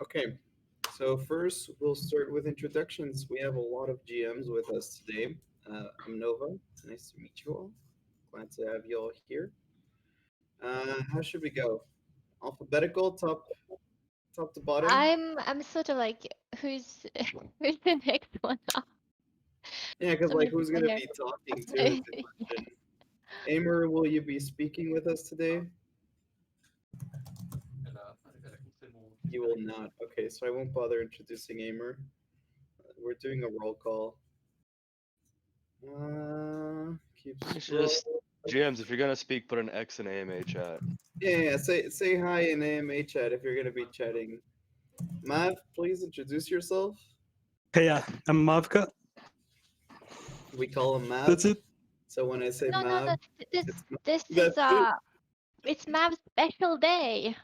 Okay, so first we'll start with introductions. We have a lot of GMs with us today. I'm Nova. Nice to meet you all. Glad to have you all here. How should we go? Alphabetical, top to bottom. I'm sort of like who's who's the next one up? Yeah, because So like many who's people gonna here. be talking to is the question. Aimer, will you be speaking with us today? You will not. Okay, so I won't bother introducing Aimer. We're doing a roll call. Keep It's just scrolling. GMs. If you're gonna speak, put an X in AMA chat. Yeah, say hi in AMA chat if you're gonna be chatting. Mav, please introduce yourself. Hey, I'm Mavka. We call him Mav. That's it. So when I say No, Mav, This it's this that's is it. it's Mav's special day.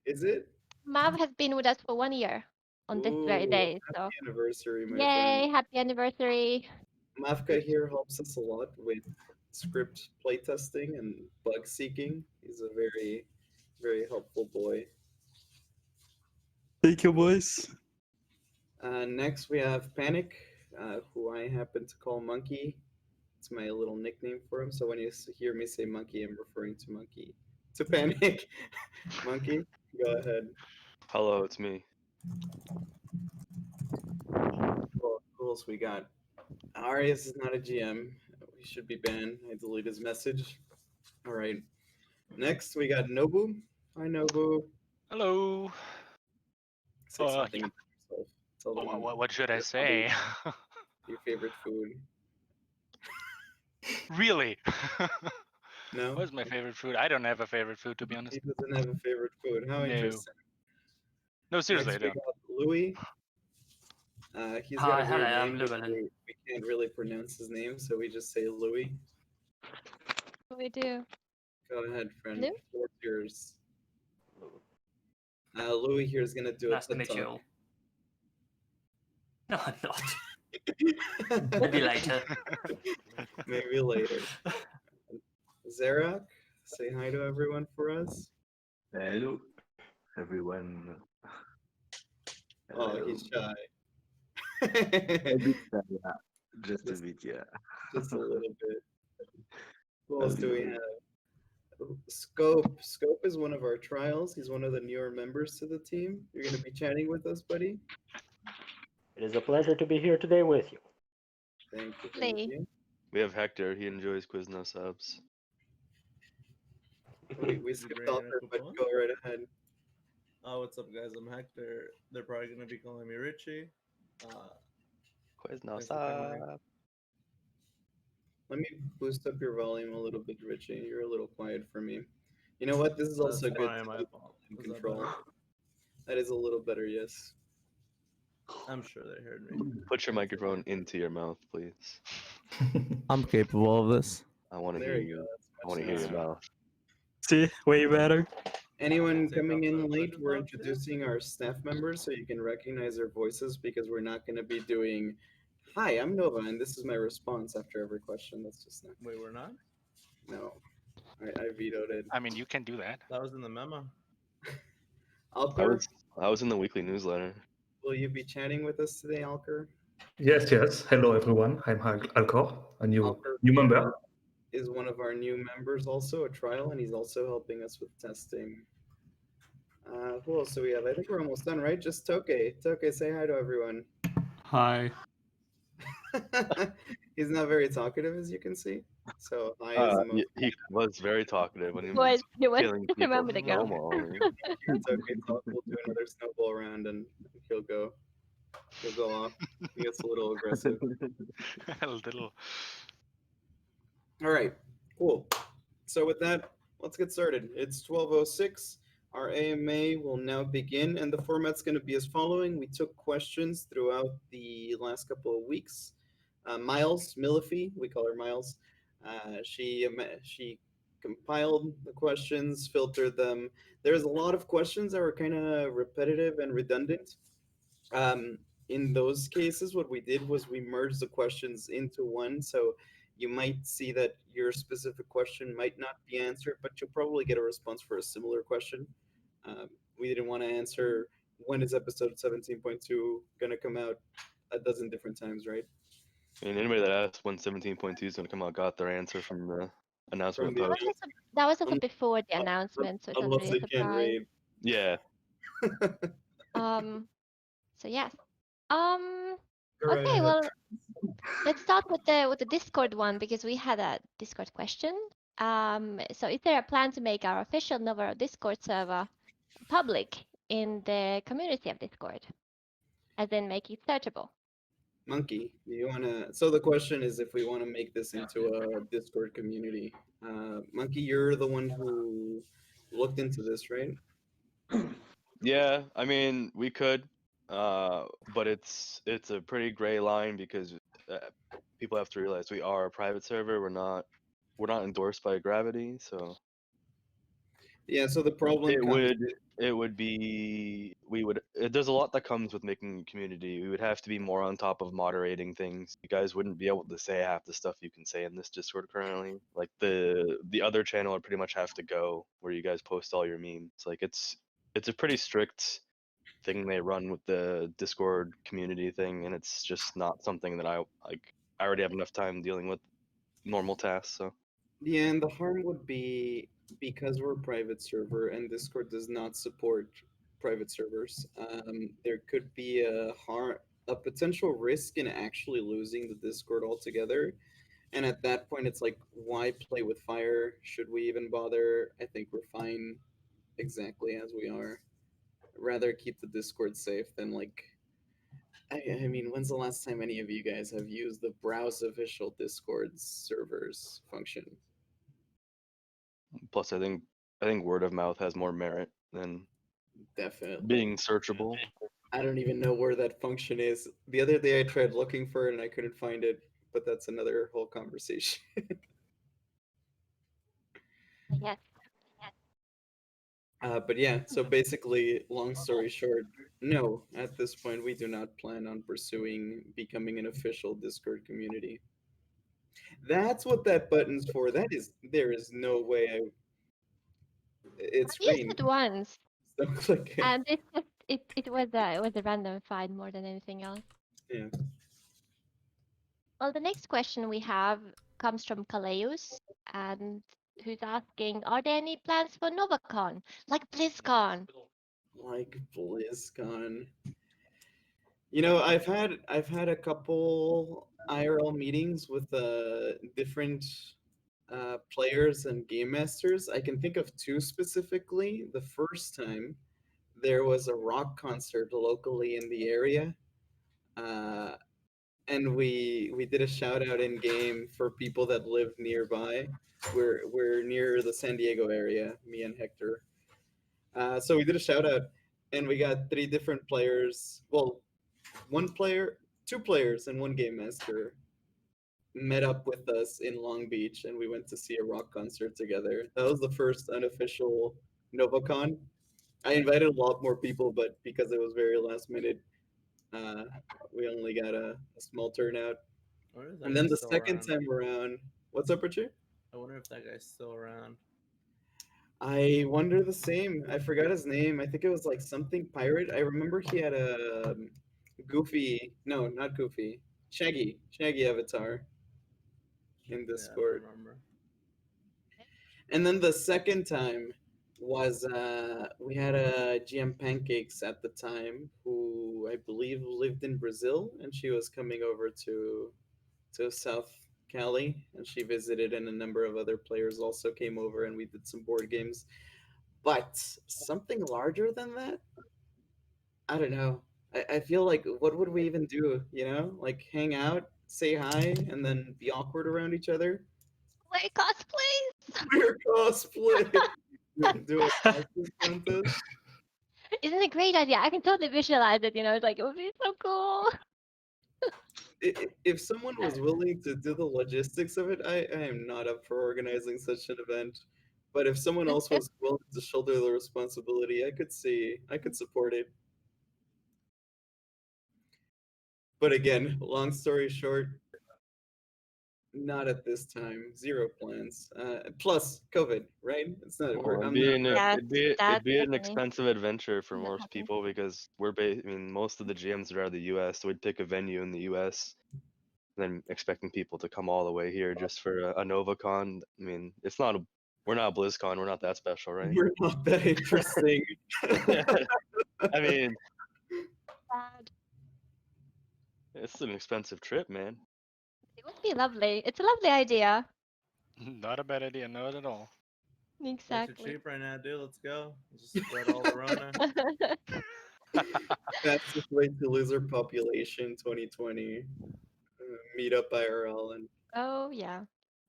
Is it? Mav has been with us for 1 year on this very Ooh, day. happy So anniversary, my friend. yay, happy anniversary. Mavka here helps us a lot with script playtesting and bug seeking. He's a very helpful boy. Thank you, boys. Next we have Panic, who I happen to call Monkey. It's my little nickname for him. So when you hear me say Monkey, I'm referring to Monkey. To Panic. Monkey, go ahead. Hello, it's me. Who else we got? Arias is not a GM. He should be banned. I deleted his message. All right. Next, we got Nobu. Hi, Nobu. Hello. Say something about yourself. Tell them What should I your say? hobby, your favorite food. Really? No? What's my favorite food? I don't have a favorite food, to be honest. He doesn't have a favorite food. How No. interesting. No, seriously, Next, I we don't. got Louis. He's got Hi, a weird hello, I'm name. But Llewellyn. we can't really pronounce his name, so we just say Louis. We do. Go ahead, friend. Lou? What's yours? Louis here is gonna do Nice a to TED meet you talk. all. No, I'm not. Maybe later. Maybe later. Zarak, say hi to everyone for us. Hello, everyone. Oh, he's shy. A bit, yeah. Just a bit, yeah. Just a little bit. Who else do we have? Scope. Scope is one of our trials. He's one of the newer members to the team. You're going to be chatting with us, buddy. It is a pleasure to be here today with you. Thank you. Thank Lee. you. We have Hector. He enjoys Quizno subs. We skipped Alfred, but go right ahead. What's up, guys? I'm Hector. They're probably gonna be calling me Richie. Quizno thanks for picking me. sub. Let me boost up your volume a little bit, Richie. You're a little quiet for me. You know what? This is also That's good probably my to fault. in Was that control. better? That is a little better, yes. I'm sure they heard me. Put your microphone into your mouth, please. I'm capable of this. I want to There hear you go. you. That's I want to much hear your nicer. mouth. See, way better. Anyone Take coming off in the late, Twitch we're box, yeah? introducing our staff members so you can recognize their voices because we're not going to be doing, "Hi, I'm Nova, and this is my response after every question." That's just not. Wait, we're not? No, I vetoed it. I mean, you can do that. That was in the memo. Alker, I was in the weekly newsletter. will you be chatting with us today, Alker? Yes. Hello, everyone. I'm Alcor, a new Alker member. is one of our new members, also a trial, and he's also helping us with testing. Who else do we have? I think we're almost done, right? Just Tokei. Tokei, say hi to everyone. Hi. He's not very talkative, as you can see. So hi is the most. He was very talkative when he Was was you was killing people. remember the girl. FOMO on me. Tokei talk. We'll do another snowball round, and he'll go off. He gets a little aggressive. A little. All right, cool. So with that, let's get started. It's 12:06. Our AMA will now begin, and the format's going to be as following. We took questions throughout the last couple of weeks. Miles Millifee, we call her Miles. She compiled the questions, filtered them. There's a lot of questions that were kind of repetitive and redundant. In those cases, what we did was we merged the questions into one. So you might see that your specific question might not be answered, but you'll probably get a response for a similar question. We didn't want to answer when is episode 17.2 gonna come out a dozen different times, right? I mean, anybody that asked when 17.2 is going to come out got their answer from the announcement the post. That was also Um, before the announcement, so it's not Unless really they a can surprise. raid. Yeah. So yes. Okay, Right. well, let's start with the Discord one because we had a Discord question. So is there a plan to make our official NovaRO Discord server public in the community of Discord, as in make it searchable? Monkey, do you wanna? So the question is if we want to make this into a Discord community. Monkey, you're the one who looked into this, right? Yeah, I mean, we could, but it's a pretty gray line because people have to realize we are a private server. We're not endorsed by Gravity, so Yeah. So the problem comes. it would be there's a lot that comes with making a community. We would have to be more on top of moderating things. You guys wouldn't be able to say half the stuff you can say in this Discord currently. Like the other channel would pretty much have to go where you guys post all your memes. Like it's a pretty strict thing they run with the Discord community thing, and it's just not something that I like. I already have enough time dealing with normal tasks, so Yeah, and the harm would be because we're a private server and Discord does not support private servers. There could be a potential risk in actually losing the Discord altogether. And at that point, it's like, why play with fire? Should we even bother? I think we're fine exactly as we are. Rather keep the Discord safe than like. I mean, when's the last time any of you guys have used the browse official Discord servers function? plus I think word of mouth has more merit than Definitely. being searchable. I don't even know where that function is. The other day I tried looking for it and I couldn't find it, but that's another whole conversation. Yes. But yeah, so basically, long story short, no, at this point, we do not plan on pursuing becoming an official Discord community. That's what that button's for. There is no way it's I used green. it once, So click it. and it was a random find more than anything else. Yeah. Well, the next question we have comes from Kaleus, and who's asking, are there any plans for NovaCon, like BlizzCon? Like BlizzCon. You know, I've had a couple IRL meetings with different players and game masters. I can think of two specifically. The first time there was a rock concert locally in the area, and we did a shout out in game for people that live nearby. We're near the San Diego area, me and Hector. So we did a shout out, and we got three different players. Well, two players, and one game master met up with us in Long Beach, and we went to see a rock concert together. That was the first unofficial NovaCon. I invited a lot more people, but because it was very last minute, we only got a small turnout. Where is that And then guy the still second around? time around, what's up, Richard? I wonder if that guy's still around. I wonder the same. I forgot his name. I think it was like something pirate. I remember he had a goofy, no, not goofy, Shaggy avatar in Yeah, I Discord. don't remember. And then the second time was we had a GM Pancakes at the time, who I believe lived in Brazil, and she was coming over to South Cali, and she visited, and a number of other players also came over, and we did some board games. But something larger than that, I don't know. I feel like what would we even do? You know, like hang out, say hi, and then be awkward around each other. Wait, cosplays! We're cosplay. Do a cosplay contest. Isn't it a great idea? I can totally visualize it, it's like, it would be so cool. If someone was willing to do the logistics of it, I am not up for organizing such an event. But if someone else was willing to shoulder the responsibility, I could support it. But again, long story short, Not at this time. Zero plans. Plus COVID, right? It's not. Well, I'm not. Yeah, it'd be that's an definitely expensive adventure for not most happening. people because I mean, most of the GMs are out of the U.S., so we'd pick a venue in the U.S. then expecting people to come all the way here just for a NovaCon. I mean, we're not BlizzCon. We're not that special, right? We're not that interesting. I mean, Sad. it's an expensive trip, man. It would be lovely. It's a lovely idea. Not a bad idea, not at all. Flights are Exactly. cheap right now, dude. Let's go. Just spread all the Rona. Fastest way to lose our population 2020. Meet up IRL and Oh yeah.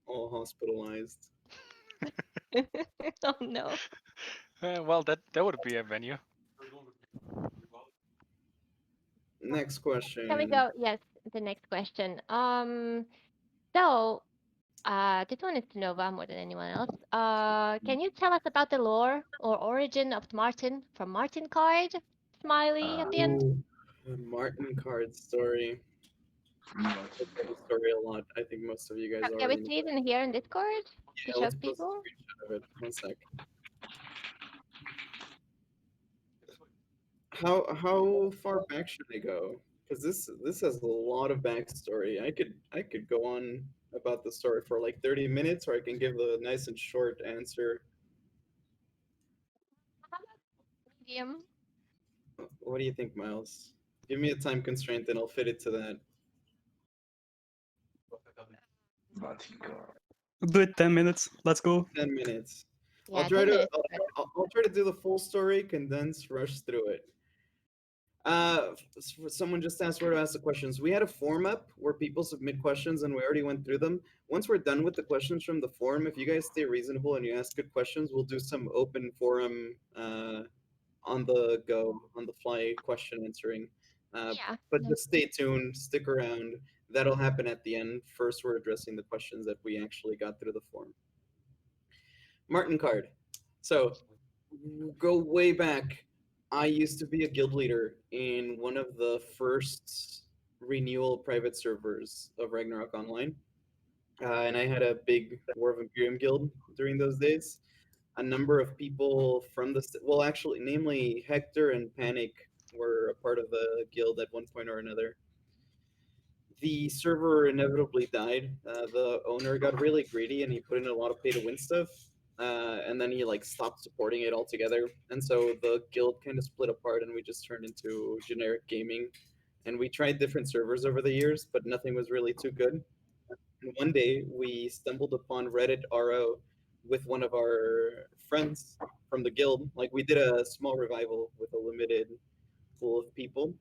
all hospitalized. Oh no. Well, that would be a venue. Next question. Can we go? Yes, the next question. So, this one is to Nova more than anyone else. Can you tell us about the lore or origin of Martin from Martin card? Smiley at the end. Ooh, the Martin card story. I like the story a lot. I think most of you guys Can we already see it know. in here in Discord Yeah, to show let's post a people? screenshot of it. One sec. How far back should I go? Because this has a lot of backstory. I could go on about the story for like 30 minutes, or I can give a nice and short answer. Medium. What do you think, Miles? Give me a time constraint, and I'll fit it to that. Do it 10 minutes. Let's go. 10 minutes. Yeah, I'll try 10 to minutes. I'll try to do the full story, condense, rush through it. Someone just asked where to ask the questions. We had a form up where people submit questions, and we already went through them. Once we're done with the questions from the forum, if you guys stay reasonable and you ask good questions, we'll do some open forum on the go, on the fly question answering. Yeah. But just stay tuned, stick around. That'll happen at the end. First, we're addressing the questions that we actually got through the forum. Martin card. So go way back. I used to be a guild leader in one of the first renewal private servers of Ragnarok Online. And I had a big War of Imperium guild during those days. A number of people from the, well, actually, namely Hector and Panic were a part of the guild at one point or another. The server inevitably died. The owner got really greedy and he put in a lot of pay to win stuff. And then he like stopped supporting it altogether. And so the guild kind of split apart and we just turned into generic gaming. And we tried different servers over the years, but nothing was really too good. And one day we stumbled upon Reddit RO with one of our friends from the guild. Like we did a small revival with a limited pool of people.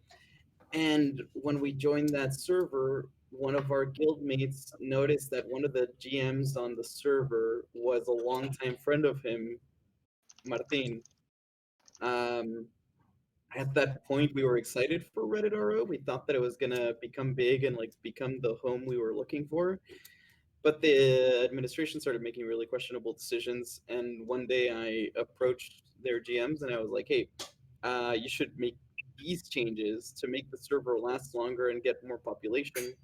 And when we joined that server, one of our guild mates noticed that one of the GMs on the server was a longtime friend of him, Martin. At that point, we were excited for Reddit RO. We thought that it was gonna become big and like become the home we were looking for. But the administration started making really questionable decisions. And one day I approached their GMs and I was like, hey, you should make these changes to make the server last longer and get more population.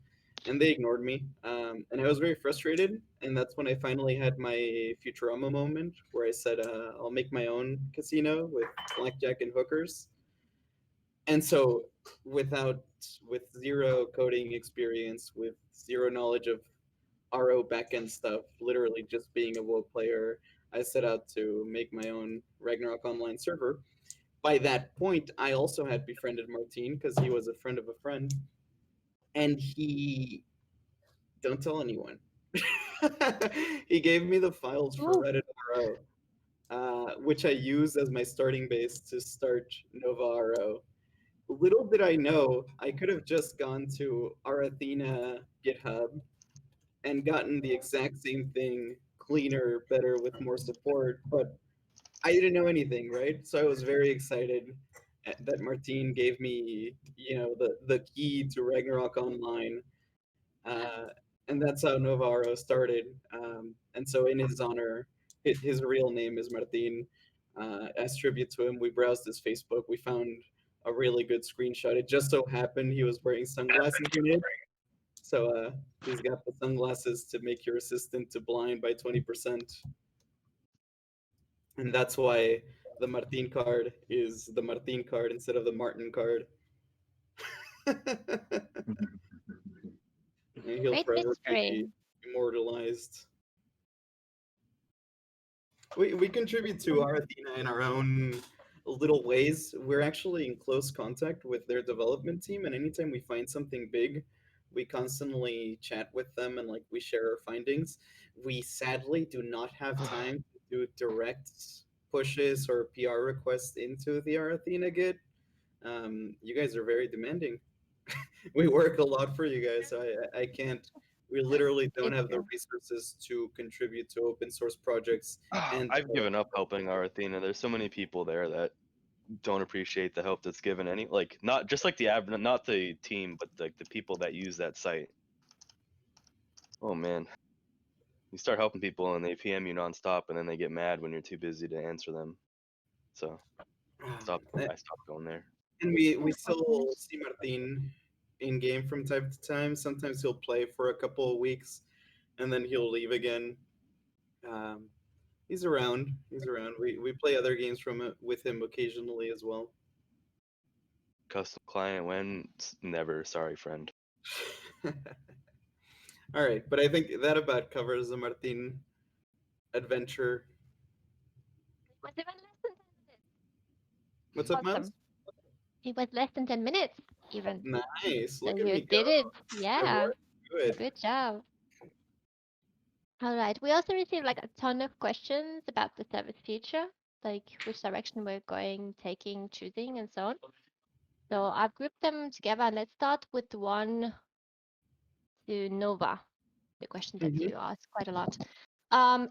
And they ignored me. And I was very frustrated. And that's when I finally had my Futurama moment where I said, I'll make my own casino with blackjack and hookers. And so with zero coding experience, with zero knowledge of RO backend stuff, literally just being a WoE player, I set out to make my own Ragnarok Online server. By that point, I also had befriended Martin because he was a friend of a friend. And he, don't tell anyone, he gave me the files for Reddit RO, which I use as my starting base to start NovaRO. Little did I know, I could have just gone to our Athena GitHub and gotten the exact same thing, cleaner, better, with more support, but I didn't know anything, right? So I was very excited that Martin gave me, you know, the key to Ragnarok Online, and that's how NovaRO started. And so in his honor, his real name is Martin. As tribute to him, we browsed his Facebook. We found a really good screenshot. It just so happened he was wearing sunglasses in it. So he's got the sunglasses to make your assistant to blind by 20%. And that's why the Martin card is the Martin card instead of the Martin card. And he'll Great forever mystery. be immortalized. We contribute to our Athena in our own little ways. We're actually in close contact with their development team, and anytime we find something big, we constantly chat with them and like we share our findings. We sadly do not have time to do direct pushes or PR requests into the Athena Git. You guys are very demanding. We work a lot for you guys, so I can't. We literally don't have the resources to contribute to open source projects. And I've given up helping our Athena. There's so many people there that don't appreciate the help that's given. Any like not just like the admin, not the team, but like the people that use that site. Oh man, you start helping people and they PM you nonstop, and then they get mad when you're too busy to answer them. So I stopped going there. And we still see Martin in game from time to time. Sometimes he'll play for a couple of weeks, and then he'll leave again. He's around. He's around. We play other games with him occasionally as well. Custom client when never. Sorry, friend. All right, but I think that about covers the Martin adventure. Was even less than 10 minutes. What's up, Awesome. Miles? It was less than 10 minutes, even. Nice. So Look at you me did go. it. Yeah. Good. Good job. All right. We also received like a ton of questions about the service future, like which direction we're going, taking, choosing, and so on. So I've grouped them together. Let's start with one to Nova, the question that you asked quite a lot.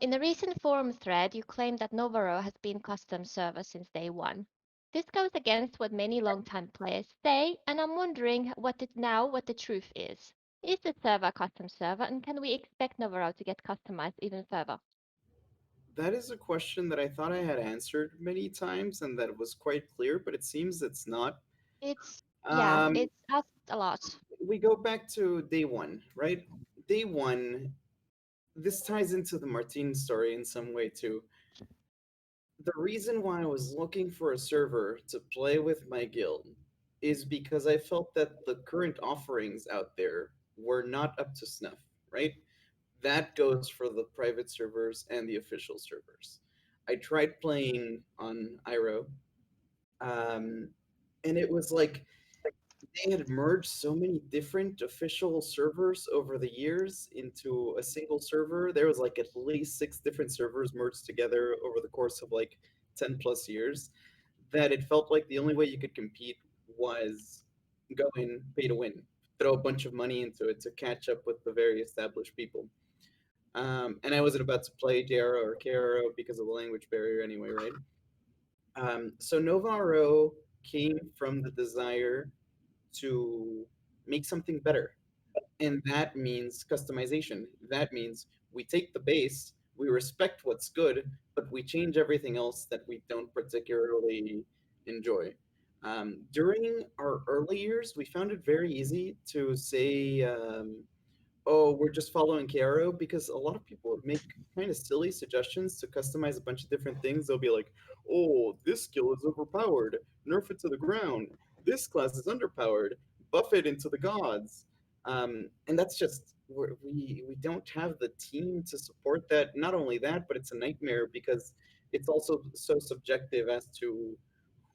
In a recent forum thread, you claimed that NovaRO has been custom server since day one. This goes against what many longtime players say, and I'm wondering what the truth is. Is the server a custom server, and can we expect NovaRO to get customized even further? That is a question that I thought I had answered many times and that was quite clear, but it seems it's not. It's Um, it's asked a lot. We go back to day one, right? Day one, this ties into the Martin story in some way too. The reason why I was looking for a server to play with my guild is because I felt that the current offerings out there were not up to snuff, right? That goes for the private servers and the official servers. I tried playing on Iro, and it was like they had merged so many different official servers over the years into a single server. There was like at least 6 different servers merged together over the course of like 10 plus years, that it felt like the only way you could compete was go in, pay to win, throw a bunch of money into it to catch up with the very established people. And I wasn't about to play JRO or KRO because of the language barrier anyway, right? So NovaRO came from the desire to make something better. And that means customization. That means we take the base, we respect what's good, but we change everything else that we don't particularly enjoy. During our early years, we found it very easy to say, oh, we're just following KRO, because a lot of people would make kind of silly suggestions to customize a bunch of different things. They'll be like, oh, this skill is overpowered, nerf it to the ground. This class is underpowered, buff it into the gods. And that's just, we don't have the team to support that. Not only that, but it's a nightmare because it's also so subjective as to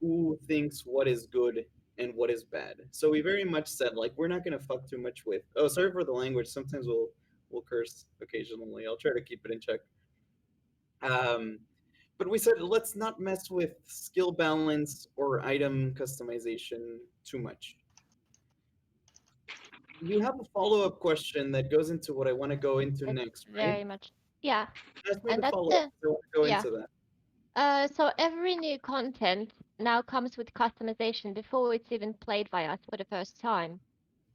who thinks what is good and what is bad. So we very much said, like, we're not going to fuck too much with, oh, sorry for the language, sometimes we'll curse occasionally. I'll try to keep it in check. But we said, let's not mess with skill balance or item customization too much. You have a follow-up question that goes into what I want to go into next, right? Very much. Yeah. Ask me And the that's follow-up, so I want to go yeah. into that. So every new content now comes with customization before it's even played by us for the first time.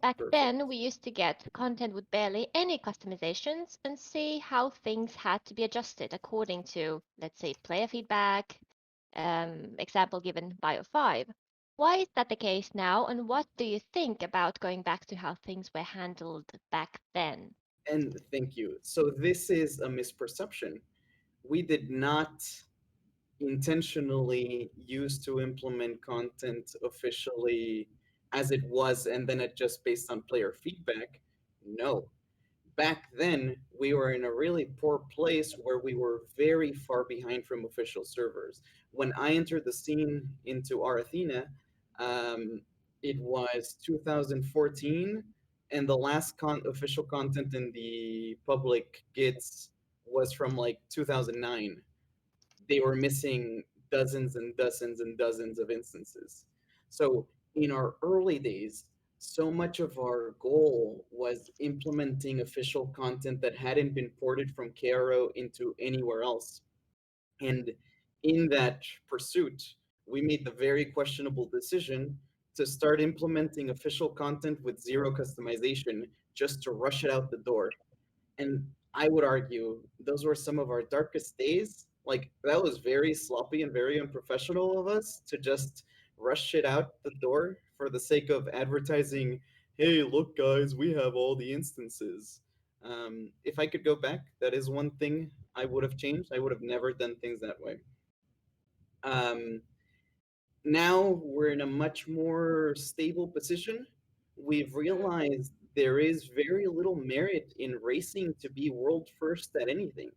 Back then, we used to get content with barely any customizations and see how things had to be adjusted according to, let's say, player feedback, example given Bio 5. Why is that the case now, and what do you think about going back to how things were handled back then? And thank you. So this is a misperception. We did not intentionally use to implement content officially as it was and then adjust based on player feedback. No. Back then, we were in a really poor place where we were very far behind from official servers. When I entered the scene into our Athena, it was 2014, and the last official content in the public gits was from like 2009. They were missing dozens and dozens and dozens of instances. So in our early days, so much of our goal was implementing official content that hadn't been ported from KRO into anywhere else. And in that pursuit, we made the very questionable decision to start implementing official content with zero customization just to rush it out the door. And I would argue those were some of our darkest days. Like, that was very sloppy and very unprofessional of us to just rush it out the door for the sake of advertising, hey, look, guys, we have all the instances. If I could go back, that is one thing I would have changed. I would have never done things that way. Now we're in a much more stable position. We've realized there is very little merit in racing to be world first at anything.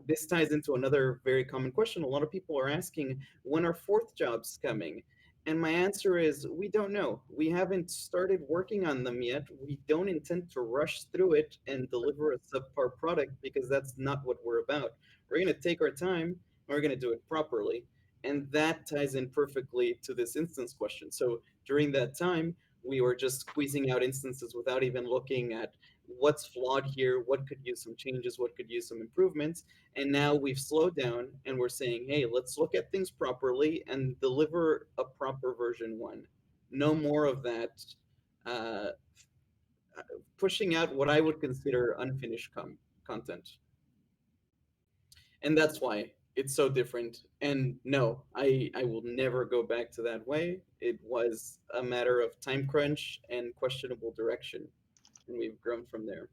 This ties into another very common question. A lot of people are asking, when are fourth jobs coming? And my answer is, we don't know. We haven't started working on them yet. We don't intend to rush through it and deliver a subpar product because that's not what we're about. We're going to take our time and we're going to do it properly. And that ties in perfectly to this instance question. So during that time, we were just squeezing out instances without even looking at what's flawed here, what could use some changes, what could use some improvements. And now we've slowed down and we're saying, hey, let's look at things properly and deliver a proper version 1. No more of that pushing out what I would consider unfinished content. And that's why it's so different. And no, I will never go back to that way. It was a matter of time crunch and questionable direction, and we've grown from there.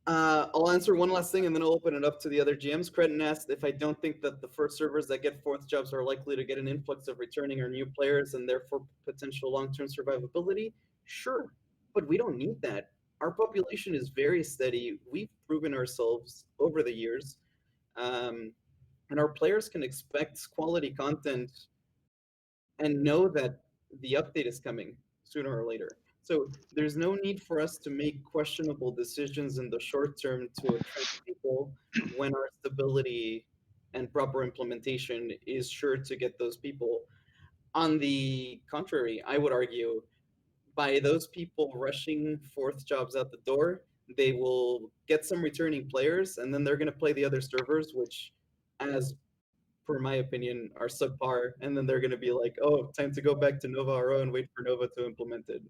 I'll answer one last thing and then I'll open it up to the other GMs. Cretin asked if I don't think that the first servers that get fourth jobs are likely to get an influx of returning or new players and therefore potential long-term survivability. Sure, but we don't need that. Our population is very steady. We've proven ourselves over the years. And our players can expect quality content and know that the update is coming sooner or later. So there's no need for us to make questionable decisions in the short term to attract people when our stability and proper implementation is sure to get those people. On the contrary, I would argue by those people rushing fourth jobs out the door, they will get some returning players and then they're going to play the other servers, which, as per my opinion, are subpar, and then they're going to be like, oh, time to go back to NovaRO and wait for Nova to implement it.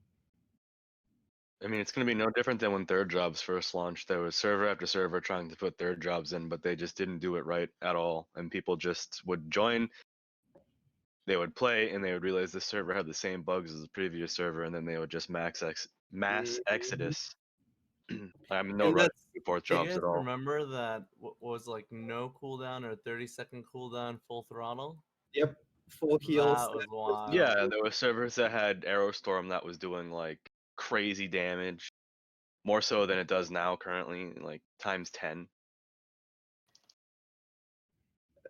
I mean, it's going to be no different than when third jobs first launched. There was server after server trying to put third jobs in, but they just didn't do it right at all. And people just would join, they would play, and they would realize this server had the same bugs as the previous server, and then they would just mass exodus. I mean, no And rush that's- to fourth Do you jobs guys at all. remember that was like no cooldown or 30-second cooldown full throttle? Yep, full heals. That was wild. Yeah, there were servers that had Arrow Storm that was doing like crazy damage, more so than it does now currently, like times 10.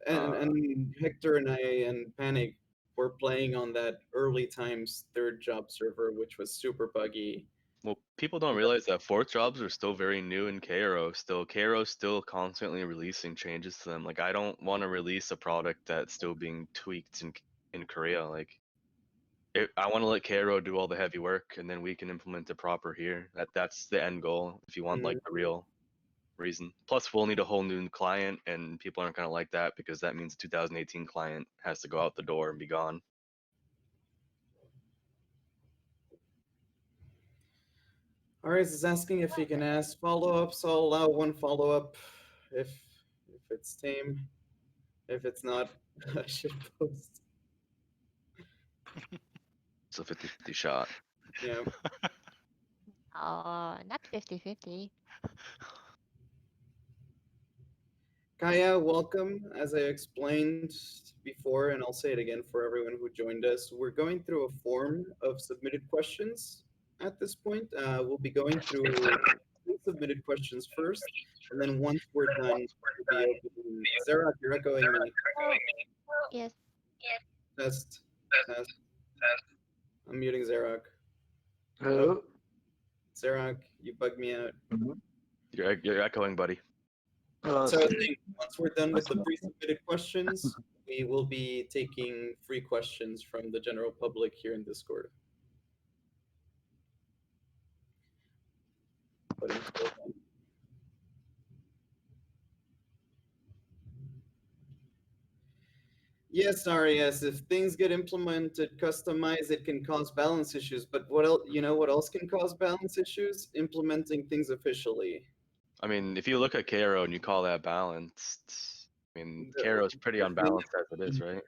And Hector and I and Panic were playing on that early times third job server, which was super buggy. Well, people don't realize that fourth jobs are still very new in KRO. KRO's still constantly releasing changes to them. Like, I don't want to release a product that's still being tweaked in Korea. Like, I want to let KRO do all the heavy work, and then we can implement it proper here. That's the end goal if you want like the real reason. Plus, we'll need a whole new client, and people aren't gonna like that because that means the 2018 client has to go out the door and be gone. Aris is asking if he can ask follow-ups. I'll allow one follow-up if it's tame. If it's not, I should post. It's a 50-50 shot. Yeah. Oh, not 50-50. Kaya, welcome. As I explained before, and I'll say it again for everyone who joined us, we're going through a form of submitted questions at this point. We'll be going through submitted questions first, and then once we're done, we'll be opening. Sarah, you're echoing me. Yes. Test. I'm muting Zarok. Hello. Zarok, you bugged me out. You're echoing, buddy. So I think once we're done with the pre-submitted questions, we will be taking free questions from the general public here in Discord. But until then. Yes, RES, if things get implemented, customized, it can cause balance issues. But what else? You know what else can cause balance issues? Implementing things officially. I mean, if you look at Karo and you call that balanced, I mean, Karo's pretty unbalanced as it is, right?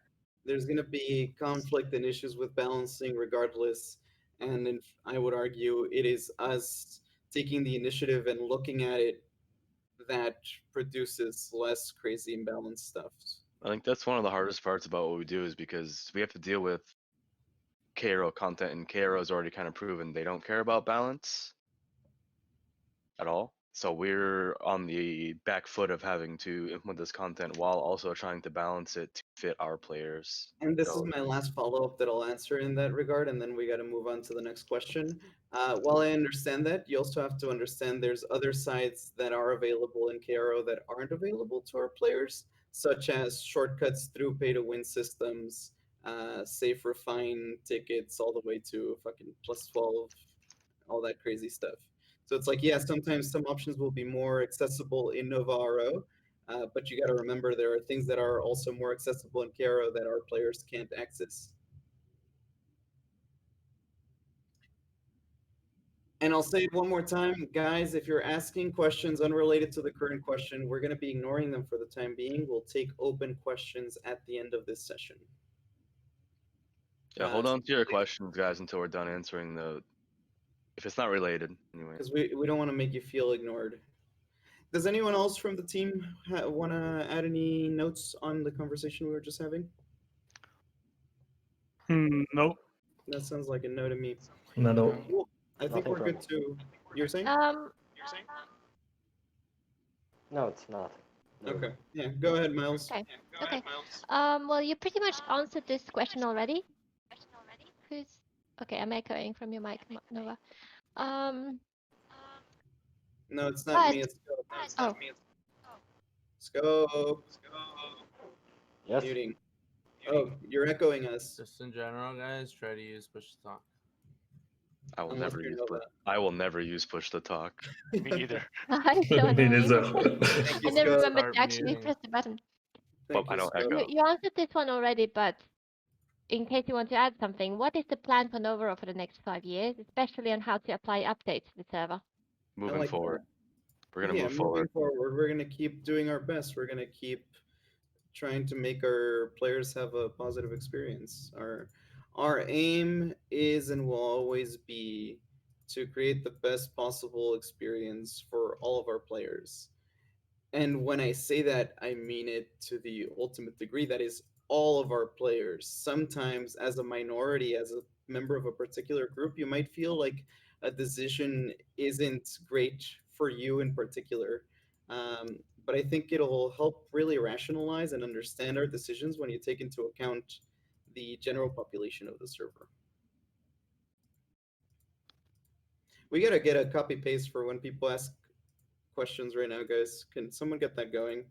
There's going to be conflict and issues with balancing regardless. And I would argue it is us taking the initiative and looking at it that produces less crazy imbalanced stuff. I think that's one of the hardest parts about what we do is because we have to deal with Karo content, and Karo's already kind of proven they don't care about balance at all. So we're on the back foot of having to implement this content while also trying to balance it to fit our players. And this So- is my last follow-up that I'll answer in that regard, and then we got to move on to the next question. While I understand that, you also have to understand there's other sides that are available in KRO that aren't available to our players, such as shortcuts through pay-to-win systems, safe refine tickets all the way to fucking +12, all that crazy stuff. So it's like, yeah, sometimes some options will be more accessible in NovaRO, but you got to remember there are things that are also more accessible in Karo that our players can't access. And I'll say it one more time, guys, if you're asking questions unrelated to the current question, we're going to be ignoring them for the time being. We'll take open questions at the end of this session. Yeah, hold on to your questions, guys, until we're done answering the. If it's not related, anyway. Because we don't want to make you feel ignored. Does anyone else from the team want to add any notes on the conversation we were just having? No. That sounds like a no to me. No. Cool. I think Nothing we're good to. You're saying? No, it's not. No. Okay. Yeah. Go ahead, Miles. Okay. Well, you pretty much answered this question already. Who's okay? I'm echoing from your mic, Nova. No, it's not me. It's oh. Scope. Yes. Muting. Oh, you're echoing us. Just in general, guys, try to use push to talk. I will Unless never you're use. Nova. I will never use push to talk. Me either. I'm so Me annoying. neither. Thank I you, never Scope. remembered Start to actually muting. press the button. Thank I you, don't Scope. echo. You answered this one already, but in case you want to add something, what is the plan for NovaRO for the next 5 years, especially on how to apply updates to the server? Moving like forward, that. we're gonna Yeah, move moving forward. forward, we're gonna keep doing our best. We're gonna keep trying to make our players have a positive experience. Our aim is and will always be to create the best possible experience for all of our players. And when I say that, I mean it to the ultimate degree. That is all of our players. Sometimes, as a minority, as a member of a particular group, you might feel like a decision isn't great for you in particular. But I think it'll help really rationalize and understand our decisions when you take into account the general population of the server. We gotta get a copy paste for when people ask questions right now, guys. Can someone get that going?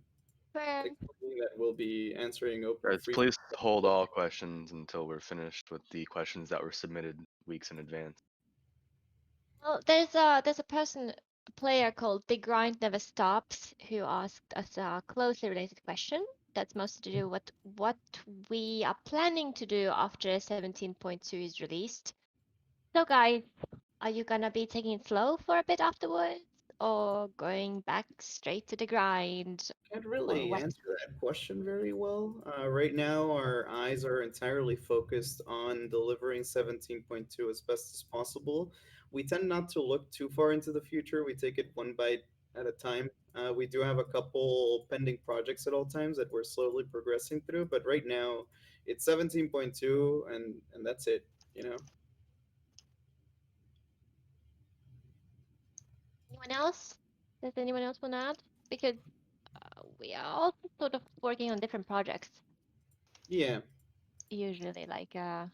Like, that we'll be answering open. Guys, please hold all questions until we're finished with the questions that were submitted weeks in advance. Well, there's a player called The Grind Never Stops who asked us a closely related question. That's mostly to do with what we are planning to do after 17.2 is released. So guys, are you gonna be taking it slow for a bit afterwards? or going back straight to the grind? Can't really what? answer that question very well. Right now, our eyes are entirely focused on delivering 17.2 as best as possible. We tend not to look too far into the future. We take it one bite at a time. We do have a couple pending projects at all times that we're slowly progressing through, but right now it's 17.2 and that's it, you know? Anyone else? Does anyone else want to add? Because we are also sort of working on different projects. Yeah. Usually, like not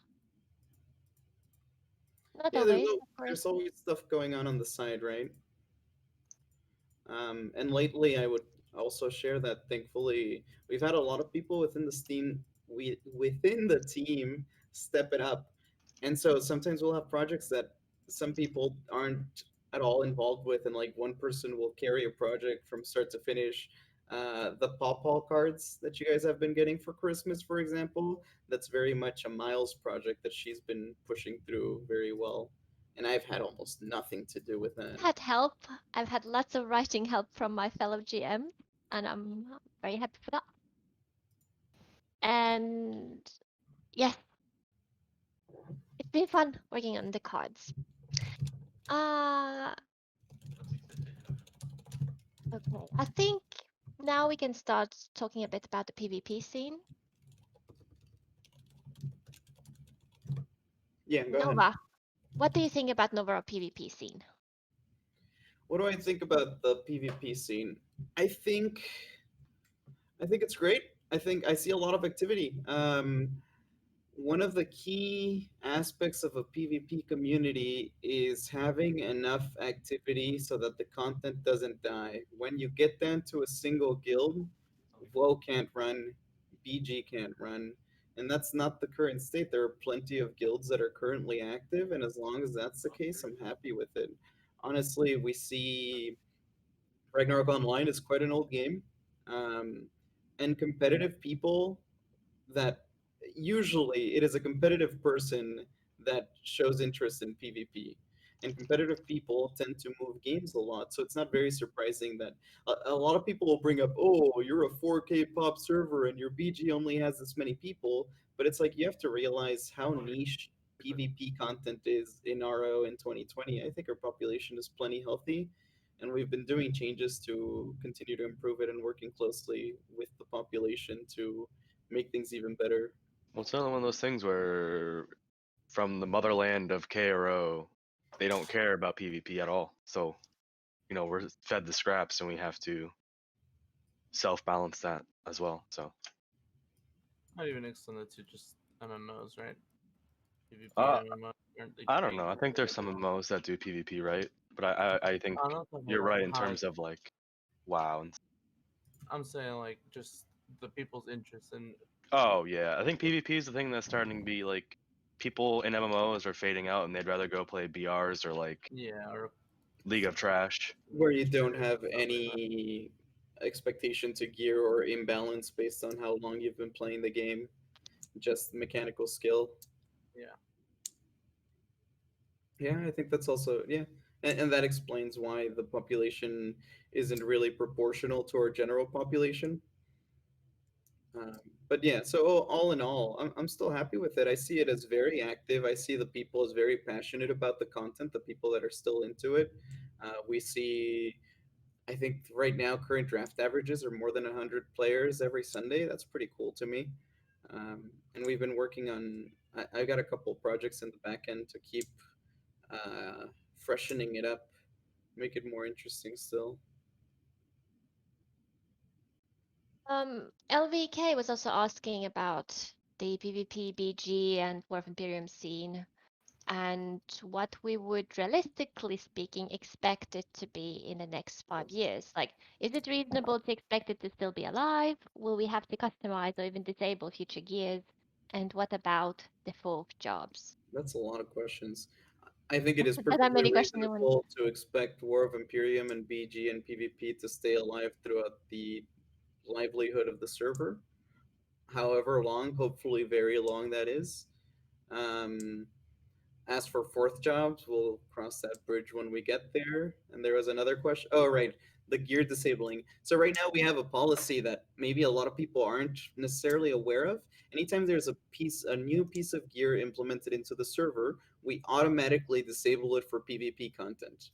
Yeah, always, of course. there's always stuff going on the side, right? And lately, I would also share that thankfully we've had a lot of people within the team step it up, and so sometimes we'll have projects that some people aren't at all involved with, and like one person will carry a project from start to finish. The Paw cards that you guys have been getting for Christmas, for example, that's very much a Miles project that she's been pushing through very well, and I've had almost nothing to do with that. Had help. I've had lots of writing help from my fellow GM, and I'm very happy for that. And yes, it's been fun working on the cards. Okay, I think now we can start talking a bit about the PvP scene. Yeah, go ahead. Nova, what do you think about NovaRO PvP scene? What do I think about the PvP scene? I think it's great. I think I see a lot of activity. One of the key aspects of a PvP community is having enough activity so that the content doesn't die. When you get down to a single guild, WoE can't run, BG can't run, and that's not the current state. There are plenty of guilds that are currently active, and as long as that's the case, I'm happy with it. Honestly, we see Ragnarok Online is quite an old game, and competitive people that usually it is a competitive person that shows interest in PvP. And competitive people tend to move games a lot, so it's not very surprising that a lot of people will bring up, oh, you're a 4K pop server and your BG only has this many people, but it's like you have to realize how niche PvP content is in RO in 2020. I think our population is plenty healthy, and we've been doing changes to continue to improve it and working closely with the population to make things even better. Well, it's another one of those things where from the motherland of KRO, they don't care about PvP at all. So, you know, we're fed the scraps and we have to self-balance that as well. So Not even extended to just MMOs, right? PvP MMOs, aren't they I don't know. I treated think there's like some that? MMOs that do PvP, right? But I think I'm not talking you're about right in how terms of like WoW. I'm saying like just the people's interest in. Oh yeah, I think PvP is the thing that's starting to be like people in MMOs are fading out and they'd rather go play BRs or like Or League of Trash. Where you don't have any expectation to gear or imbalance based on how long you've been playing the game, just mechanical skill. Yeah. Yeah, I think that's also, yeah. And that explains why the population isn't really proportional to our general population. But yeah, so all in all, I'm still happy with it. I see it as very active. I see the people as very passionate about the content, the people that are still into it. We see, I think right now, current draft averages are more than 100 players every Sunday. That's pretty cool to me. And we've been working on, I've got a couple projects in the back end to keep freshening it up, make it more interesting still. LVK was also asking about the PvP, BG, and War of Imperium scene, and what we would, realistically speaking, expect it to be in the next 5 years. Like, is it reasonable to expect it to still be alive? Will we have to customize or even disable future gears? And what about the folk jobs? That's a lot of questions. I think it is That perfectly many questions in one. reasonable to expect War of Imperium and BG and PvP to stay alive throughout the livelihood of the server. However long, hopefully very long that is. asked for fourth jobs. We'll cross that bridge when we get there. And there was another question. Oh, right. The gear disabling. So right now we have a policy that maybe a lot of people aren't necessarily aware of. Anytime there's a new piece of gear implemented into the server, we automatically disable it for PvP content.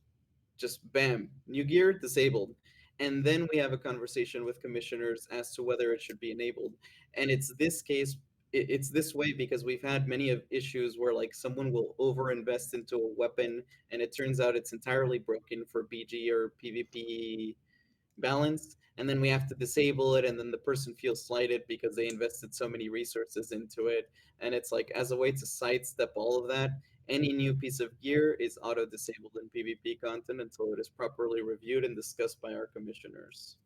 Just bam, new gear disabled. And then we have a conversation with commissioners as to whether it should be enabled. And it's this case, it's this way because we've had many of issues where like someone will overinvest into a weapon and it turns out it's entirely broken for BG or PvP balance, and then we have to disable it, and then the person feels slighted because they invested so many resources into it. And it's like, as a way to sidestep all of that, any new piece of gear is auto disabled in PvP content until it is properly reviewed and discussed by our commissioners.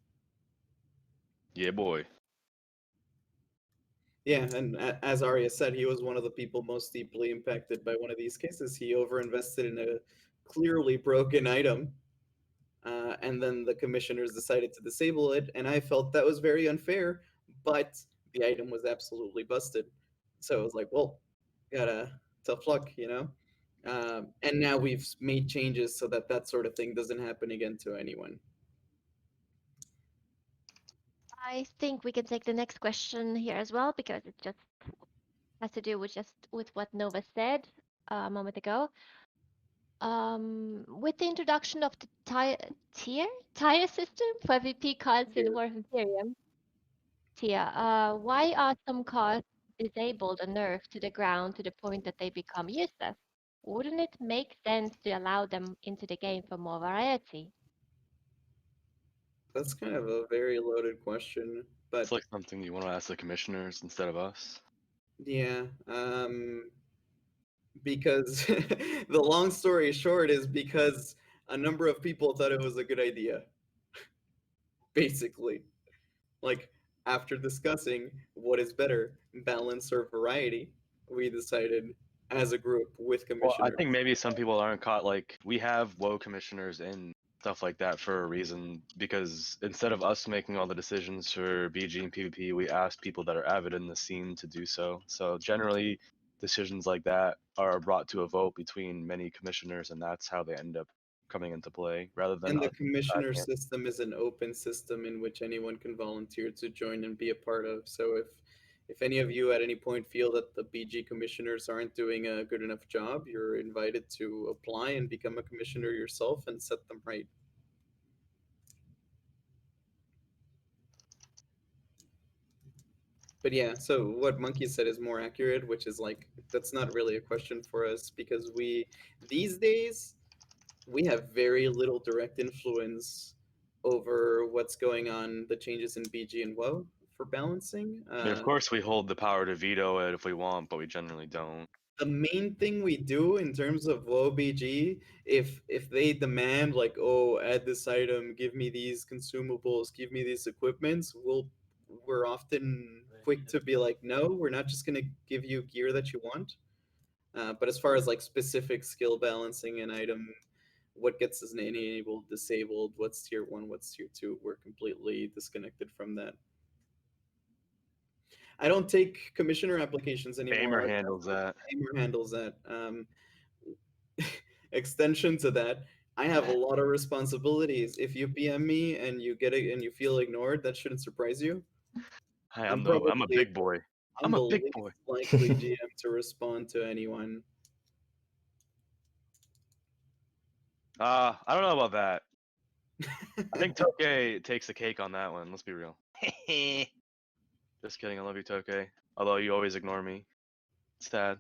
Yeah, boy. Yeah, and as Arya said, he was one of the people most deeply impacted by one of these cases. He overinvested in a clearly broken item, and then the commissioners decided to disable it, and I felt that was very unfair, but the item was absolutely busted. So it was like, well, gotta tough luck, you know? And now we've made changes so that that sort of thing doesn't happen again to anyone. I think we can take the next question here as well because it just has to do with what Nova said a moment ago. With the introduction of the tier system for VP cards in War of Imperium, why are some cards disabled or nerfed to the ground to the point that they become useless? Wouldn't it make sense to allow them into the game for more variety? That's kind of a very loaded question, but It's like something you want to ask the commissioners instead of us. yeah, because the long story short is because a number of people thought it was a good idea. Basically, like after discussing what is better, balance or variety, we decided as a group with Well, commissioners. I think maybe some people aren't caught. Like, we have WoE commissioners and stuff like that for a reason, because instead of us making all the decisions for BG and PvP, we ask people that are avid in the scene to do so. So generally, decisions like that are brought to a vote between many commissioners, and that's how they end up coming into play, rather than And the us commissioner deciding it. system is an open system in which anyone can volunteer to join and be a part of. So if any of you at any point feel that the BG commissioners aren't doing a good enough job, you're invited to apply and become a commissioner yourself and set them right. But yeah, so what Monkey said is more accurate, which is like, that's not really a question for us because these days, we have very little direct influence over what's going on, the changes in BG and WoE for balancing. I mean, of course, we hold the power to veto it if we want, but we generally don't. The main thing we do in terms of WoE BG, if they demand like, oh, add this item, give me these consumables, give me these equipments, we're often quick to be like, no, we're not just gonna give you gear that you want. But as far as like specific skill balancing an item, what gets us enabled, disabled, what's tier 1, what's tier 2, we're completely disconnected from that. I don't take commissioner applications anymore. Gamer handles that. Gamer handles that. Extension to that, I have a lot of responsibilities. If you PM me and you get it and you feel ignored, that shouldn't surprise you. Hey, I'm a big boy. I'm a big boy. Likely GM to respond to anyone. I don't know about that. I think Tokei takes the cake on that one. Let's be real. Just kidding. I love you, Tokei. Although you always ignore me. It's sad.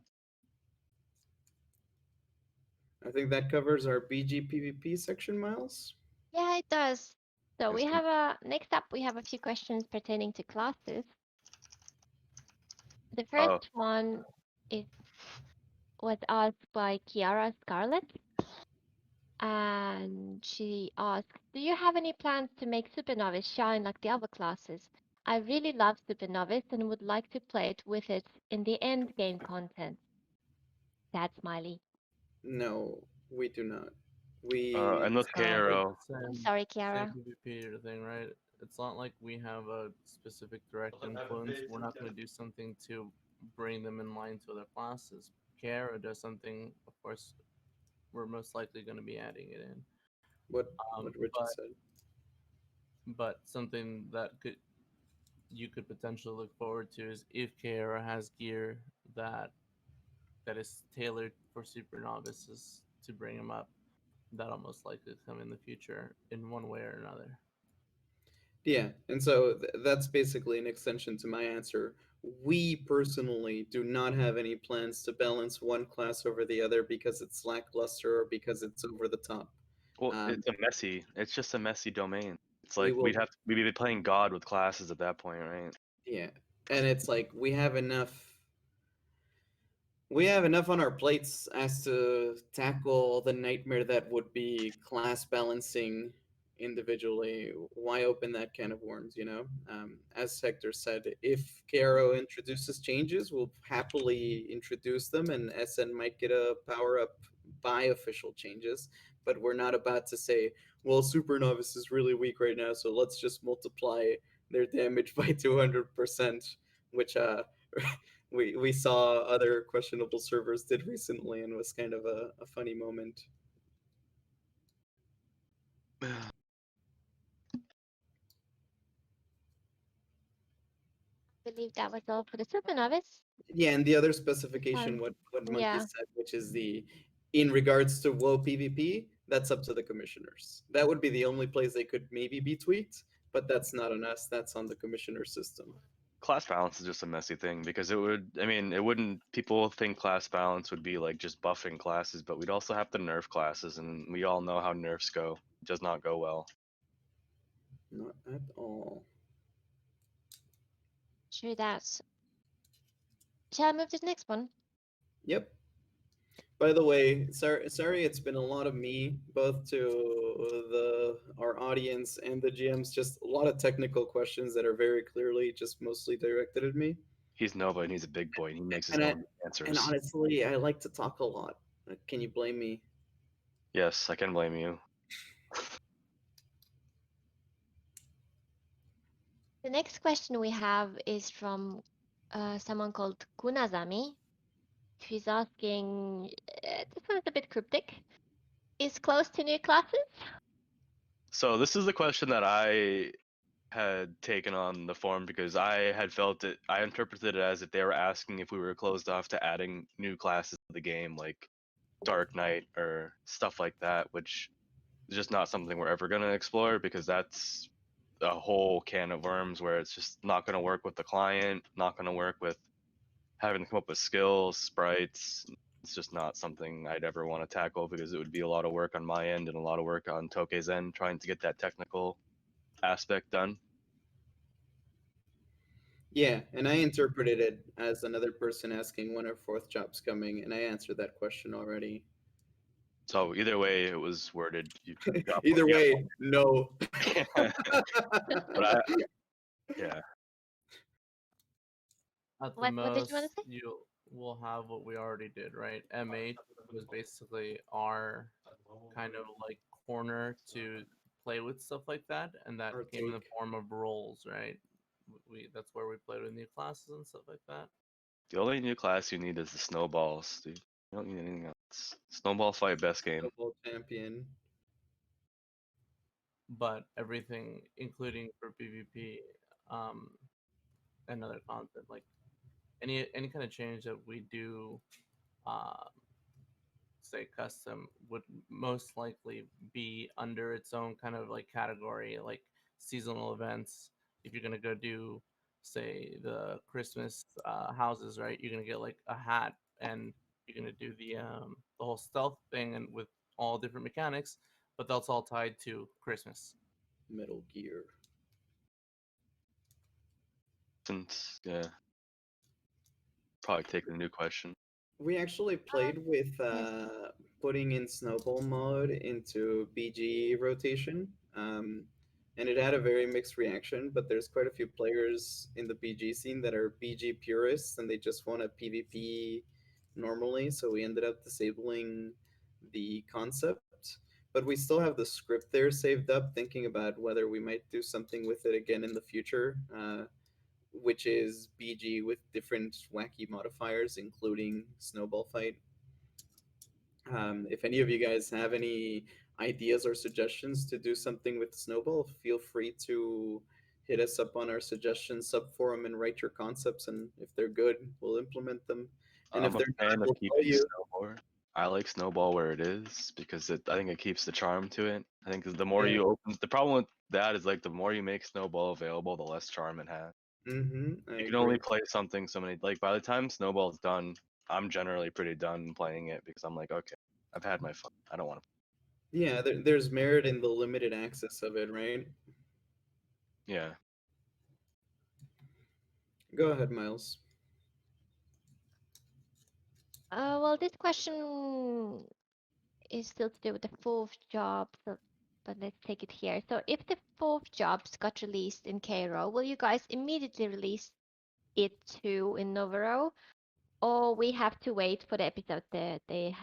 I think that covers our BG PvP section, Miles. Yeah, it does. So Yes, we have next up we have a few questions pertaining to classes. The first one was asked by Kiara Scarlett. And she asked, do you have any plans to make Super Novice shine like the other classes? I really love Super Novice and would like to play it with it in the end game content. Sad smiley. No, we do not. We Unless It's kinda like KRO. the I'm same- sorry, same Kiara. PvP thing, right? It's not like we have a specific direct influence. We're not going to do something to bring them in line to other classes. Kiara does something, of course, we're most likely going to be adding it in. What Richard said. But something that you could potentially look forward to is if KRA has gear that is tailored for super novices to bring them up, that'll most likely come in the future in one way or another. Yeah, and so that's basically an extension to my answer. We personally do not have any plans to balance one class over the other because it's lackluster or because it's over the top. Well, it's just a messy domain. It's We like will- we'd be playing God with classes at that point, right? Yeah, and it's like we have enough on our plates as to tackle the nightmare that would be class balancing individually. Why open that can of worms, you know? As Hector said, if KRO introduces changes, we'll happily introduce them, and SN might get a power up by official changes, but we're not about to say, well, Super Novice is really weak right now, so let's just multiply their damage by 200%, which we saw other questionable servers did recently and was kind of a funny moment. I believe that was all for the Super Novice. Yeah, and the other specification, what Monkey yeah. said, which is in regards to WoE PvP, that's up to the commissioners. That would be the only place they could maybe be tweaked, but that's not on us. That's on the commissioner system. Class balance is just a messy thing because it wouldn't, people think class balance would be like just buffing classes, but we'd also have to nerf classes, and we all know how nerfs go. It does not go well. Not at all. Sure that. Shall I move to the next one? Yep. By the way, sorry, it's been a lot of me, both to our audience and the GMs. Just a lot of technical questions that are very clearly just mostly directed at me. He's Nova and he's a big boy and he makes his And own answers. And honestly, I like to talk a lot. Can you blame me? Yes, I can blame you. The next question we have is from someone called Kunazami, who's asking, this one is a bit cryptic, is close to new classes? So this is the question that I had taken on the forum because I had felt it, I interpreted it as if they were asking if we were closed off to adding new classes to the game, like Dark Knight or stuff like that, which is just not something we're ever going to explore because that's a whole can of worms where it's just not going to work with the client, not going to work with having to come up with skills, sprites. It's just not something I'd ever want to tackle because it would be a lot of work on my end and a lot of work on Tokei's end trying to get that technical aspect done. Yeah, and I interpreted it as another person asking when our fourth job's coming, and I answered that question already. So either way it was worded. Either way, no. But yeah. At the What did you most, wanna say? you will have what we already did, right? M8 was basically our kind of like corner to play with stuff like that, and that Our came in the take. form of roles, right? That's where we played with new classes and stuff like that. The only new class you need is the snowballs, dude. You don't need anything else. Snowball Fight, best game. Snowball champion. But everything, including for PvP, and other content, like any kind of change that we do, say custom, would most likely be under its own kind of like category, like seasonal events. If you're gonna go do, say, the Christmas houses, right? You're gonna get like a hat, and you're gonna do the whole stealth thing, and with all different mechanics, but that's all tied to Christmas. Metal Gear. Since yeah, probably taking a new question. We actually played with putting in Snowball mode into BG rotation, and it had a very mixed reaction, but there's quite a few players in the BG scene that are BG purists, and they just want to PvP normally, so we ended up disabling the concept. But we still have the script there saved up, thinking about whether we might do something with it again in the future. Which is BG with different wacky modifiers, including Snowball Fight. If any of you guys have any ideas or suggestions to do something with Snowball, feel free to hit us up on our suggestions subforum and write your concepts. And if they're good, we'll implement them. And if I'm a they're not, fan we'll of tell keeping you. Snowball. I like Snowball where it is because I think it keeps the charm to it. I think the more Yeah. you open, the problem with that is like the more you make Snowball available, the less charm it has. I You can agree. only play something so many. Like by the time Snowball's done, I'm generally pretty done playing it because I'm like, okay, I've had my fun. I don't want to. Yeah, there's merit in the limited access of it, right? Yeah. Go ahead, Miles. Well, this question is still to do with the fourth job, so, but let's take it here. So if the fourth jobs got released in KRO, will you guys immediately release it too in NovaRO, or we have to wait for the episode that they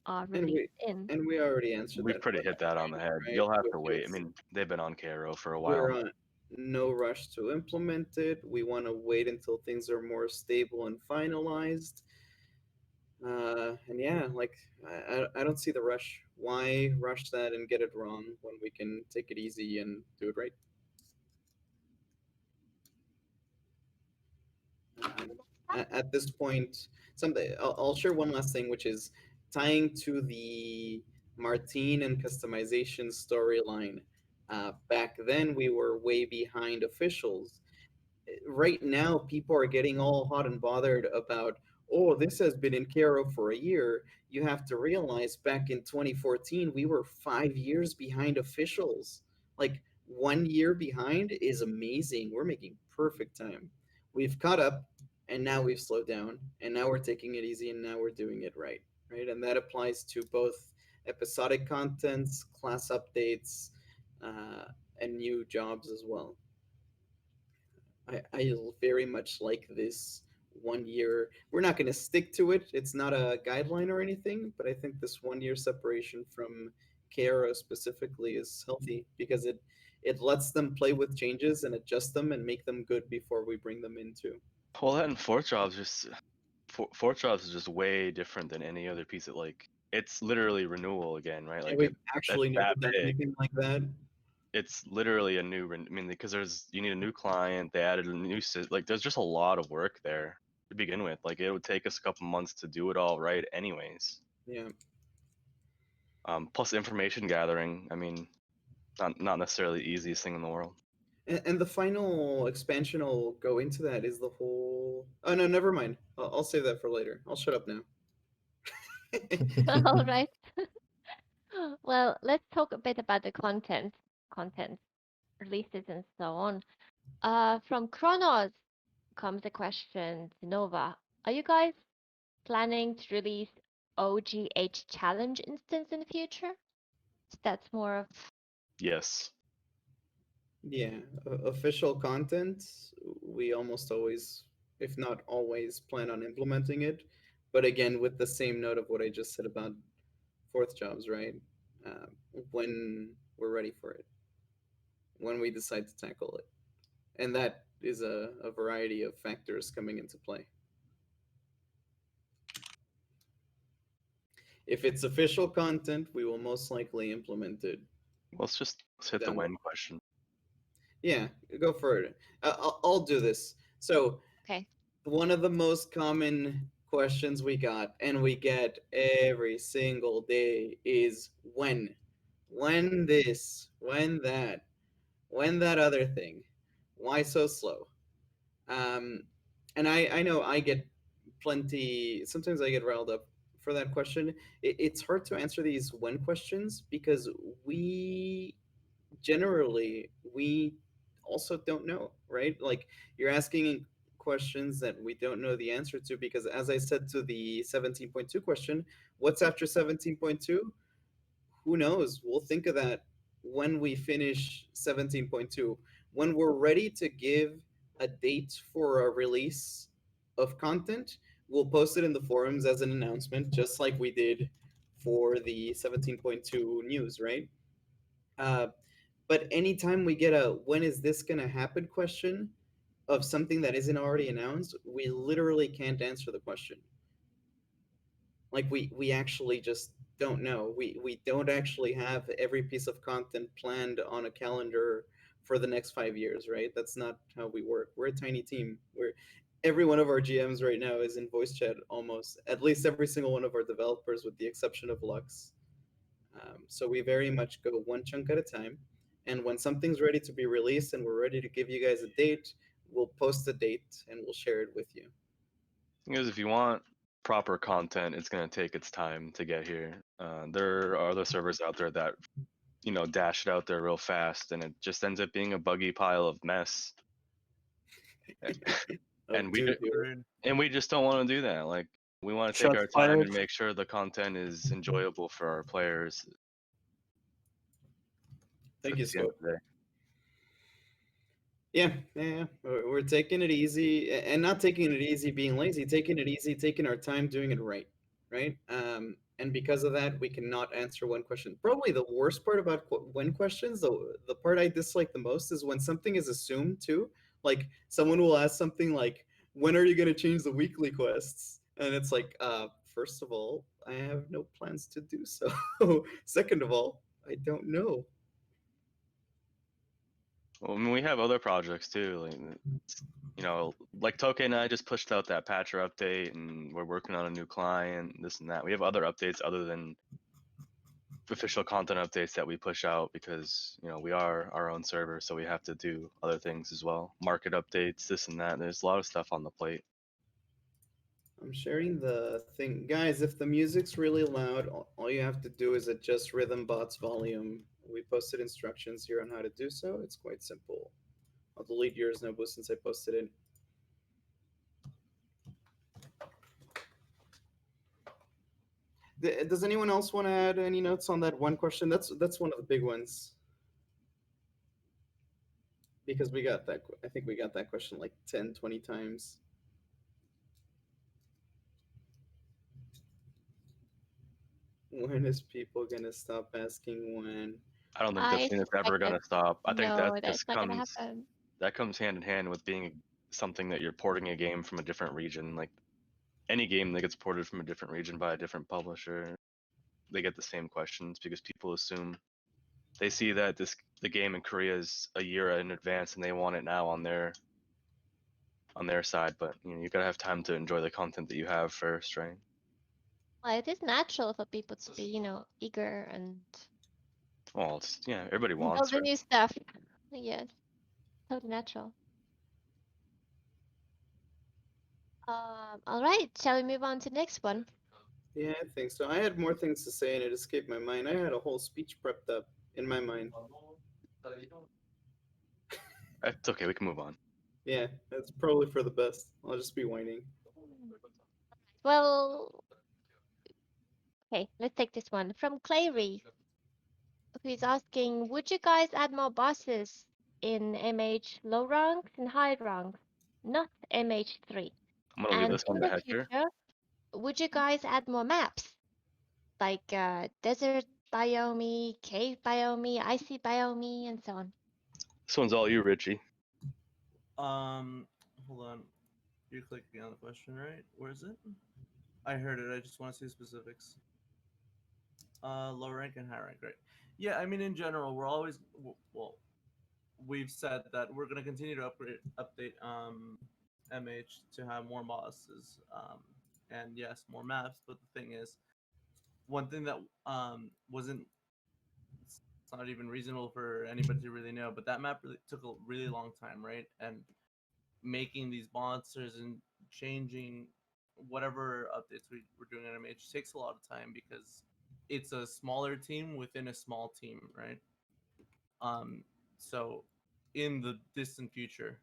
are released in? And we already answered We that. pretty hit that on the head. right? You'll have Which to wait. I is mean, they've been on KRO for a we're while. on no rush to implement it. We want to wait until things are more stable and finalized. And yeah, like I don't see the rush. Why rush that and get it wrong when we can take it easy and do it right? At this point, something I'll share one last thing, which is tying to the Martine and customization storyline. Back then, we were way behind officials. Right now, people are getting all hot and bothered about, oh, this has been in Caro for a year. You have to realize back in 2014, we were 5 years behind officials. Like 1 year behind is amazing. We're making perfect time. We've caught up and now we've slowed down and now we're taking it easy and now we're doing it right. Right. And that applies to both episodic contents, class updates, and new jobs as well. I very much like this 1 year. We're not going to stick to it. It's not a guideline or anything, but I think this 1 year separation from Kara specifically is healthy because it lets them play with changes and adjust them and make them good before we bring them into. Well, that and fourth jobs fourth jobs is just way different than any other piece of like. It's literally renewal again, right? Like we've actually that's never that done big. anything like that. It's literally a new. I mean, because you need a new client. They added a new like. There's just a lot of work there to begin with. Like it would take us a couple months to do it all right, anyways. Yeah. Plus information gathering. I mean, not necessarily the easiest thing in the world. And the final expansion will go into that is the whole. Oh no, never mind. I'll save that for later. I'll shut up now. All right. Well, let's talk a bit about the content, releases, and so on. From Kronos comes a question to Nova. Are you guys planning to release OGH Challenge instance in the future? That's more of Yes. Yeah, official content, we almost always, if not always, plan on implementing it. But again, with the same note of what I just said about fourth jobs, right? When we're ready for it, when we decide to tackle it. And that is a variety of factors coming into play. If it's official content, we will most likely implement it. Let's hit the Wehn question. Yeah, go for it. I'll do this. So, okay. One of the most common questions we got, and we get every single day, is when? When this? When that? When that other thing? Why so slow? And I know I get plenty, sometimes I get riled up for that question. It's hard to answer these when questions because we also don't know, right? Like you're asking questions that we don't know the answer to because as I said to the 17.2 question, what's after 17.2? Who knows? We'll think of that when we finish 17.2. When we're ready to give a date for a release of content, we'll post it in the forums as an announcement, just like we did for the 17.2 news, right? But anytime we get a when is this going to happen question of something that isn't already announced, we literally can't answer the question. Like we actually just don't know. We don't actually have every piece of content planned on a calendar for the next 5 years, right? That's not how we work. We're a tiny team. Every one of our GMs right now is in voice chat almost. At least every single one of our developers, with the exception of Lux. So we very much go one chunk at a time. And when something's ready to be released and we're ready to give you guys a date, we'll post the date and we'll share it with you. Because if you want proper content, it's going to take its time to get here. There are other servers out there that, dash it out there real fast, and it just ends up being a buggy pile of mess. And we just don't want to do that. Like, we want to take Shots our time fired. and make sure the content is enjoyable for our players. Thank you, At the end Scott. of the day. Yeah. We're taking it easy, and not taking it easy being lazy, taking it easy, taking our time doing it right? And because of that, we cannot answer one question. Probably the worst part about when questions, the part I dislike the most, is when something is assumed too. Like, someone will ask something like, when are you going to change the weekly quests? And it's like, first of all, I have no plans to do so. Second of all, I don't know. Well, I mean, we have other projects too. Like Tokei and I just pushed out that patcher update, and we're working on a new client, this and that. We have other updates other than official content updates that we push out because, we are our own server, so we have to do other things as well. Market updates, this and that. There's a lot of stuff on the plate. I'm sharing the thing. Guys, if the music's really loud, all you have to do is adjust Rhythmbot's volume. We posted instructions here on how to do so. It's quite simple. I'll delete yours, Nobu, since I posted it. Does anyone else want to add any notes on that one question? That's one of the big ones. Because we got that, I think we got that question like 10, 20 times. When is people gonna stop asking when? I don't think this thing is ever gonna stop. I think that just comes hand in hand with being something that you're porting a game from a different region. Like, any game that gets ported from a different region by a different publisher, they get the same questions because people assume they see that the game in Korea is a year in advance and they want it now on their side. But you gotta have time to enjoy the content that you have first, right? Well, it is natural for people to be, eager and Well, everybody wants. build the new stuff. Yes, totally natural. All right, shall we move on to the next one? Yeah, I think so. I had more things to say and it escaped my mind. I had a whole speech prepped up in my mind. It's okay, we can move on. Yeah, that's probably for the best. I'll just be whining. Well, okay, let's take this one from Clary, who's asking, would you guys add more bosses in MH low ranks and high ranks, not MH3? I'm gonna leave this one to Hector. Would you guys add more maps? Like desert biome, cave biome, icy biome, and so on? This one's all you, Richie. Hold on. You're clicking on the question, right? Where is it? I heard it. I just want to see specifics. Low rank and high rank, right? Yeah, I mean, in general, we're always we've said that we're gonna continue to update MH to have more bosses, and yes, more maps. But the thing is, one thing that wasn't, it's not even reasonable for anybody to really know, but that map really took a really long time, right? And making these monsters and changing whatever updates we're doing in MH takes a lot of time because it's a smaller team within a small team, right? So in the distant future,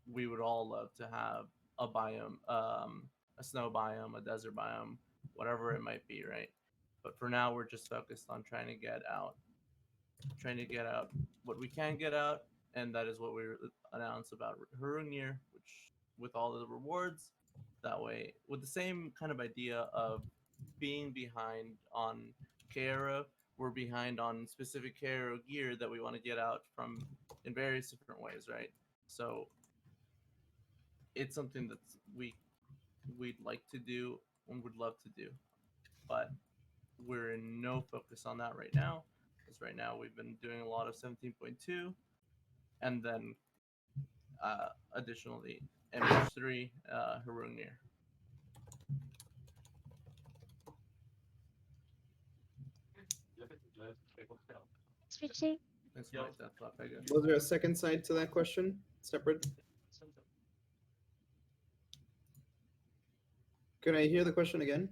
we would all love to have a biome, a snow biome, a desert biome, whatever it might be, right? But for now, we're just focused on trying to get out what we can get out, and that is what we announced about Hrungnir, which with all of the rewards, that way, with the same kind of idea of being behind on KRO, we're behind on specific KRO gear that we want to get out from in various different ways, right? So it's something that we'd like to do and would love to do, but we're in no focus on that right now, because right now we've been doing a lot of 17.2, and then additionally MH3 Hrungnir. Richie? Thanks for that thought, Pega. Was there a second side to that question? Separate? Can I hear the question again?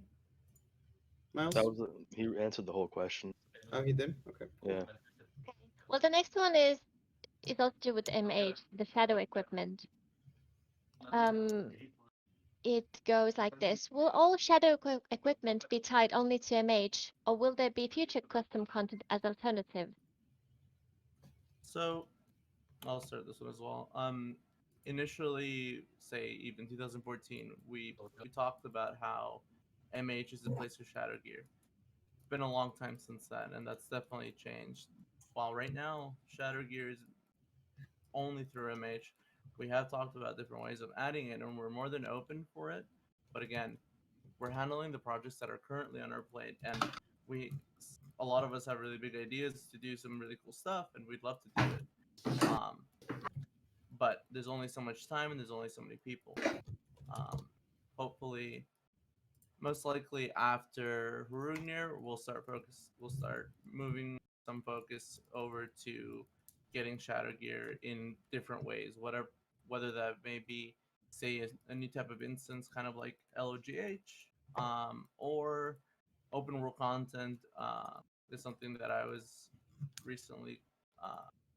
Miles? That was he answered the whole question. Oh, he did? Okay. Yeah. Well, the next one is also to do with MH, the shadow equipment. It goes like this. Will all shadow equipment be tied only to MH, or will there be future custom content as alternative? So I'll start this one as well. Initially, say even 2014, we talked about how MH is the place for shadow gear. It's been a long time since then, and that's definitely changed. While right now, shadow gear is only through MH. We have talked about different ways of adding it, and we're more than open for it. But again, we're handling the projects that are currently on our plate, and a lot of us have really big ideas to do some really cool stuff, and we'd love to do it. But there's only so much time, and there's only so many people. Hopefully, most likely after Hrungnir, we'll start moving some focus over to getting shadow gear in different ways, whether that may be, say, a new type of instance, kind of like LOGH, or open world content is something that I was recently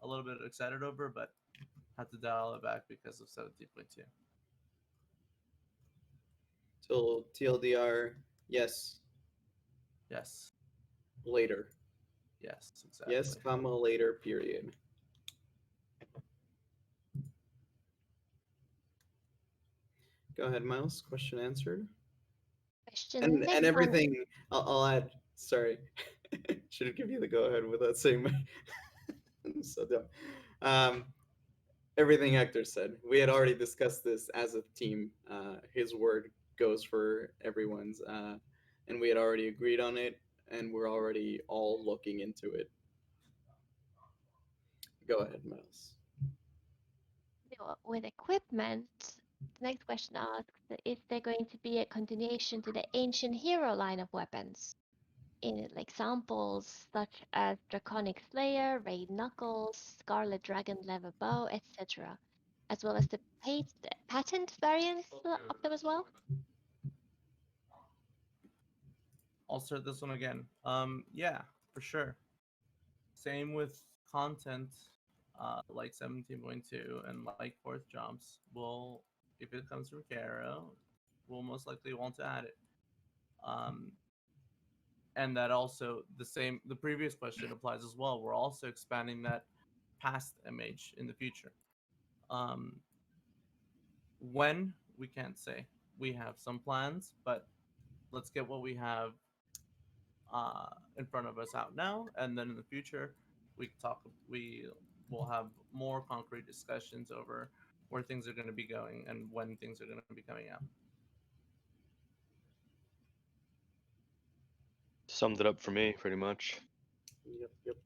a little bit excited over, but had to dial it back because of 17.2. So TLDR, yes. Yes. Later. Yes, exactly. Yes, comma, later, period. Go ahead, Miles. Question answered. Question And next one. everything, I'll add, sorry. Should have given you the go ahead without saying my... I'm so dumb. Everything Hector said. We had already discussed this as a team. His word goes for everyone's. And we had already agreed on it, and we're already all looking into it. Go ahead, Miles. With equipment, the next question asks, is there going to be a continuation to the ancient hero line of weapons? In examples such as Draconic Slayer, Raid Knuckles, Scarlet Dragon Lever Bow, etc., as well as the patent variants of them as well? I'll start this one again. Yeah, for sure. Same with content like 17.2 and like fourth jumps. If it comes from Caro, we'll most likely want to add it. And that also the previous question applies as well. We're also expanding that past MH in the future. When, we can't say. We have some plans, but let's get what we have in front of us out now, and then in the future we will have more concrete discussions over where things are going to be going and when things are going to be coming out. Summed it up for me, pretty much. Yep.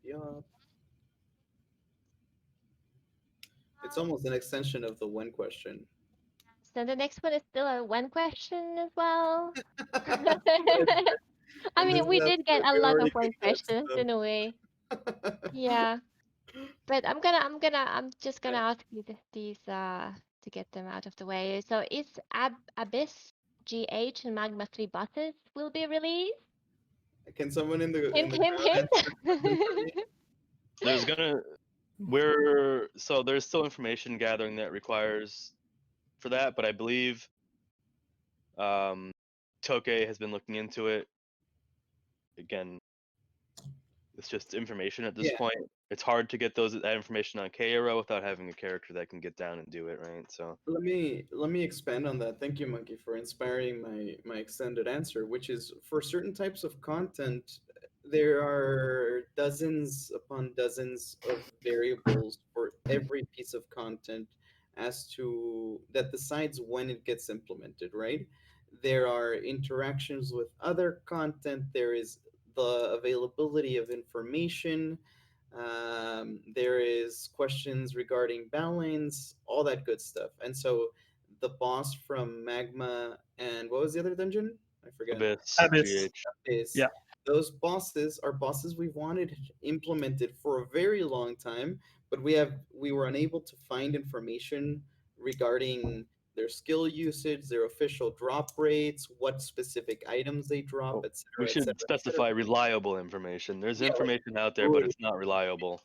It's almost an extension of the when question. So the next one is still a when question as well. I mean, we did get a lot of when questions in a way. Yeah, but I'm just gonna ask you these to get them out of the way. So is Abyss, GH, and Magma 3 buses will be released? Can someone in the Hint, hint, crowd hint. There's still information gathering that requires for that, but I believe Tokei has been looking into it. Again, it's just information at this point. It's hard to get that information on KRO without having a character that can get down and do it, right? So let me expand on that. Thank you, Monkey, for inspiring my extended answer, which is for certain types of content, there are dozens upon dozens of variables for every piece of content as to that decides when it gets implemented, right? There are interactions with other content. There is the availability of information. There is questions regarding balance, all that good stuff. And so the boss from Magma and what was the other dungeon? I forget. Abyss. Abyss. GH. Is Yeah. those bosses are bosses we've wanted implemented for a very long time, but we were unable to find information regarding their skill usage, their official drop rates, what specific items they drop, Oh, etc. We should specify reliable information. There's information out there, but it's not reliable.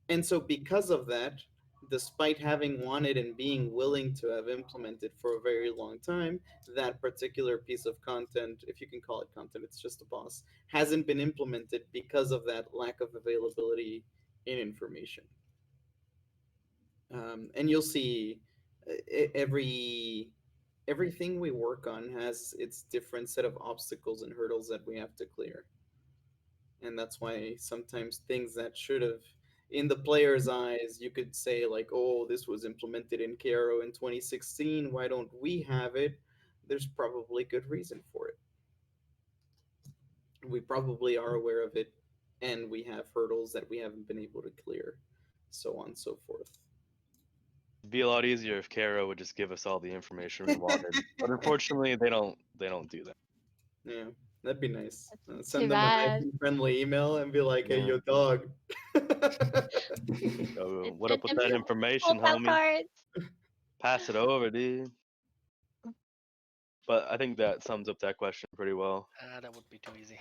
And so because of that, despite having wanted and being willing to have implemented for a very long time, that particular piece of content, if you can call it content, it's just a boss, hasn't been implemented because of that lack of availability in information. And you'll see everything we work on has its different set of obstacles and hurdles that we have to clear. And that's why sometimes things that should have in the player's eyes you could say like, oh, this was implemented in KRO in 2016, why don't we have it? There's probably good reason for it. We probably are aware of it, and we have hurdles that we haven't been able to clear, so on and so forth. It'd be a lot easier if Kara would just give us all the information we wanted. But unfortunately they don't do that. Yeah, that'd be nice. Too Send them a nice bad. and friendly email and be like, hey, Yeah. yo, dog. So, what up with Send them that your information, profile homie? cards. Pass it over, dude. But I think that sums up that question pretty well. That would be too easy.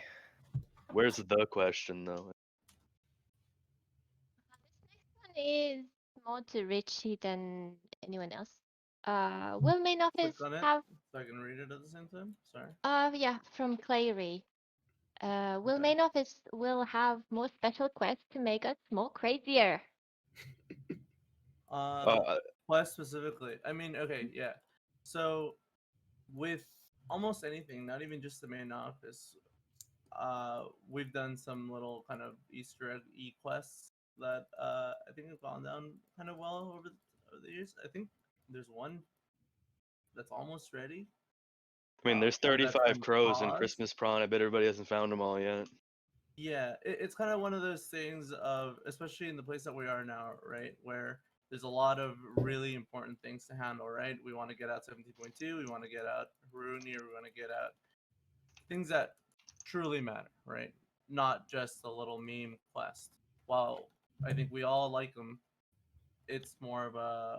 Where's the question though? This next one is more to Richie than anyone else. Will main office Click on it have so I can read it at the same time. Sorry. yeah, from Clary. Will Okay. main office will have more special quests to make us more crazier. Quest specifically. I mean, okay, yeah. So with almost anything, not even just the main office, we've done some little kind of Easter egg quests that I think have gone down kind of well over the years. I think there's one that's almost ready. I mean, there's one that's 35 in crows in pause. Christmas Prawn. I bet everybody hasn't found them all yet. Yeah, it's kind of one of those things of, especially in the place that we are now, right, where there's a lot of really important things to handle, right? We want to get out 17.2, we want to get out Hrungnir, we want to get out things that truly matter, right? Not just a little meme quest. While I think we all like them, it's more of a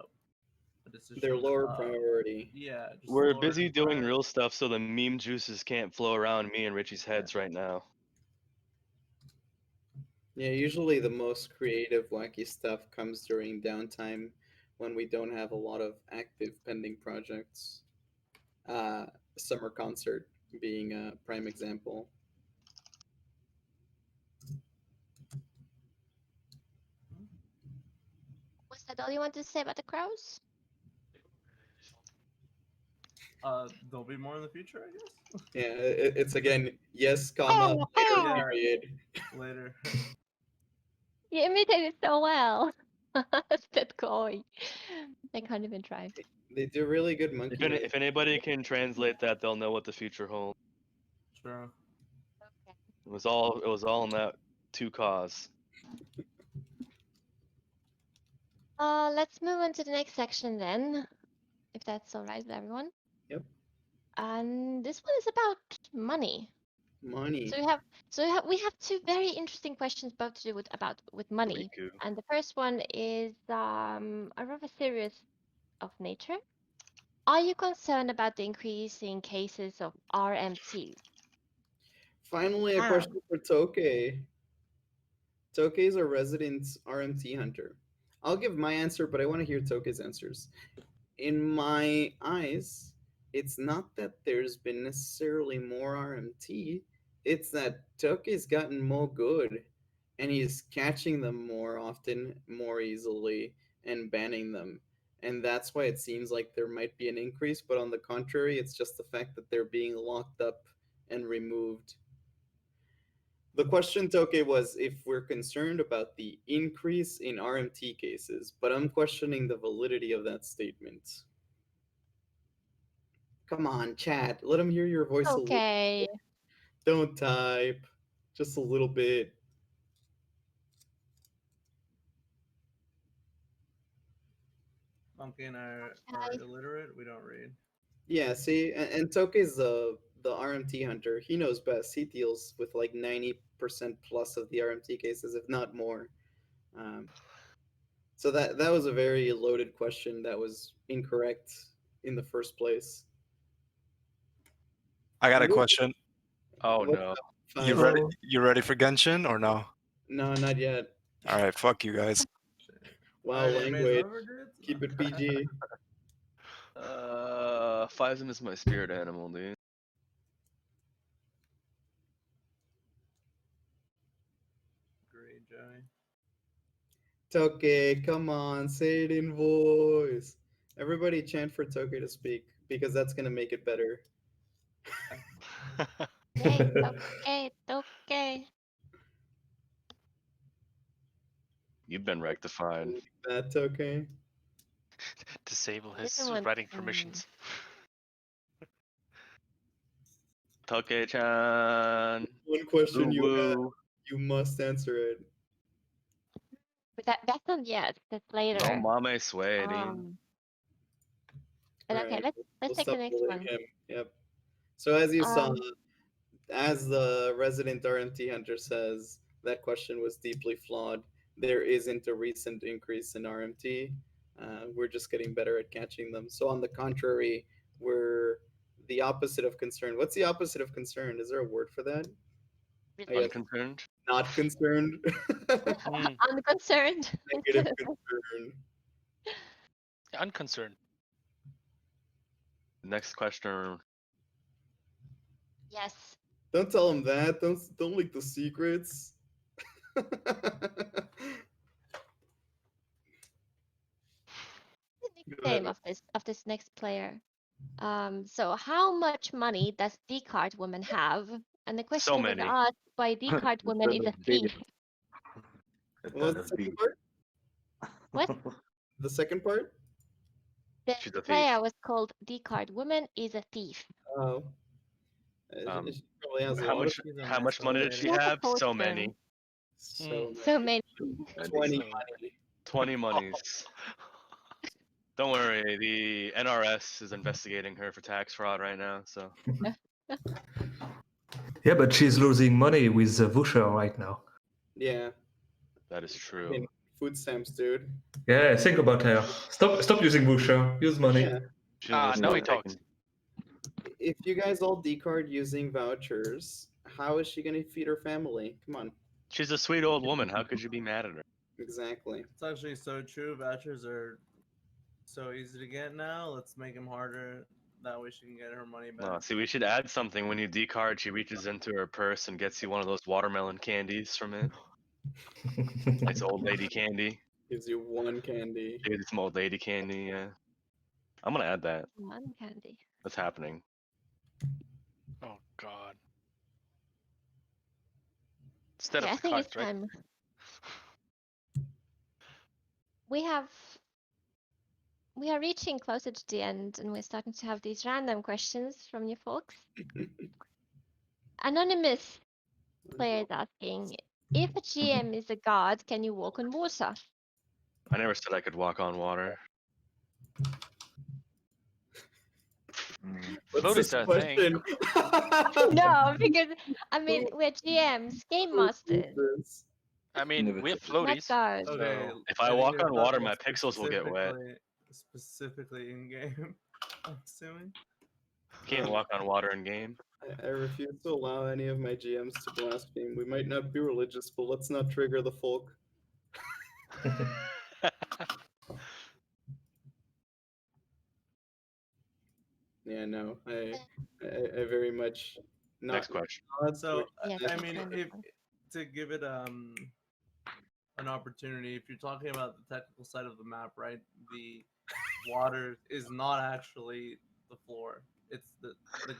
decision. Their lower priority. Yeah. just We're lower busy doing priority. real stuff, so the meme juices can't flow around me and Richie's heads right now. Yeah, usually the most creative, wacky stuff comes during downtime when we don't have a lot of active pending projects. Summer concert being a prime example. Was that all you want to say about the crows? There'll be more in the future, I guess. Yeah, it's again, yes, comma, later Yeah. period. Later. You imitated so well. That going. I can't even try. They do really good monkey. If anybody can translate that, they'll know what the future holds. Sure. It was all in that two cause. Let's move on to the next section then, if that's all right with everyone. Yep. And this one is about money. Money. So we have two very interesting questions both to do with money. Riku. And the first one is a rather serious of nature. Are you concerned about the increasing cases of RMT? Finally, a question for Tokei. Tokei's a resident RMT hunter. I'll give my answer, but I want to hear Tokei's answers. In my eyes, it's not that there's been necessarily more RMT, it's that Tokei's gotten more good, and he's catching them more often, more easily, and banning them. And that's why it seems like there might be an increase, but on the contrary, it's just the fact that they're being locked up and removed. The question, Tokei, was if we're concerned about the increase in RMT cases, but I'm questioning the validity of that statement. Come on, chat. Let them hear your voice a little. Okay. Don't type. Just a little bit. Monkey and I are illiterate. We don't read. Yeah, see, and Tokei's the RMT hunter. He knows best. He deals with like 90% plus of the RMT cases, if not more. So that was a very loaded question that was incorrect in the first place. I got a What- question. Oh what's no. up, You Phaicm? ready? You ready for Genshin or no? No, not yet. All right, fuck you guys. Wow, language. Keep it PG. Phaicm is my spirit animal, dude. Great, Joey. Tokei, come on, say it in voice. Everybody chant for Tokei to speak because that's gonna make it better. Okay, okay. You've been rectified. That Tokei. Disable his Didn't want writing to- permissions. Tokei-chan. One question you have, Woo. you must answer it. But that's not yet. That's later. No mame sway, dude. But okay, Alright, let's we'll take the stop next bullying one. him. Yep. So as you saw, Um, as the resident RMT hunter says, that question was deeply flawed. There isn't a recent increase in RMT. We're just getting better at catching them. So on the contrary, we're the opposite of concerned. What's the opposite of concerned? Is there a word for that? I guess Unconcerned? not concerned. Unconcerned. Negative concern. Unconcerned. Next question. Yes. Don't tell him that. Don't leak the secrets. The nickname of this next player. So how much money does Decard Women have? And the question was many. asked by Decard Women is a thief. What was the second part? What? The second part? The She's a thief. player was called Decard Woman is a thief. Oh. She probably has a How lot much? of- How much money did she That's a have? So potion. many. So many. 20 money. 20 monies. Don't worry, the NRS is investigating her for tax fraud right now. So Yeah, but she's losing money with Vusha right now. Yeah. that is I true. mean, food stamps, dude. Yeah, think about her. Stop using Vusha. Use money. Yeah. She's gonna Now he start talks. taking- If you guys all decard using vouchers, how is she gonna feed her family? Come on. She's a sweet old woman. How could you be mad at her? Exactly. It's actually so true. Vouchers are so easy to get now. Let's make them harder. That way she can get her money back. See, we should add something when you decard. She reaches into her purse and gets you one of those watermelon candies from it. It's old lady candy. Gives you one candy. Dude, it's some old lady candy. Yeah, I'm gonna add that. One candy. That's happening. Oh god. Instead Yeah, I of think cards, it's right? time. We are reaching closer to the end, and we're starting to have these random questions from you folks. Anonymous player is asking, if a GM is a god, can you walk on water? I never said I could walk on water. What's Float this is a thing. question? No, because I mean we're GMs, game masters, I mean, we have not floaties. gods. Okay. If I think walk you're on water, talking my pixels will get wet. Specifically in game, I'm assuming. Can't walk on water in game. I refuse to allow any of my GMs to blaspheme. We might not be religious, but let's not trigger the folk. Yeah, no, I very much not. Next question. So Yes, I it's mean, kind of if fun. to give it an opportunity, if you're talking about the technical side of the map, right? The water is not actually the floor. It's the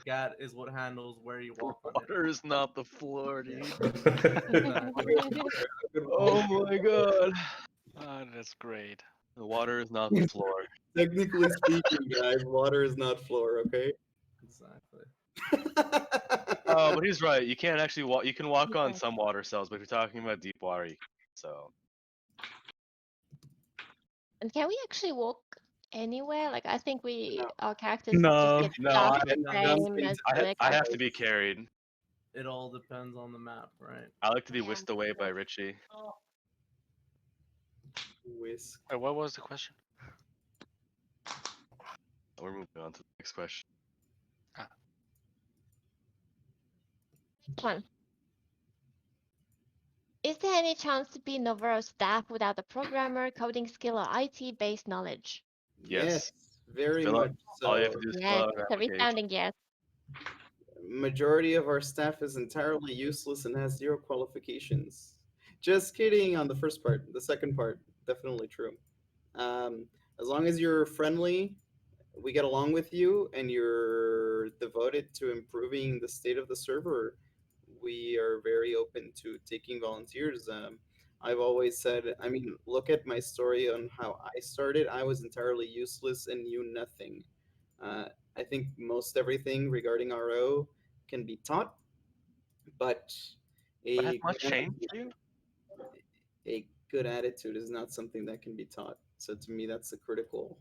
gat is what handles where you walk on it. Water is not the floor, dude. Exactly. Oh my god. Oh, that's great. The water is not the floor. Technically speaking, guys, water is not floor, okay? Exactly. Oh No, but he's right. You can't actually walk. You can walk on some water cells, but if you're talking about deep water, you can't. So And can we actually walk anywhere? Like I think No. our characters No. just get No, stuck I- the same as the I have to be carried. It all depends on the map, right? I like to be whisked away by Richie. Whisk. What was the question? We're moving on to the next question. one. Is there any chance to be NovaRO staff without a programmer, coding skill, or IT-based knowledge? Yes. Very Fill out- much all you so. have to do is fill Yes, out an it's a application. resounding yes. Majority of our staff is entirely useless and has 0 qualifications. Just kidding on the first part. The second part, definitely true. As long as you're friendly, we get along with you, and you're devoted to improving the state of the server, we are very open to taking volunteers. I've always said, I mean, look at my story on how I started. I was entirely useless and knew nothing. I think most everything regarding RO can be taught, but But has a much changed for you? a good attitude is not something that can be taught. So to me, that's a critical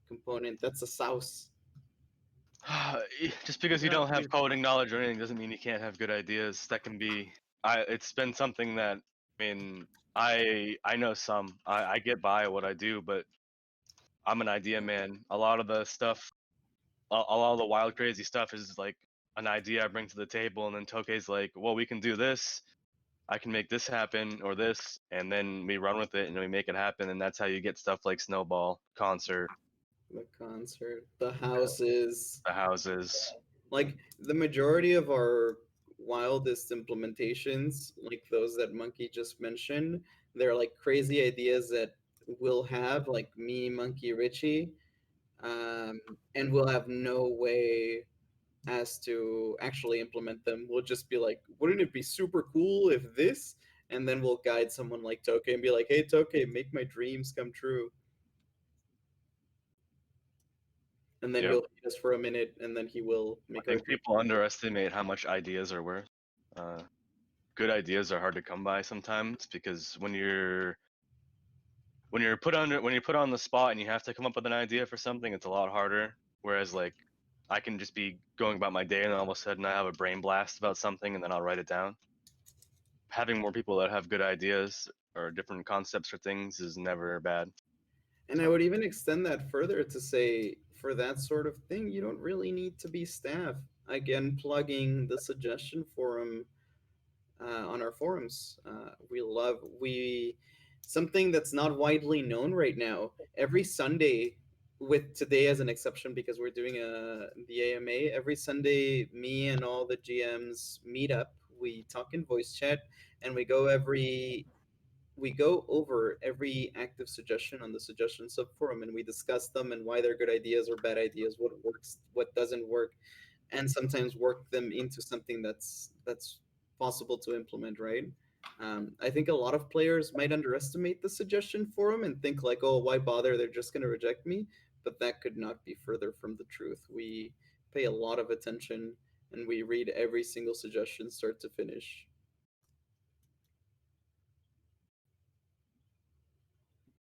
component. That's a sauce. Just because you don't have coding knowledge or anything doesn't mean you can't have good ideas. That can be. It's been something that I know some. I get by what I do, but I'm an idea man. A lot of the stuff, a lot of the wild, crazy stuff is like an idea I bring to the table, and then Tokei's like, "Well, we can do this. I can make this happen or this," and then we run with it and we make it happen, and that's how you get stuff like Snowball, Concert, The concert, the houses, the houses. like the majority of our wildest implementations, like those that Monkey just mentioned, they're like crazy ideas that we'll have, like me, Monkey, Richie, and we'll have no way as to actually implement them. We'll just be like, wouldn't it be super cool if this? And then we'll guide someone like Tokei and be like, hey, Tokei, make my dreams come true. And then Yep. he'll eat us for a minute, and then he will I make our think people underestimate how much ideas are worth. Good ideas are hard to come by sometimes because when you're put on the spot and you have to come up with an idea for something, it's a lot harder. Whereas like I can just be going about my day and all of a sudden I have a brain blast about something and then I'll write it down. Having more people that have good ideas or different concepts for things is never bad. And I would even extend that further to say, for that sort of thing, you don't really need to be staff. Again, plugging the suggestion forum on our forums. Something that's not widely known right now. Every Sunday, with today as an exception because we're doing the AMA, every Sunday, me and all the GMs meet up. We talk in voice chat, and we go over every active suggestion on the suggestion subforum, and we discuss them and why they're good ideas or bad ideas, what works, what doesn't work, and sometimes work them into something that's possible to implement, right? I think a lot of players might underestimate the suggestion forum and think like, oh, why bother? They're just going to reject me. But that could not be further from the truth. We pay a lot of attention and we read every single suggestion start to finish.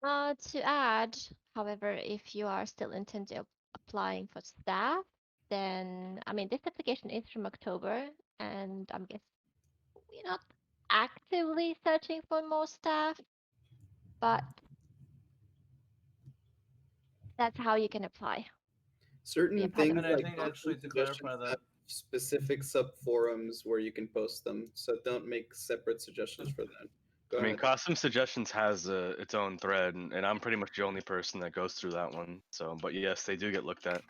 To add, however, if you are still intending applying for staff, then I mean this application is from October, and I'm guessing we're not actively searching for more staff, but that's how you can apply. Certain part of things And I like think content actually to suggestions clarify that, have specific sub forums where you can post them. So don't make separate suggestions for that. Go I mean, ahead. Custom Suggestions has its own thread, and I'm pretty much the only person that goes through that one. So, but yes, they do get looked at.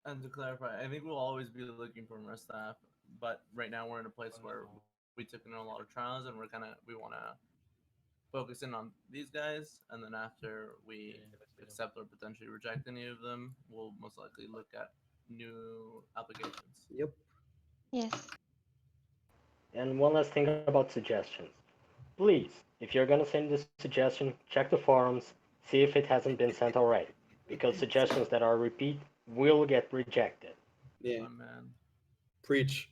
and to clarify, I think we'll always be looking for more staff, but right now we're in a place where we took in a lot of trials and we want to focus in on these guys, and then after we accept or potentially reject any of them, we'll most likely look at new applications. Yep. Yes. And one last thing about suggestions. Please, if you're going to send this suggestion, check the forums, see if it hasn't been sent already. Because suggestions that are repeat will get rejected. Yeah. Oh, man. Preach.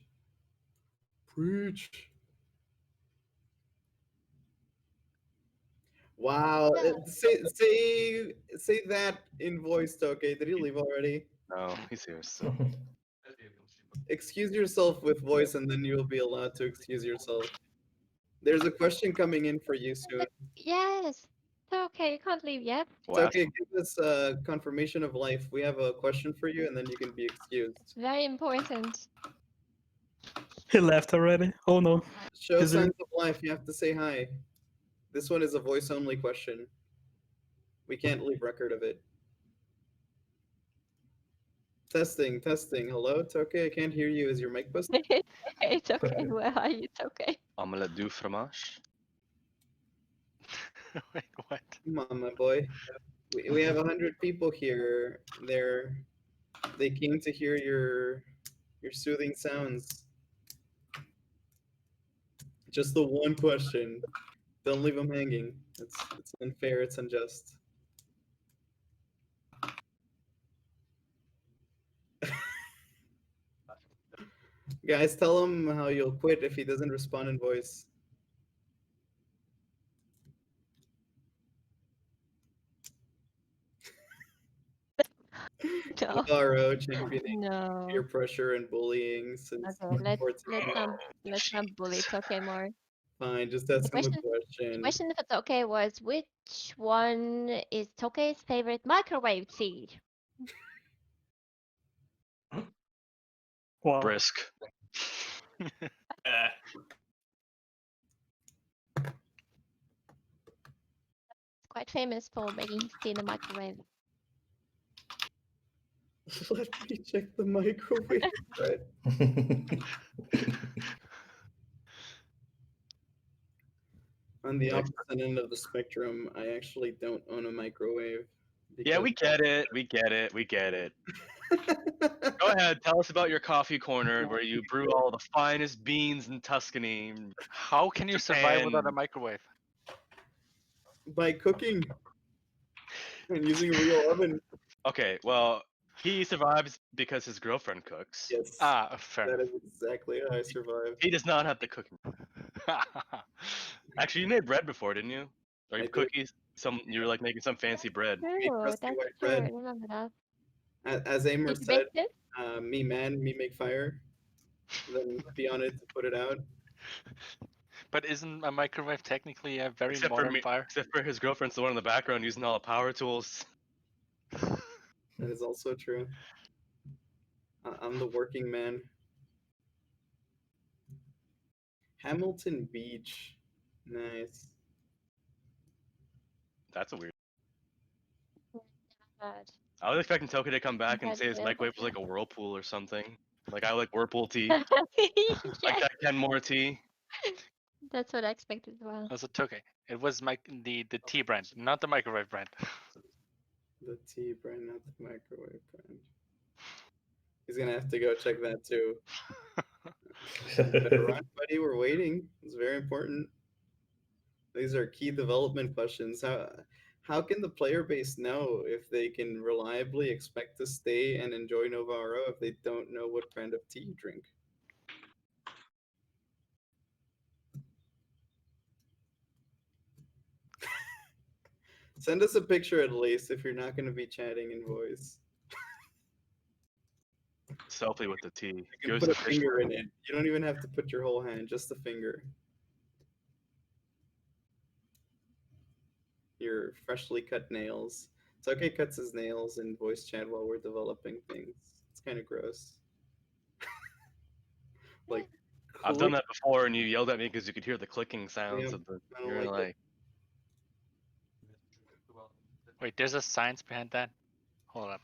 Preach. Wow. Say that in voice, Tokei. Did he leave already? No, he's here. So. Excuse yourself with voice, and then you'll be allowed to excuse yourself. There's a question coming in for you soon. Yes. Okay, you can't leave yet. Well, Tokei, give us a confirmation of life. We have a question for you, and then you can be excused. It's very important. He left already. Oh no. Show Is there- signs of life. You have to say hi. This one is a voice-only question. We can't leave record of it. Testing, testing. Hello, Tokei. I can't hear you. Is your mic busted? It's okay. Where are you? It's okay. Omelette du fromage. Wait, what? Come on, my boy. We have 100 people here. They came to hear your soothing sounds. Just the one question. Don't leave them hanging. It's unfair. It's unjust. Guys, tell him how you'll quit if he doesn't respond in voice. No. NovaRO championing No. peer pressure and bullying since Okay, let's 2014. not bully Tokei more. Fine, just ask him a The question. question for Tokei was, which one is Tokei's favorite microwave seed? Wow. Brisk. It's quite famous for making his tea in the microwave. Let me check the microwave. Right. On the opposite end of the spectrum, I actually don't own a microwave. Yeah, we get it. We get it. We get it. Go ahead. Tell us about your coffee corner where you brew all the finest beans in Tuscany. How can you survive without a Japan. microwave? By cooking and using a real oven. Okay, well, he survives because his girlfriend cooks. Yes. Ah, fair. That is exactly how I survived. He does not have the cooking. Actually, you made bread before, didn't you? Or I did. cookies? You were like making some fancy bread. Made True, crusty that's white true. I bread. remember that. As Amer Did you said, bake it? me man, me make fire. Then be on it to put it out. But isn't a microwave technically a very Except for modern me, fire? except for his girlfriend's the one in the background using all the power tools. That is also true. I'm the working man. Hamilton Beach. Nice. That's a weird. Bad. I was expecting Tokei to come back and That's say his it. microwave was like a whirlpool or something. Like I like whirlpool tea. Yes, Like that Ken Moore tea. that's what I expected as well. Also Tokei. It was the tea brand, not the microwave brand. The tea brand, not the microwave brand. He's gonna have to go check that too. Better run, buddy. We're waiting. It's very important. These are key development questions. How can the player base know if they can reliably expect to stay and enjoy NovaRO if they don't know what brand of tea you drink? Send us a picture at least if you're not going to be chatting in voice. Selfie with the tea. You can put a finger in it. You don't even have to put your whole hand, just a finger. Your freshly cut nails. Tokei cuts his nails in voice chat while we're developing things. It's kind of gross. Like, I've done that before, and you yelled at me because you could hear the clicking sounds Yeah, of the. I don't You're like it. like, Wait, there's a science behind that? Hold up.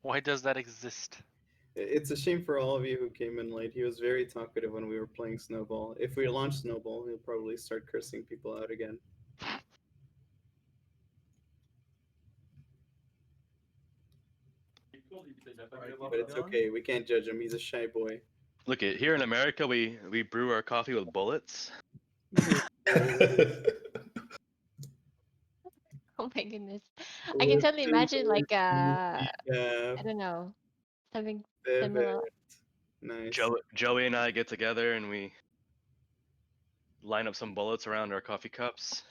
Why does that exist? It's a shame for all of you who came in late. He was very talkative when we were playing Snowball. If we launch Snowball, he'll probably start cursing people out again. But it's okay. We can't judge him. He's a shy boy. look at here in America, we brew our coffee with bullets. Oh my goodness. I can totally imagine Luxembourg, like I don't know, something similar. Nice. Joey and I get together and we line up some bullets around our coffee cups.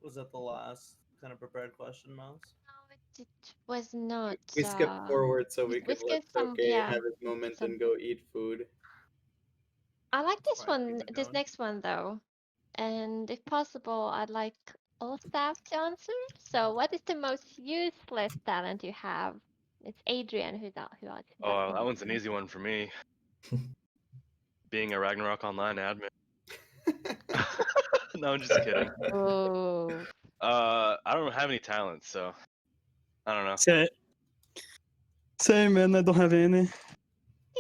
Was that the last kind of prepared question, Mouse? No, it was not. We skipped forward so we we could let skipped some. Tokei Yeah, have his moment some. and go eat food. I like this Fine, keep one, it this going. next one though, and if possible, I'd like all staff to answer. So, what is the most useless talent you have? It's Adrian who's out. Oh, that one's an easy one for me. Being a Ragnarok Online admin. No, I'm just kidding. Oh. I don't have any talents, so I don't know. Same, man. I don't have any.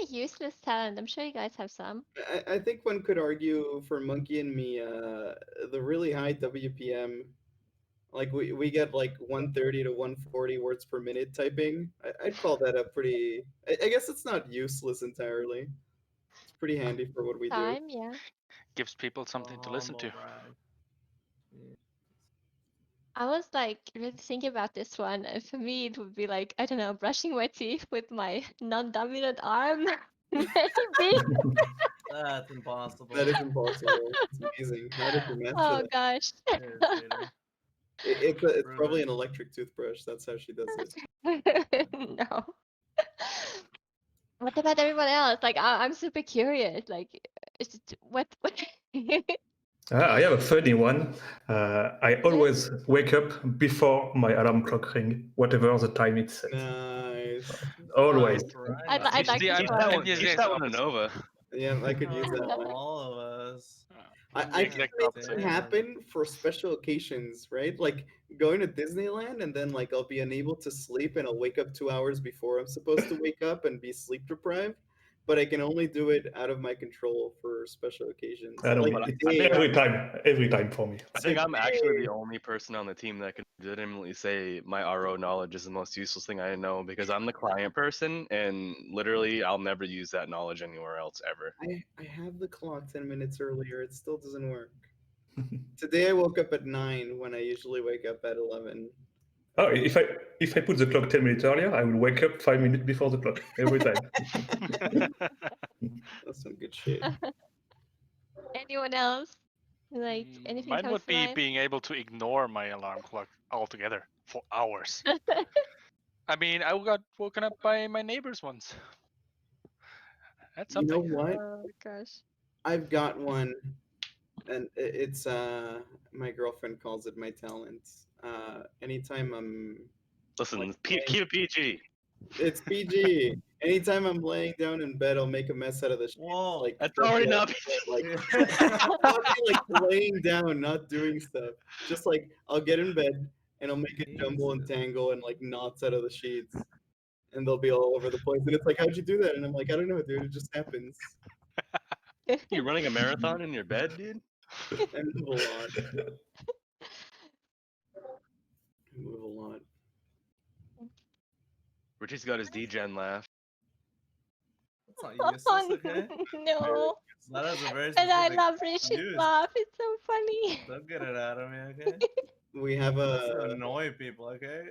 A useless talent. I'm sure you guys have some. I think one could argue for Monkey and me, the really high WPM, like we get like 130 to 140 words per minute typing. I'd call that a pretty. I guess it's not useless entirely. It's pretty handy for what we do. Time, yeah. Gives people something to listen to. I was like really thinking about this one, and for me it would be like, I don't know, brushing my teeth with my non-dominant arm. Maybe. That's impossible. That is impossible. It's amazing. How did you master Oh that? gosh. It's probably an electric toothbrush. That's how she does it. No. What about everyone else? Like, I'm super curious. Like, what? I have a funny one. I always wake up before my alarm clock ring, whatever the time it's set. Nice. Always. I'd like Teach this that one. one to Nova. Yeah, I could use that one. All of us. I can make it happen for special occasions, right? Like going to Disneyland and then like I'll be unable to sleep and I'll wake up 2 hours before I'm supposed to wake up and be sleep deprived. But I can only do it out of my control for special occasions. I don't Like know. today, Every time for me. I think I'm actually the only person on the team that can legitimately say my RO knowledge is the most useless thing I know because I'm the client person and literally I'll never use that knowledge anywhere else ever. I have the clock 10 minutes earlier. It still doesn't work. Today I woke up at 9 when I usually wake up at 11. Oh, if I put the clock 10 minutes earlier, I will wake up 5 minutes before the clock every time. That's some good shit. Anyone else? Like anything Mine comes would to be mind? being able to ignore my alarm clock altogether for hours. I mean, I got woken up by my neighbors once. That's You know something. what? Oh gosh. I've got one, and it's my girlfriend calls it my talent. Anytime I'm Listen, keep it PG. It's PG. Anytime I'm laying down in bed, I'll make a mess out of the sheets. Whoa. Like That's already not like, I'm talking like laying down, not doing stuff. Just like I'll get in bed and I'll make a jumble and tangle and like knots out of the sheets, and they'll be all over the place. And it's like, how'd you do that? And I'm like, I don't know, dude. It just happens. You running a marathon in your bed, dude? I move a lot. I move a lot. Richie's got his D-Gen laugh. That's not useless, okay? No. That has a very And I specific love Rich's use. laugh. It's so funny. Don't get it out of me, okay? We have That's to a annoy people, okay?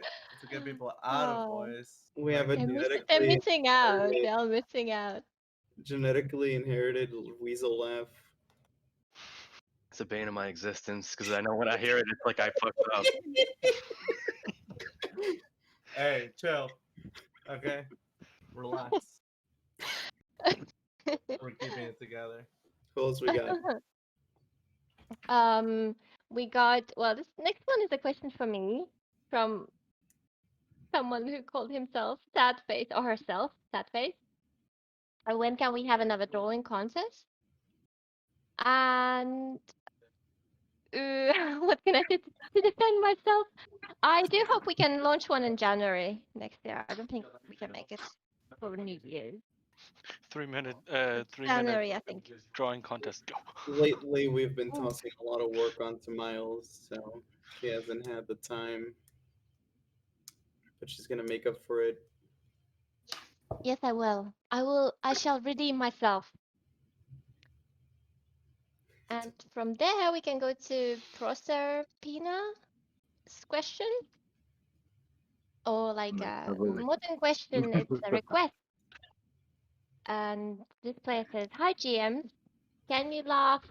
To get people out of Oh. voice. we have a They're genetically missing out. They're all missing out. genetically inherited weasel laugh. It's a bane of my existence because I know when I hear it, it's like I fucked up. Hey, chill. Okay? Relax. We're keeping it together. Who else we got? We got, well, this next one is a question for me from someone who called himself Sad Face or herself Sad Face. When can we have another drawing contest? And what can I do to defend myself? I do hope we can launch one in January next year. I don't think we can make it for New Year's. 3 minute, January, I think. drawing contest. Go. Lately, we've been tossing a lot of work onto Miles, so she hasn't had the time. But she's gonna make up for it. Yes, I will. I shall redeem myself. And from there, we can go to Proserpina's question. Or like a modern question, it's a request. And this player says, "Hi GM, can you laugh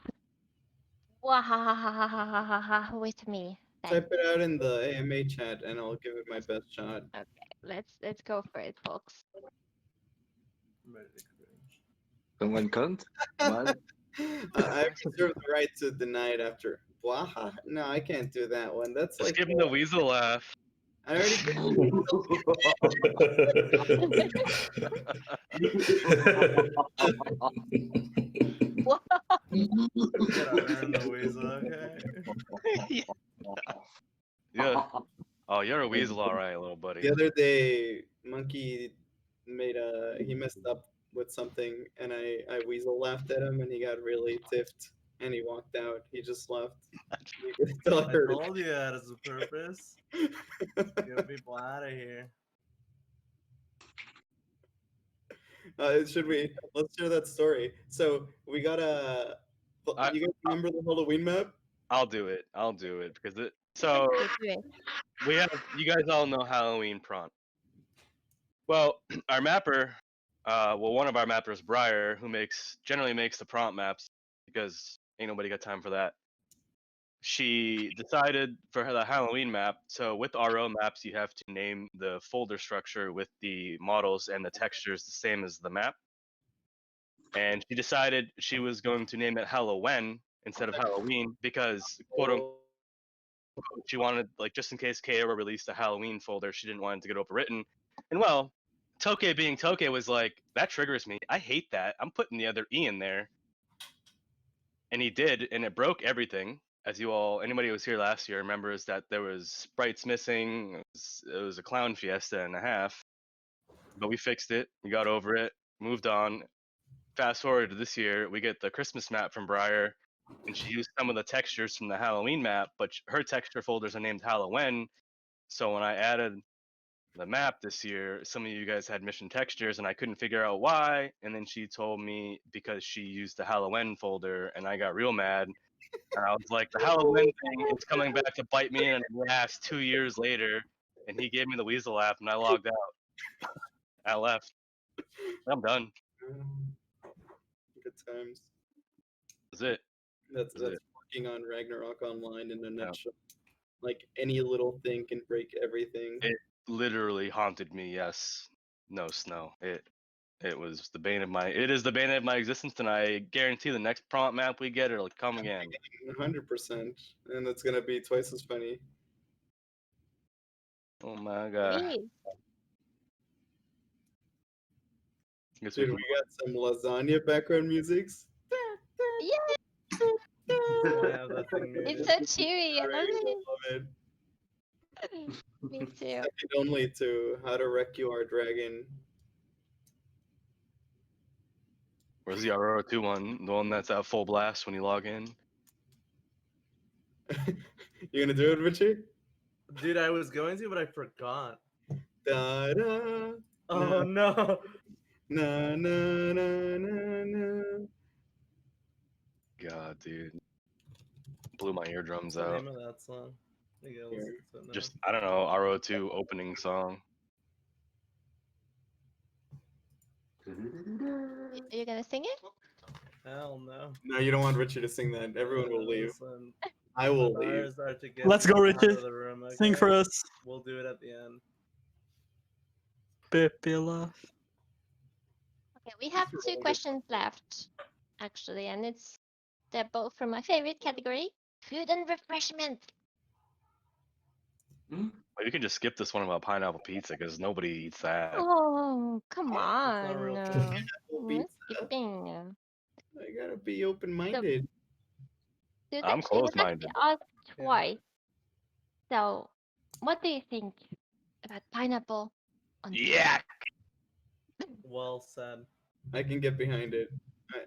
wahahahahahaha with me?" Thanks. Type it out in the AMA chat, and I'll give it my best shot. Okay, let's go for it, folks. I'm ready to cringe. Someone can't? Man. I reserve the right to deny it after. Waha? No, I can't do that one. That's Just like give him the weasel laugh. I already. You gotta earn the weasel, okay? Yeah. Oh, you're a weasel, all right, little buddy. The other day, Monkey he messed up with something, and I weasel laughed at him, and he got really tiffed, and he walked out. He just left. Still I hurt. told you that is a purpose. Get people out of here. Let's share that story. So we got a. You guys remember the Halloween map? I'll do it because it. So we have. You guys all know Halloween prompt. Well, our mapper, one of our mappers, Briar, who generally makes the prompt maps because ain't nobody got time for that. She decided for the Halloween map. So with RO maps, you have to name the folder structure with the models and the textures the same as the map. And she decided she was going to name it Hallowen instead of Halloween because, quote unquote, she wanted, like, just in case KO released a Halloween folder, she didn't want it to get overwritten. And well, Tokei being Tokei was like, that triggers me. I hate that. I'm putting the other E in there. And he did, and it broke everything. As anybody who was here last year remembers that there was sprites missing. It was a clown fiesta and a half. But we fixed it. We got over it. Moved on. Fast forward to this year, we get the Christmas map from Briar, and she used some of the textures from the Halloween map, but her texture folders are named Hallowen. So when I added the map this year, some of you guys had mission textures, and I couldn't figure out why. And then she told me because she used the Hallowen folder, and I got real mad. And I was like, the Hallowen thing is coming back to bite me in the ass 2 years later. And he gave me the weasel laugh, and I logged out. I left. I'm done. Good times. That's it. That's working on Ragnarok Online in a nutshell. Like any little thing can break everything. It literally haunted me. Yes. No snow. It was the bane of my. It is the bane of my existence, and I guarantee the next prompt map we get, it'll come again. 100%, and it's gonna be twice as funny. Oh my god. Dude, we got some lasagna background musics. Yeah. It's so cheery. I love it. Me too. Second only to How to Wreck You Our Dragon. Where's the RO2 one? The one that's at full blast when you log in? You gonna do it, Richie? Dude, I was going to, but I forgot. Da da. Oh no. Na na na na na. God, dude. Blew my eardrums What's the out. name of that song? I gotta listen to it now. Just, I don't know, RO2 opening song. You're gonna sing it? Hell no. No, you don't want Richie to sing that. Everyone will leave. Listen, I will when leave. ours start to get Let's go, out Richie. of the room, Sing for okay? us. We'll do it at the end. Pipila. Okay, we have 2 questions left, actually, and they're both from my favorite category, food and refreshment. Well, you can just skip this one about pineapple pizza because nobody eats that. Oh, come not real on. food. Skipping. I gotta be open-minded. Dude, I'm actually, it was closed-minded. actually asked twice. So, what do you think about pineapple on Yeah. Well said. I can get behind it.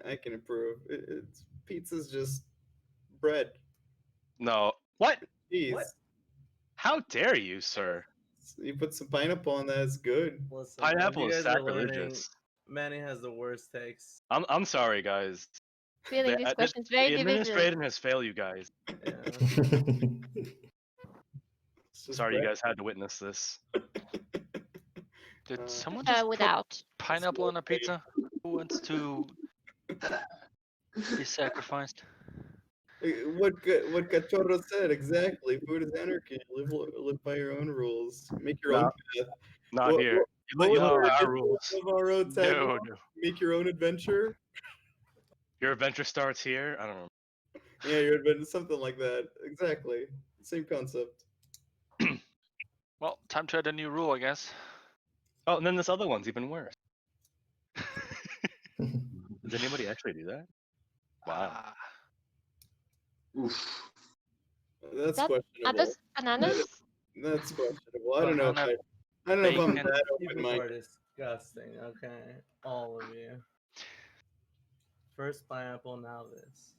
I can approve. It's pizza's just bread. No. What? Cheese. What? How dare you, sir? You put some pineapple on that, it's good. Listen, Pineapple if you is guys are learning, sacrilegious. Manny has the worst takes. I'm sorry, guys. Feeling these questions very The divisionally. administrator has failed you guys. Sorry, you guys had to witness this. Did someone just put without pineapple on a pizza? Who wants to be sacrificed? What Cachorro said exactly. Food is anarchy. Live by your own rules. Make your own path. Not here. What You was live our by our original rules. NovaRO tagline? No. Make your own adventure. Your adventure starts here. I don't know. Yeah, your adventure, something like that. Exactly. Same concept. Well, time to add a new rule, I guess. Oh, and then this other one's even worse. Does anybody actually do that? Wow. That's Are questionable. those bananas? That's questionable. I don't know. Banana I don't know if I'm bacon. that You open people are minded. disgusting. Okay, all of you. First pineapple, now this.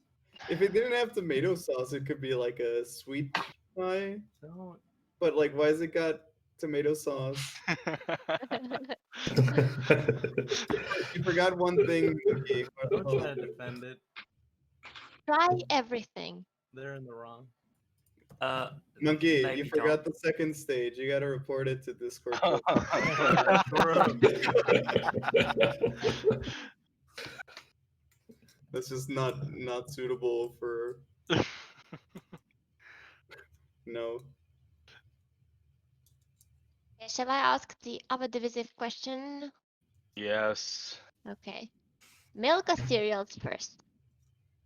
If it didn't have tomato sauce, it could be like a sweet pie. Don't But like, why has it got tomato sauce? You forgot one thing. Monkey. don't try to defend it. Try everything. They're in the wrong. Monkey, Maybe you forgot the second stage. You gotta report it to Discord. That's just not suitable for. No. Okay, shall I ask the other divisive question? Yes. Okay. Milk or cereals first?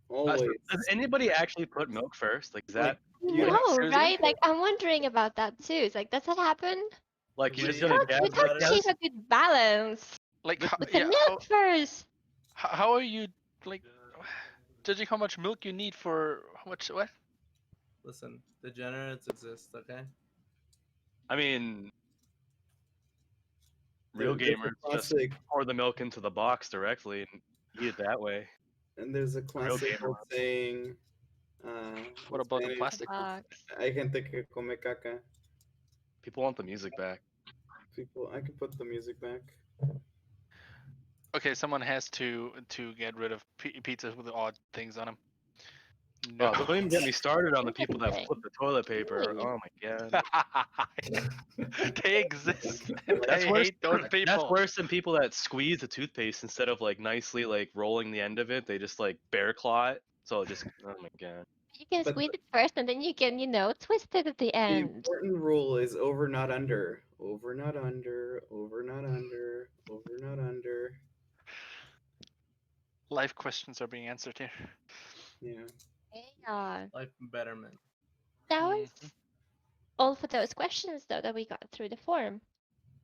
Always. Does anybody actually put milk first? Like, is that You- No, seriously? right? Like, I'm wondering about that too. It's like, does that happen? like you're just We gonna have get We have to achieve a good balance. Like, how, With the yeah, milk first. how are you, like, judging how much milk you need for how much, what? Listen, degenerates exist, okay? I mean, real There's a gamers just classic, pour the milk into the box directly and eat it that way. and there's a classic gamer. old saying. What in about the Spanish, plastic? Hay gente que come caca. People want the music back. People, I can put the music back. Okay, someone has to get rid of pizzas with odd things on them. Oh, don't even get me started on the people that Interesting. flip the toilet paper. Really? Oh my god. They exist. That's I worse. hate those people. That's worse than people that squeeze the toothpaste instead of like nicely like rolling the end of it. They just like bear claw it. So it just oh my god. You can But squeeze it first and then you can, twist it at the The end. important rule is over, not under. Over, not under. Over, not under. Over, not under. Life questions are being answered here. Yeah. They are. Life betterment. That was all for those questions though that we got through the forum.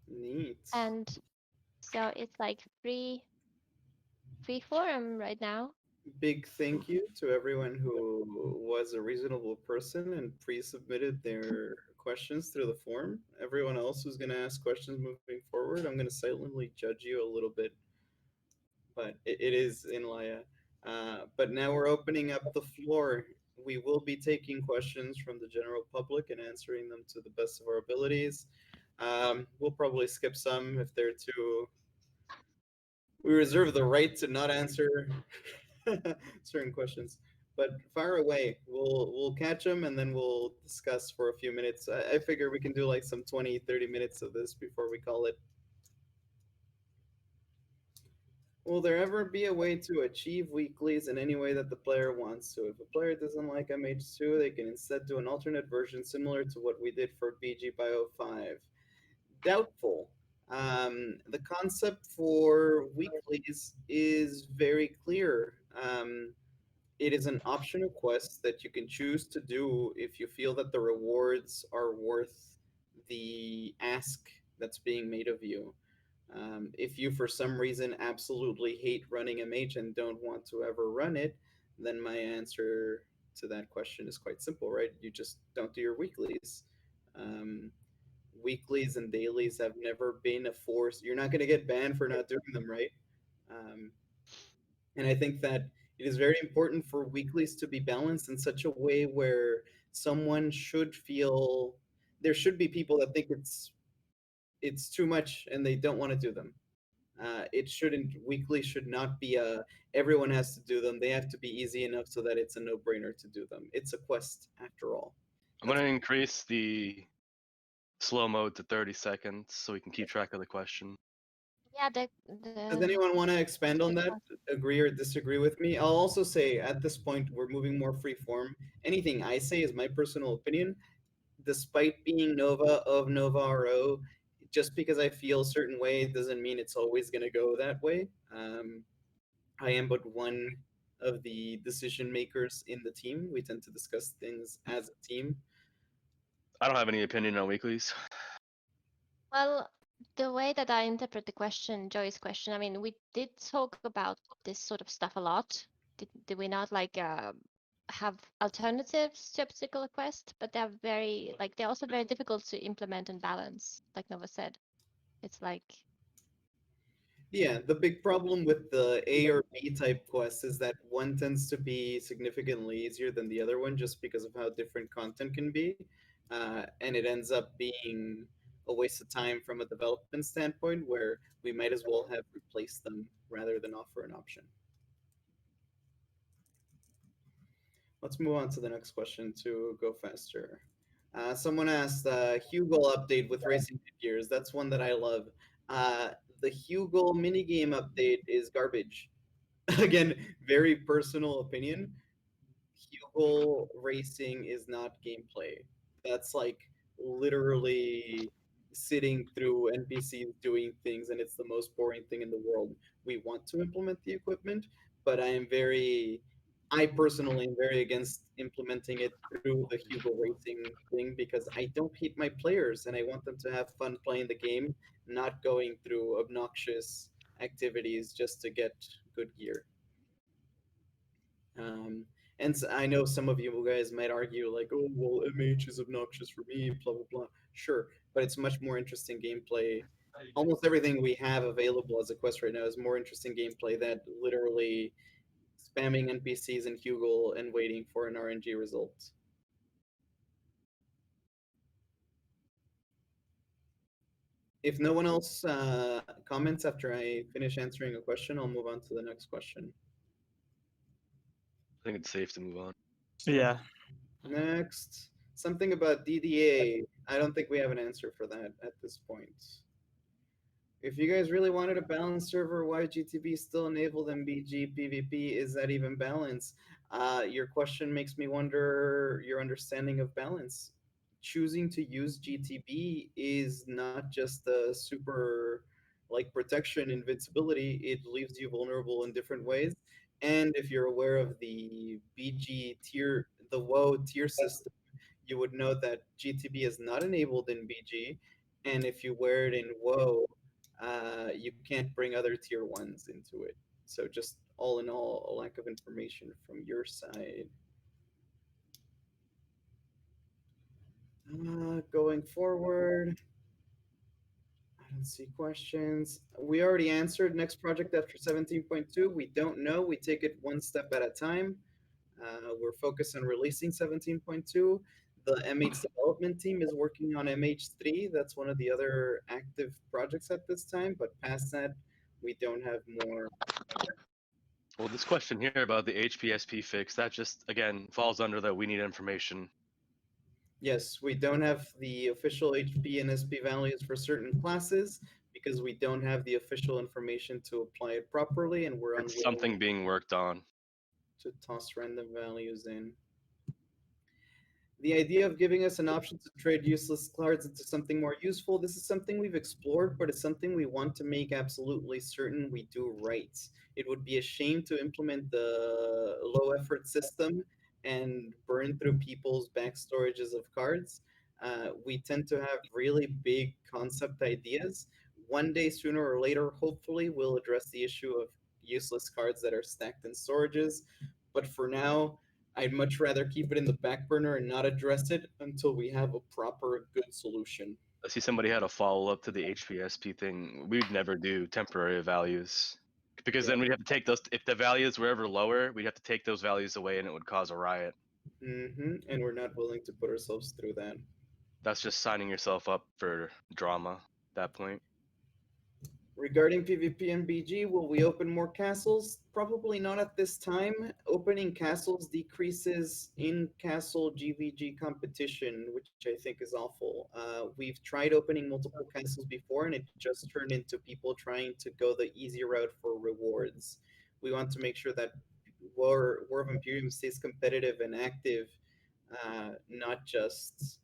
Neat. And so it's like free forum right now. Big thank you to everyone who was a reasonable person and pre-submitted their questions through the form. Everyone else who's going to ask questions moving forward, I'm going to silently judge you a little bit, but it is in Laya. But now we're opening up the floor. We will be taking questions from the general public and answering them to the best of our abilities. We'll probably skip some if they're too. We reserve the right to not answer certain questions, but fire away. We'll catch them and then we'll discuss for a few minutes. I figure we can do like some 20-30 minutes of this before we call it. Will there ever be a way to achieve weeklies in any way that the player wants to? If a player doesn't like MH2, they can instead do an alternate version similar to what we did for BG Bio 5. Doubtful. The concept for weeklies is very clear. It is an optional quest that you can choose to do if you feel that the rewards are worth the ask that's being made of you. If you, for some reason, absolutely hate running MH and don't want to ever run it, then my answer to that question is quite simple, right? You just don't do your weeklies. Weeklies and dailies have never been a force. You're not going to get banned for not doing them, right? And I think that it is very important for weeklies to be balanced in such a way where someone should feel, there should be people that think it's too much and they don't want to do them. Weekly should not be everyone has to do them. They have to be easy enough so that it's a no-brainer to do them. It's a quest after all. I'm gonna increase the slow mode to 30 seconds so we can keep track of the question. Yeah, Does anyone want to expand on that? Agree or disagree with me? I'll also say at this point we're moving more free form. Anything I say is my personal opinion. Despite being Nova of NovaRO, just because I feel a certain way doesn't mean it's always going to go that way. I am but one of the decision makers in the team. We tend to discuss things as a team. I don't have any opinion on weeklies. Well, the way that I interpret the question, Joy's question, I mean, we did talk about this sort of stuff a lot. Did we not like have alternatives to a particular quest? But they're they're also very difficult to implement and balance, like Nova said. It's like Yeah, the big problem with the A or B type quests is that one tends to be significantly easier than the other one just because of how different content can be. And it ends up being a waste of time from a development standpoint where we might as well have replaced them rather than offer an option. Let's move on to the next question to go faster. Someone asked Hugel update with racing figures. That's one that I love. The Hugel minigame update is garbage. Again, very personal opinion. Hugel racing is not gameplay. That's like literally sitting through NPCs doing things, and it's the most boring thing in the world. We want to implement the equipment, but I personally am very against implementing it through the Hugel racing thing because I don't hate my players and I want them to have fun playing the game, not going through obnoxious activities just to get good gear. And I know some of you guys might argue like, oh, well, MH is obnoxious for me, blah, blah, blah. Sure, but it's much more interesting gameplay. Almost everything we have available as a quest right now is more interesting gameplay than literally spamming NPCs in Hugel and waiting for an RNG result. If no one else comments after I finish answering a question, I'll move on to the next question. I think it's safe to move on. Yeah. Next, something about DDA. I don't think we have an answer for that at this point. If you guys really wanted a balanced server, why GTB still enabled MBG PvP? Is that even balance? Your question makes me wonder your understanding of balance. Choosing to use GTB is not just a super like protection invincibility, it leaves you vulnerable in different ways. And if you're aware of the BG tier, the WoE tier system, you would know that GTB is not enabled in BG. And if you wear it in WoE, you can't bring other tier ones into it. So just all in all, a lack of information from your side. Going forward, I don't see questions. We already answered next project after 17.2. We don't know. We take it one step at a time. We're focused on releasing 17.2. The MH development team is working on MH3. That's one of the other active projects at this time. But past that, we don't have more. Well, this question here about the HPSP fix, that just, again, falls under that we need information. Yes, we don't have the official HP and SP values for certain classes because we don't have the official information to apply it properly, and we're It's something being worked on. To toss random values in. The idea of giving us an option to trade useless cards into something more useful, this is something we've explored, but it's something we want to make absolutely certain we do right. It would be a shame to implement the low effort system and burn through people's back storages of cards. We tend to have really big concept ideas. One day, sooner or later, hopefully, we'll address the issue of useless cards that are stacked in storages. But for now, I'd much rather keep it in the back burner and not address it until we have a proper good solution. I see somebody had a follow-up to the HPSP thing. We'd never do temporary values. Because then we'd have to take those, if the values were ever lower, we'd have to take those values away and it would cause a riot. And we're not willing to put ourselves through that. That's just signing yourself up for drama at that point. Regarding PvP and BG, will we open more castles? Probably not at this time. Opening castles decreases in-castle GVG competition, which I think is awful. We've tried opening multiple castles before, and it just turned into people trying to go the easy route for rewards. We want to make sure that War of Imperium stays competitive and active, not just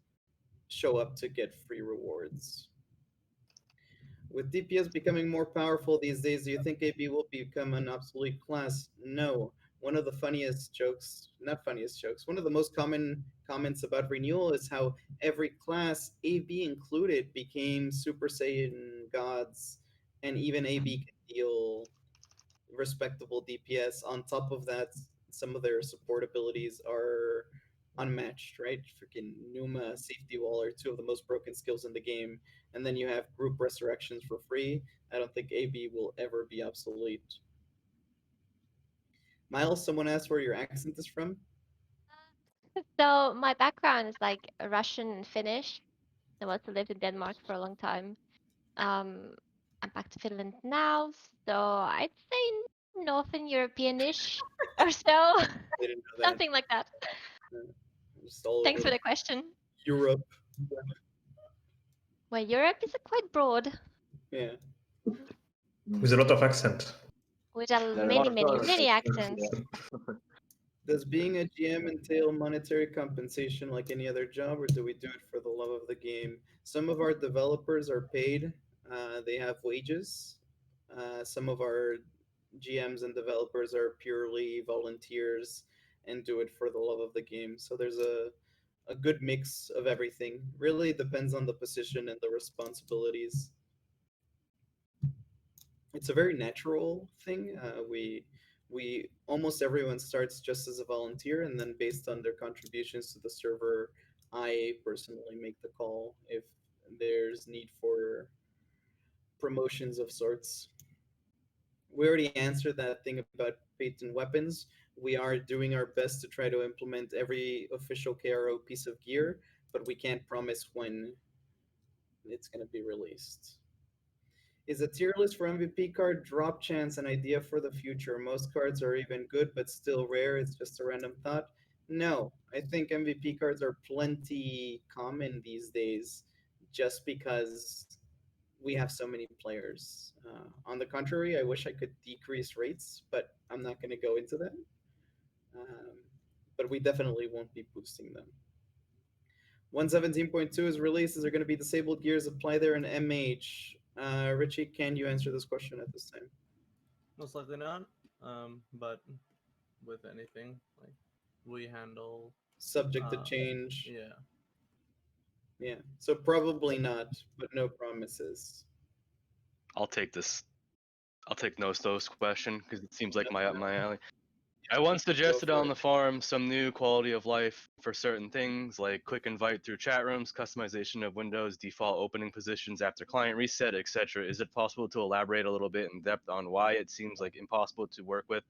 show up to get free rewards. With DPS becoming more powerful these days, do you think AB will become an obsolete class? No. One of the funniest jokes, not funniest jokes, one of the most common comments about renewal is how every class, AB included, became Super Saiyan gods, and even AB can deal respectable DPS. On top of that, some of their support abilities are unmatched, right? Freaking Numa, Safety Wall are two of the most broken skills in the game. And then you have group resurrections for free. I don't think AB will ever be obsolete. Miles, someone asked where your accent is from. So my background is like Russian and Finnish. I also lived in Denmark for a long time. I'm back to Finland now, so I'd say Northern European-ish or so. I didn't know that. Something like that. Just all Thanks over for the question. Europe. Well, Europe is quite broad, Yeah. With a lot of accent. with There many, are many, cars. many accents. Does being a GM entail monetary compensation like any other job, or do we do it for the love of the game? Some of our developers are paid. They have wages. Some of our GMs and developers are purely volunteers and do it for the love of the game. So there's a good mix of everything. Really depends on the position and the responsibilities. It's a very natural thing. We almost everyone starts just as a volunteer, and then based on their contributions to the server, I personally make the call if there's need for promotions of sorts. We already answered that thing about patent weapons. We are doing our best to try to implement every official KRO piece of gear, but we can't promise when it's going to be released. Is a tier list for MVP card drop chance an idea for the future? Most cards are even good, but still rare. It's just a random thought. No, I think MVP cards are plenty common these days just because we have so many players. On the contrary, I wish I could decrease rates, but I'm not going to go into that. But we definitely won't be boosting them. 117.2 is released. Is there going to be disabled gears apply there in MH? Richie, can you answer this question at this time? Most likely not. But with anything, like we handle Subject to change. Yeah. Yeah. So probably not, but no promises. I'll take this. I'll take Nosto's question because it seems like my up my alley. I once suggested on the forum some new quality of life for certain things like quick invite through chat rooms, customization of windows, default opening positions after client reset, etc. Is it possible to elaborate a little bit in depth on why it seems like impossible to work with?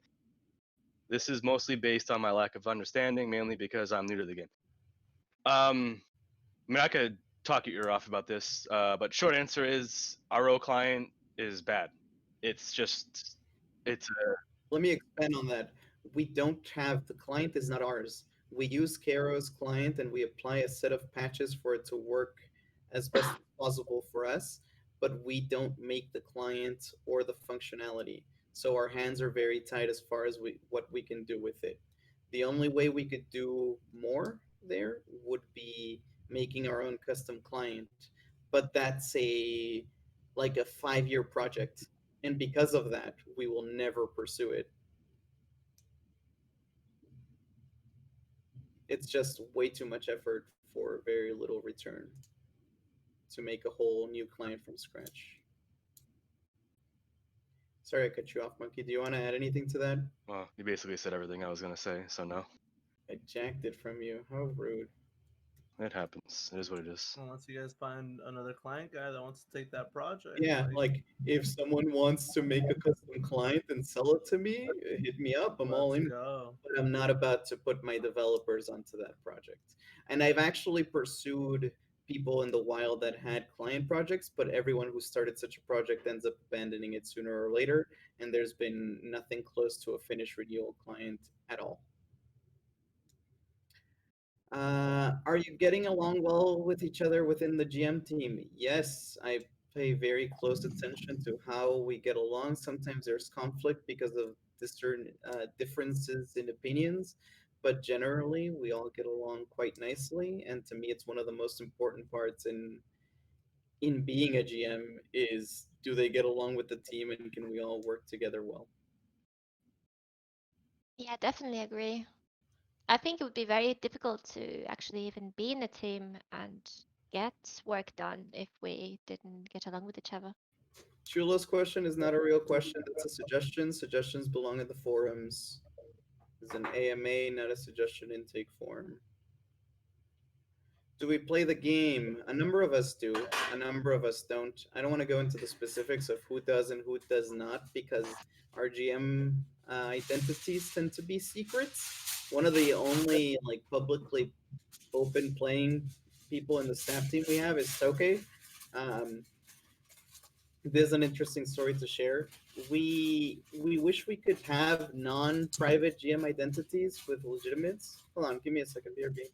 This is mostly based on my lack of understanding, mainly because I'm new to the game. I mean, I could talk your ear off about this, but short answer is RO client is bad. It's just, it's a... Let me expand on that. We don't have, the client is not ours. We use KRO's client and we apply a set of patches for it to work as best as possible for us, but we don't make the client or the functionality. So our hands are very tight as far as what we can do with it. The only way we could do more there would be making our own custom client, but that's like a 5-year project. And because of that, we will never pursue it. It's just way too much effort for very little return to make a whole new client from scratch. Sorry I cut you off, Monkey. Do you want to add anything to that? Well, you basically said everything I was going to say, so no. I jacked it from you. How rude. It happens. It is what it is. Unless you guys find another client guy that wants to take that project. Yeah, like if someone wants to make a custom client and sell it to me, hit me up. I'm all in. But I'm not about to put my developers onto that project. And I've actually pursued people in the wild that had client projects, but everyone who started such a project ends up abandoning it sooner or later, and there's been nothing close to a finished renewal client at all. Are you getting along well with each other within the GM team? Yes, I pay very close attention to how we get along. Sometimes there's conflict because of discern differences in opinions, but generally we all get along quite nicely. And to me, it's one of the most important parts in being a GM is, do they get along with the team and can we all work together well? Yeah, definitely agree. I think it would be very difficult to actually even be in a team and get work done if we didn't get along with each other. Chula's question is not a real question. That's a suggestion. Suggestions belong in the forums. It's an AMA, not a suggestion intake form. Do we play the game? A number of us do. A number of us don't. I don't want to go into the specifics of who does and who does not because our GM identities tend to be secrets. One of the only like publicly open playing people in the staff team we have is Tokei. There's an interesting story to share. We wish we could have non-private GM identities with legitimates. Hold on, give me a second, BRB.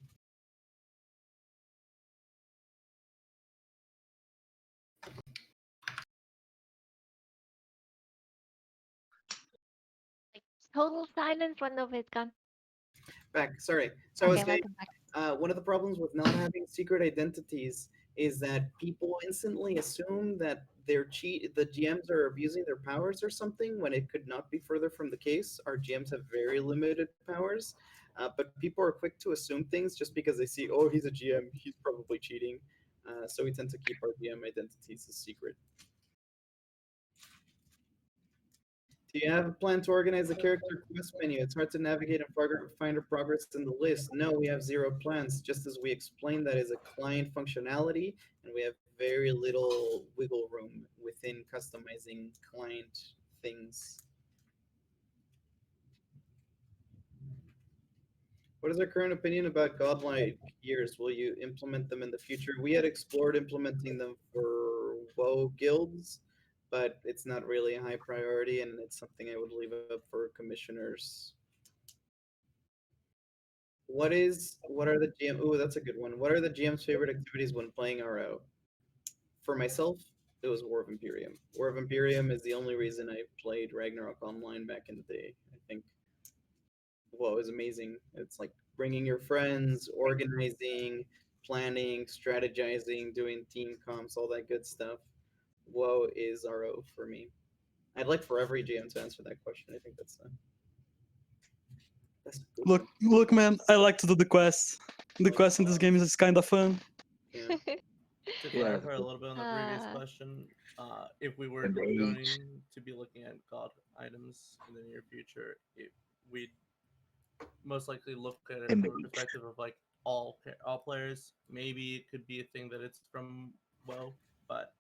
Like total silence when Nova is gone. Back, sorry. So I was Okay, saying, welcome back. one of the problems with not having secret identities is that people instantly assume that the GMs are abusing their powers or something when it could not be further from the case. Our GMs have very limited powers, but people are quick to assume things just because they see, oh, he's a GM, he's probably cheating. So we tend to keep our GM identities a secret. Do you have a plan to organize the character quest menu? It's hard to navigate and find a progress in the list. No, we have zero plans. Just as we explained, that is a client functionality, and we have very little wiggle room within customizing client things. What is our current opinion about Godlike gears? Will you implement them in the future? We had explored implementing them for WoE guilds, but it's not really a high priority, and it's something I would leave up for commissioners. What are the GM? Ooh, that's a good one. What are the GM's favorite activities when playing RO? For myself, it was War of Imperium. War of Imperium is the only reason I played Ragnarok Online back in the day. I think, well, it was amazing. It's like bringing your friends, organizing, planning, strategizing, doing team comps, all that good stuff. WoE is RO for me. I'd like for every GM to answer that question. I think that's a good one. Look, man, I like to do the quests. The quest in this game is kind of fun. Yeah. To clarify a little bit on the previous question, if we were going to be looking at God items in the near future, we'd most likely look at it from the perspective of like all players. Maybe it could be a thing that it's from WoE, but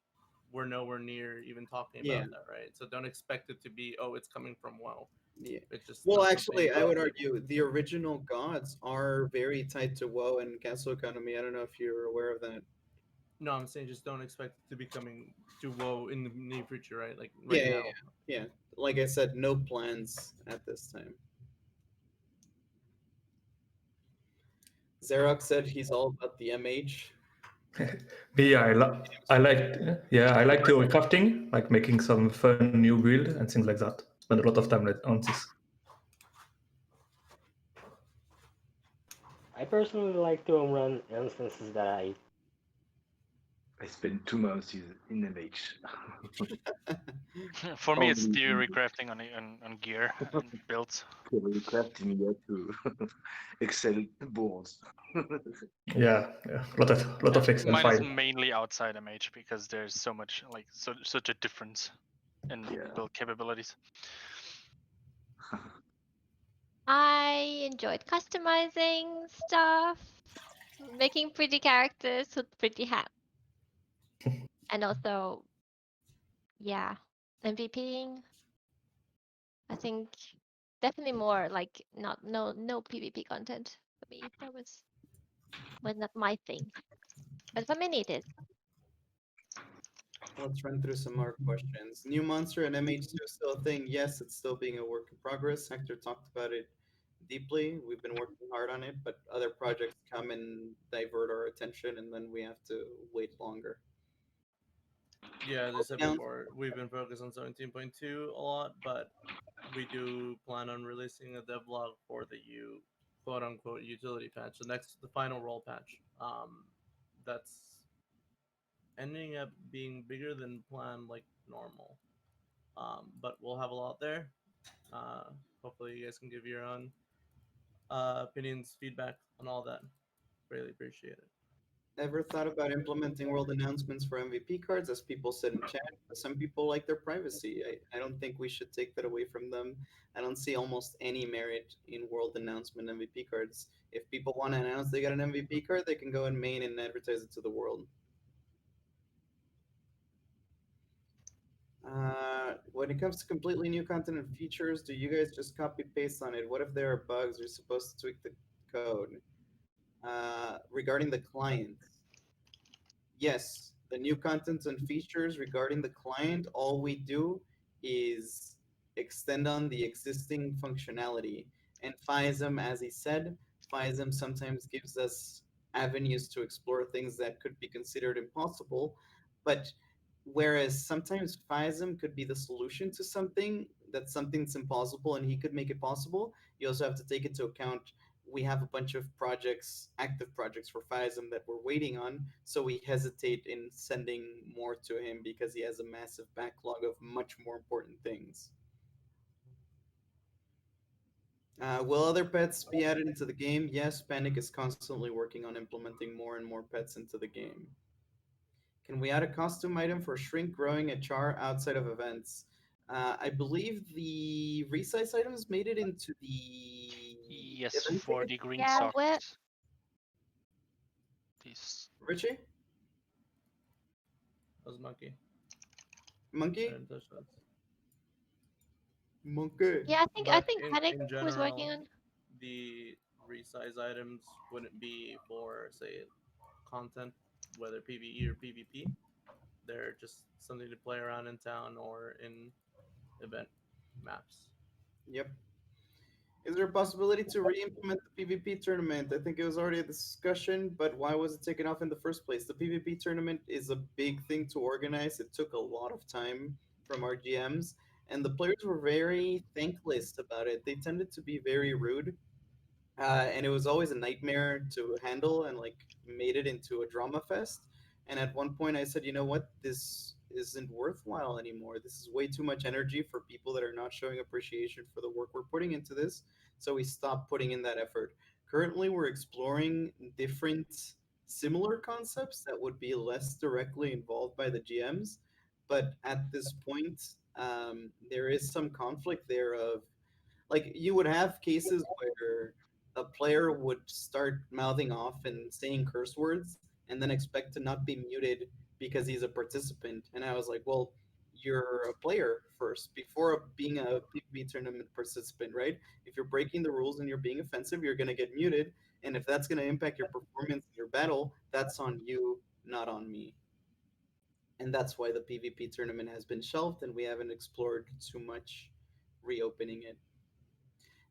we're nowhere near even talking about that, right? So don't expect it to be, oh, it's coming from WoE. Yeah. It's just well, actually, I would argue the original gods are very tied to WoE and castle economy. I don't know if you're aware of that. No, I'm saying just don't expect it to be coming to WoE in the near future, right? Like right now. Yeah. Like I said, no plans at this time. Xerox said he's all about the MH. Me, I like theory crafting, like making some fun new build and things like that. Spend a lot of time on this. I personally like to run instances that I spent 2 months in MH. For me, it's theory crafting on gear and builds. Theory crafting, you have to Excel boards. Yeah, a lot of Excel Mine files. is mainly outside MH because there's so much such a difference in build capabilities. I enjoyed customizing stuff, making pretty characters with pretty hats, and also, yeah, MVPing. I think definitely more like no PvP content for me. That was not my thing. But for many it is. Let's run through some more questions. New monster and MH2 still a thing? Yes, it's still being a work in progress. Hector talked about it deeply. We've been working hard on it, but other projects come and divert our attention, and then we have to wait longer. Yeah, as I said Yeah. before, we've been focused on 17.2 a lot, but we do plan on releasing a devlog for the quote unquote utility patch, the final role patch. That's ending up being bigger than planned, like normal. But we'll have a lot there. Hopefully, you guys can give your own opinions, feedback on all that. Really appreciate it. Ever thought about implementing world announcements for MVP cards, as people said in chat? Some people like their privacy. I don't think we should take that away from them. I don't see almost any merit in world announcement MVP cards. If people want to announce they got an MVP card, they can go in main and advertise it to the world. When it comes to completely new content and features, do you guys just copy paste on it? What if there are bugs? You're supposed to tweak the code. Regarding the client, yes, the new contents and features regarding the client, all we do is extend on the existing functionality. And Phaicm, as he said, Phaicm sometimes gives us avenues to explore things that could be considered impossible, but whereas sometimes Phaicm could be the solution to something's impossible and he could make it possible, you also have to take into account we have a bunch of projects, active projects for Phaicm that we're waiting on, so we hesitate in sending more to him because he has a massive backlog of much more important things. Will other pets be added into the game? Yes, Panic is constantly working on implementing more and more pets into the game. Can we add a costume item for shrink growing a char outside of events? I believe the resize items made it into the Yes, event for ticket? the green Yeah, socks. These. Richie? That was Monkey. Monkey? I didn't touch that. Monkey. Yeah, I But think in Panic was general, working on. the resize items wouldn't be for, say, content, whether PvE or PvP. They're just something to play around in town or in event maps. Yep. Is there a possibility to re-implement the PvP tournament? I think it was already a discussion, but why was it taken off in the first place? The PvP tournament is a big thing to organize. It took a lot of time from our GMs, and the players were very thankless about it. They tended to be very rude, and it was always a nightmare to handle, and like made it into a drama fest. And at one point, I said, you know what, this isn't worthwhile anymore. This is way too much energy for people that are not showing appreciation for the work we're putting into this. So we stopped putting in that effort. Currently, we're exploring different similar concepts that would be less directly involved by the GMs. But at this point, there is some conflict there of, like, you would have cases where a player would start mouthing off and saying curse words and then expect to not be muted because he's a participant. And I was like, well, you're a player first before being a PvP tournament participant, right? If you're breaking the rules and you're being offensive, you're going to get muted. And if that's going to impact your performance in your battle, that's on you, not on me. And that's why the PvP tournament has been shelved and we haven't explored too much reopening it.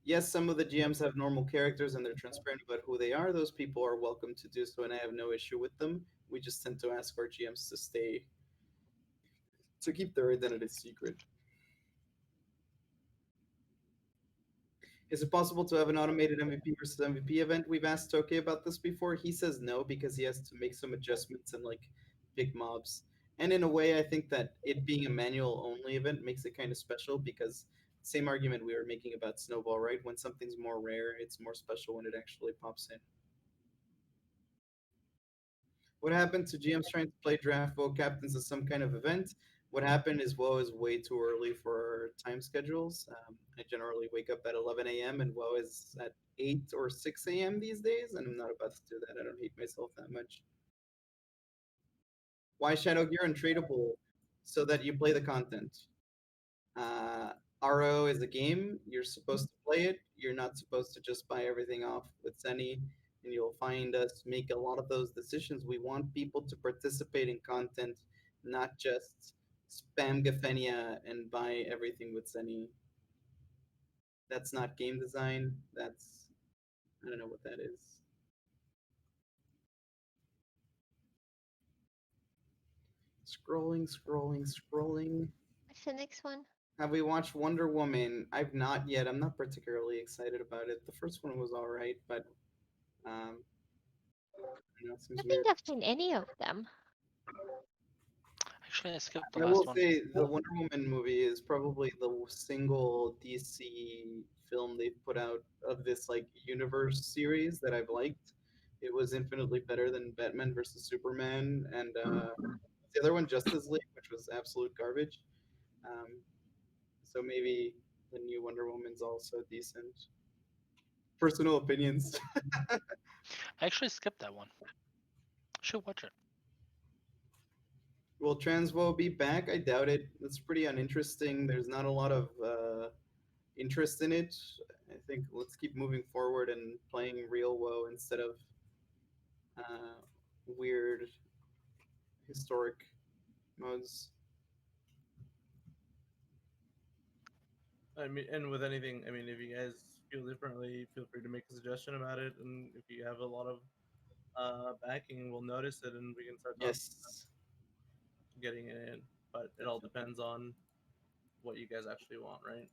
Yes, some of the GMs have normal characters and they're transparent about who they are. Those people are welcome to do so, and I have no issue with them. We just tend to ask our GMs to keep their identity secret. Is it possible to have an automated MVP versus MVP event? We've asked Tokei about this before. He says no because he has to make some adjustments and like pick mobs. And in a way, I think that it being a manual only event makes it kind of special because same argument we were making about Snowball, right? When something's more rare, it's more special when it actually pops in. What happened to GMs trying to play Draft WoE Captains as some kind of event? What happened is WoE is way too early for our time schedules. I generally wake up at 11 a.m. and WoE is at 8 or 6 a.m. these days, and I'm not about to do that. I don't hate myself that much. Why Shadow Gear untradeable? So that you play the content. RO is a game. You're supposed to play it. You're not supposed to just buy everything off with Zenny. and you'll find us make a lot of those decisions. We want people to participate in content, not just spam Gafenia and buy everything with Zenny. That's not game design. That's, I don't know what that is. Scrolling. What's the next one? Have we watched Wonder Woman? I've not yet. I'm not particularly excited about it. The first one was all right, but you know, it I seems don't weird. think I've seen any of them. Actually, I skipped the I last will one. say the Wonder Woman movie is probably the single DC film they've put out of this like universe series that I've liked. It was infinitely better than Batman versus Superman and the other one, Justice League, which was absolute garbage. So maybe the new Wonder Woman's also decent. Personal opinions. I actually skipped that one. Should watch it. Will trans-woe be back? I doubt it. It's pretty uninteresting. There's not a lot of interest in it. I think let's keep moving forward and playing real WoE instead of weird historic modes. I mean, and with anything, I mean, if you guys feel differently, feel free to make a suggestion about it. And if you have a lot of backing, we'll notice it and we can start Yes. getting it in. But it all depends on what you guys actually want, right?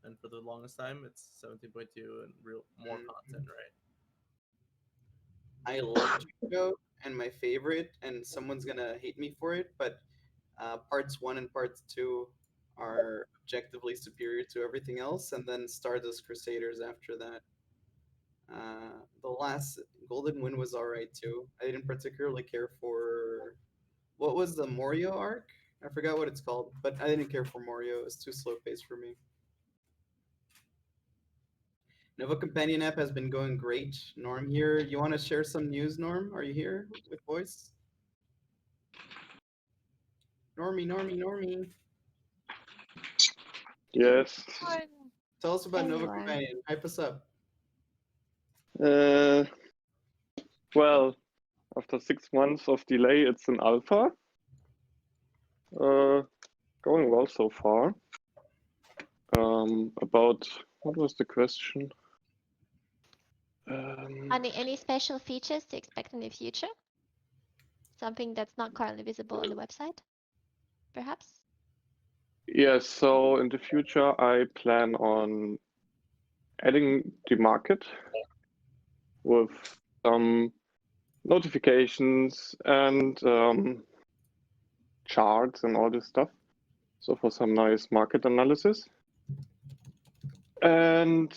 And for the longest time, it's 17.2 and more content, right? I love JoJo and my favorite, and someone's gonna hate me for it, but parts 1 and parts 2 are objectively superior to everything else, and then Stardust Crusaders after that. The last Golden Wind was alright too. I didn't particularly care for what was the Morio arc? I forgot what it's called, but I didn't care for Morio. It was too slow paced for me. Nova Campanion app has been going great. Norm here. You want to share some news, Norm? Are you here with voice? Normie. Yes. Tell us about Nova Everywhere. Campanion. Hype us up. Well, after 6 months of delay, it's an alpha. Going well so far. About what was the question? Any special features to expect in the future? Something that's not currently visible on the website, perhaps? Yes, so in the future, I plan on adding the market with some notifications and charts and all this stuff. So for some nice market analysis. And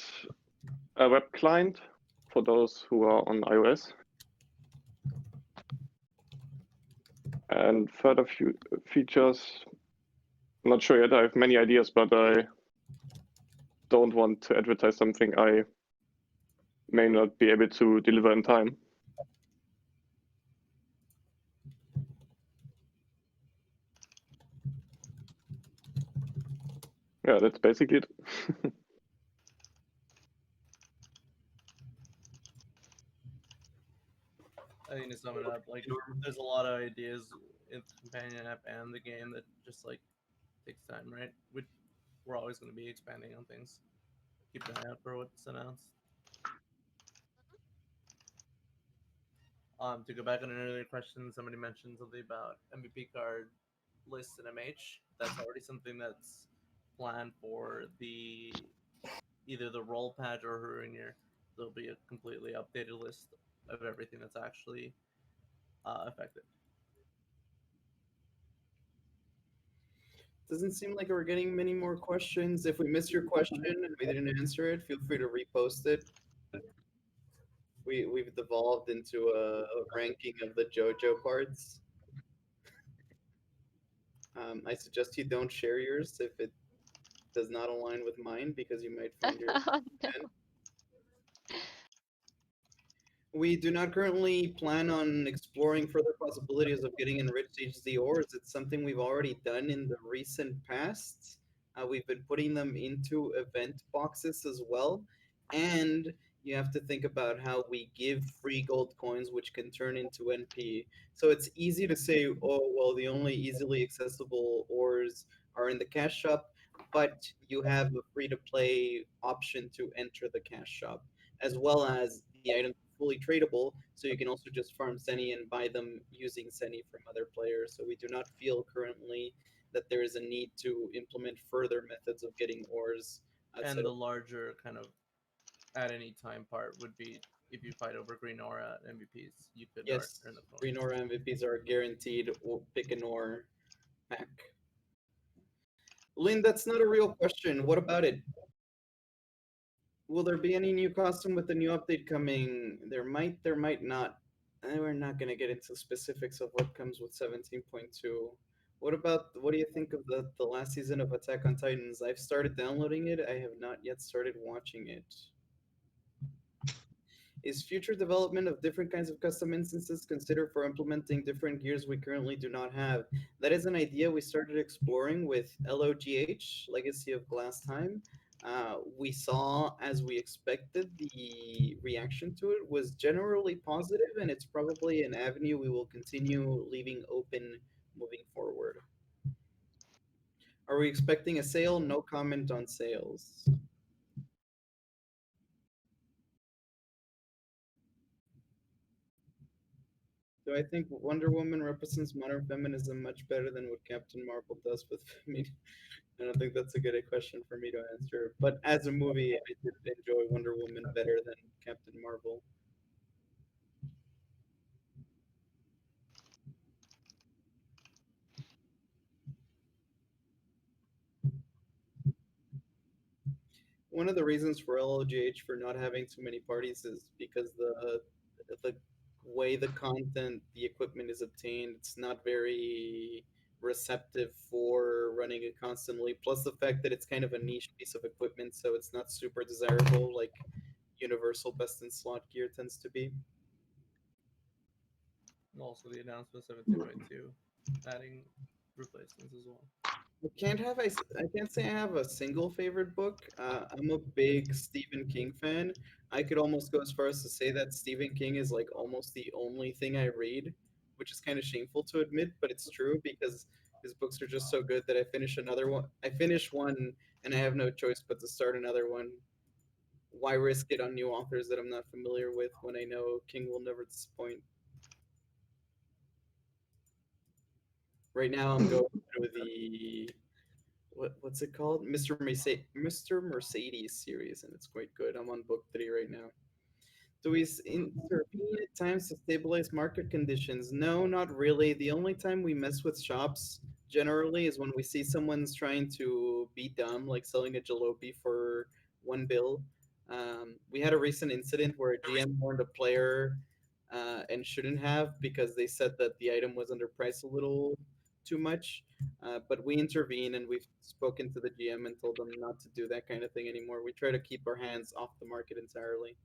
a web client for those who are on iOS. And further features, I'm not sure yet, I have many ideas, but I don't want to advertise something I may not be able to deliver in time. Yeah, that's basically it. I think to sum it up, like there's a lot of ideas in the companion app and the game that just like takes time, right? We're always going to be expanding on things. Keep an eye out for what's announced. To go back on an earlier question, somebody mentioned something about MVP card lists in MH. That's already something that's planned for either the roll patch or Hrungnir. There'll be a completely updated list of everything that's actually affected. Doesn't seem like we're getting many more questions. If we missed your question and we didn't answer it, feel free to repost it. We've devolved into a ranking of the JoJo parts. I suggest you don't share yours if it does not align with mine, because you might find yours. Oh, no. We do not currently plan on exploring further possibilities of getting enriched HZ ores. It's something we've already done in the recent past. We've been putting them into event boxes as well. And you have to think about how we give free gold coins, which can turn into NP. So it's easy to say, oh, well, the only easily accessible ores are in the cash shop, but you have a free to play option to enter the cash shop, as well as the items are fully tradable. So you can also just farm Seni and buy them using Seni from other players. So we do not feel currently that there is a need to implement further methods of getting ores. And the larger kind of at any time part would be if you fight over green aura MVPs, you could Yes, earn the coins. green ore MVPs are guaranteed. We'll pick an ore pack. Lynn, that's not a real question. What about it? Will there be any new costume with the new update coming? There might not. We're not going to get into specifics of what comes with 17.2. What do you think of the last season of Attack on Titans? I've started downloading it. I have not yet started watching it. Is future development of different kinds of custom instances considered for implementing different gears we currently do not have? That is an idea we started exploring with LOGH, Legacy of Glass Time. We saw, as we expected, the reaction to it was generally positive, and it's probably an avenue we will continue leaving open moving forward. Are we expecting a sale? No comment on sales. Do I think Wonder Woman represents modern feminism much better than what Captain Marvel does with feminism? I don't think that's a good question for me to answer. But as a movie, I did enjoy Wonder Woman better than Captain Marvel. One of the reasons for LOGH for not having too many parties is because the way the content, the equipment is obtained, it's not very receptive for running it constantly. Plus the fact that it's kind of a niche piece of equipment, so it's not super desirable like universal best in slot gear tends to be. And also the announcement 17.2 adding replacements as well. I can't say I have a single favorite book. I'm a big Stephen King fan. I could almost go as far as to say that Stephen King is like almost the only thing I read, which is kind of shameful to admit, but it's true because his books are just so good that I finish another one. I finish one and I have no choice but to start another one. Why risk it on new authors that I'm not familiar with when I know King will never disappoint? Right now I'm going through the what's it called? Mr. Mercedes series, and it's quite good. I'm on book 3 right now. Do we intervene at times to stabilize market conditions? No, not really. The only time we mess with shops generally is when we see someone's trying to be dumb, like selling a jalopy for 1 bill. We had a recent incident where a GM warned a player and shouldn't have because they said that the item was underpriced a little too much. But we intervene and we've spoken to the GM and told them not to do that kind of thing anymore. We try to keep our hands off the market entirely.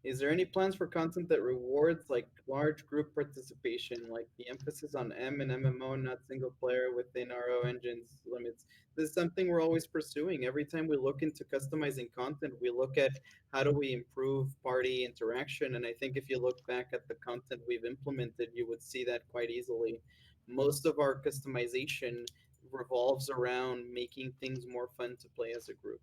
Is there any plans for content that rewards like large group participation, like the emphasis on M and MMO, not single player within RO engines limits? This is something we're always pursuing. Every time we look into customizing content, we look at how do we improve party interaction. And I think if you look back at the content we've implemented, you would see that quite easily. Most of our customization revolves around making things more fun to play as a group.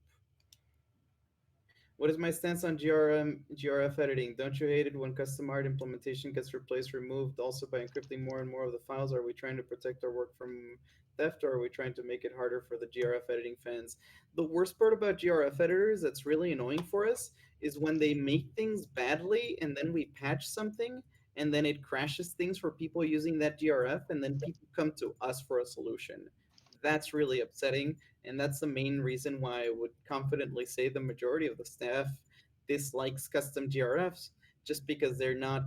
What is my stance on GRF editing? Don't you hate it when custom art implementation gets removed also by encrypting more and more of the files? Are we trying to protect our work from theft, or are we trying to make it harder for the GRF editing fans? The worst part about GRF editors that's really annoying for us is when they make things badly and then we patch something and then it crashes things for people using that GRF and then people come to us for a solution. That's really upsetting, and that's the main reason why I would confidently say the majority of the staff dislikes custom GRFs, just because they're not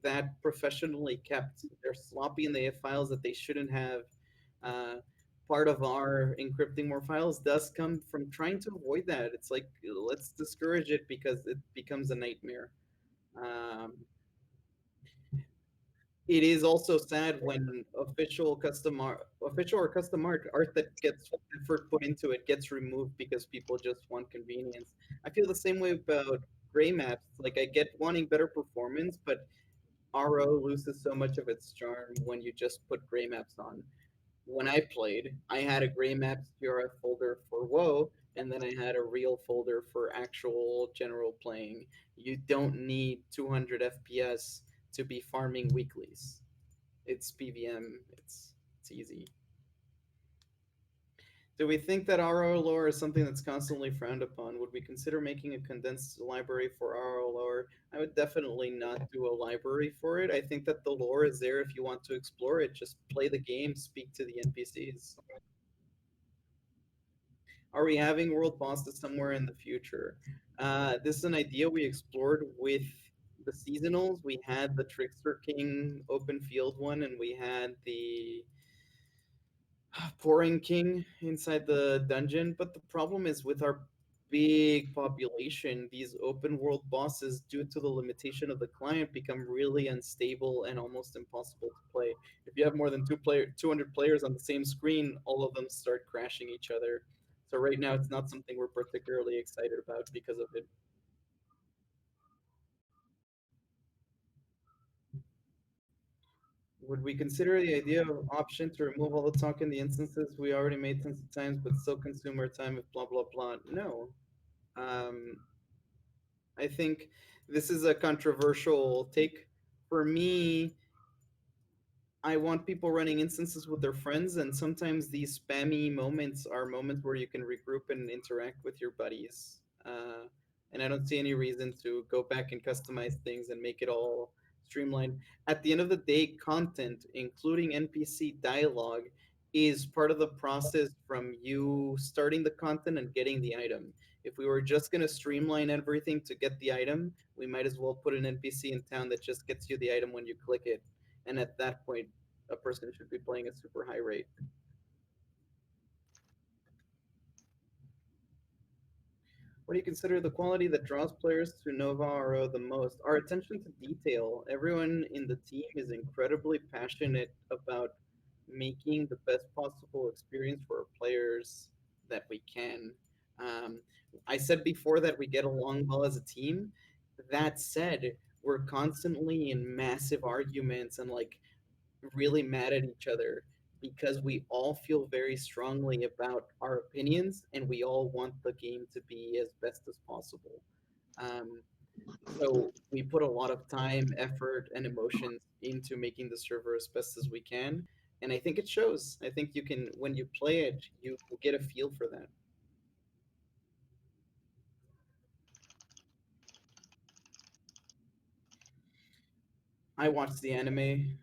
that professionally kept. They're sloppy and they have files that they shouldn't have. Part of our encrypting more files does come from trying to avoid that. It's like, let's discourage it because it becomes a nightmare. It is also sad when official official or custom art that gets effort put into it gets removed because people just want convenience. I feel the same way about gray maps. Like I get wanting better performance, but RO loses so much of its charm when you just put gray maps on. When I played, I had a gray maps TRF folder for WoE, and then I had a real folder for actual general playing. You don't need 200 FPS to be farming weeklies. It's PVM. It's easy. Do we think that RO lore is something that's constantly frowned upon? Would we consider making a condensed library for RO lore? I would definitely not do a library for it. I think that the lore is there if you want to explore it. Just play the game, speak to the NPCs. Are we having world bosses somewhere in the future? This is an idea we explored with the seasonals. We had the Trickster King open field one, and we had the Pouring King inside the dungeon, but the problem is with our big population, these open world bosses, due to the limitation of the client, become really unstable and almost impossible to play. If you have more than 200 players on the same screen, all of them start crashing each other. So right now, it's not something we're particularly excited about because of it. Would we consider the idea of option to remove all the talk in the instances we already made tons of times, but still consume our time with blah, blah, blah? No. I think this is a controversial take. For me, I want people running instances with their friends, and sometimes these spammy moments are moments where you can regroup and interact with your buddies. And I don't see any reason to go back and customize things and make it all streamlined. At the end of the day, content, including NPC dialogue, is part of the process from you starting the content and getting the item. If we were just going to streamline everything to get the item, we might as well put an NPC in town that just gets you the item when you click it. And at that point, a person should be playing at super high rate. What do you consider the quality that draws players to NovaRO the most? Our attention to detail. Everyone in the team is incredibly passionate about making the best possible experience for our players that we can. I said before that we get along well as a team. That said, we're constantly in massive arguments and like really mad at each other because we all feel very strongly about our opinions and we all want the game to be as best as possible. So we put a lot of time, effort, and emotions into making the server as best as we can. And I think it shows. I think you can, when you play it, you will get a feel for that. I watched the anime.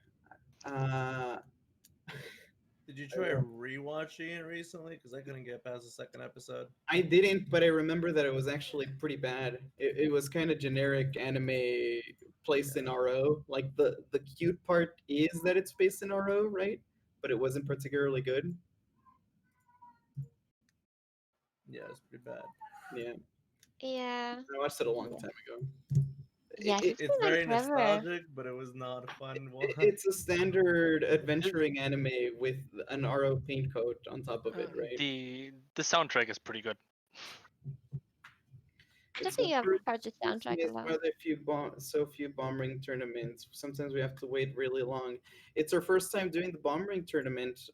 Did you try rewatching it recently? Because I couldn't get past the second episode. I didn't, but I remember that it was actually pretty bad. It was kind of generic anime placed in RO. Like the cute part is that it's based in RO, right? But it wasn't particularly good. Yeah, it's pretty bad. Yeah. Yeah. I watched it a long time ago. Yes, It- It's very forever. nostalgic, but it was not a fun one. It's a standard adventuring anime with an RO paint coat on top of it, right? The soundtrack is pretty good. I think I've heard the soundtrack a lot. So few Bombring tournaments. Sometimes we have to wait really long. It's our first time doing the Bombring tournament.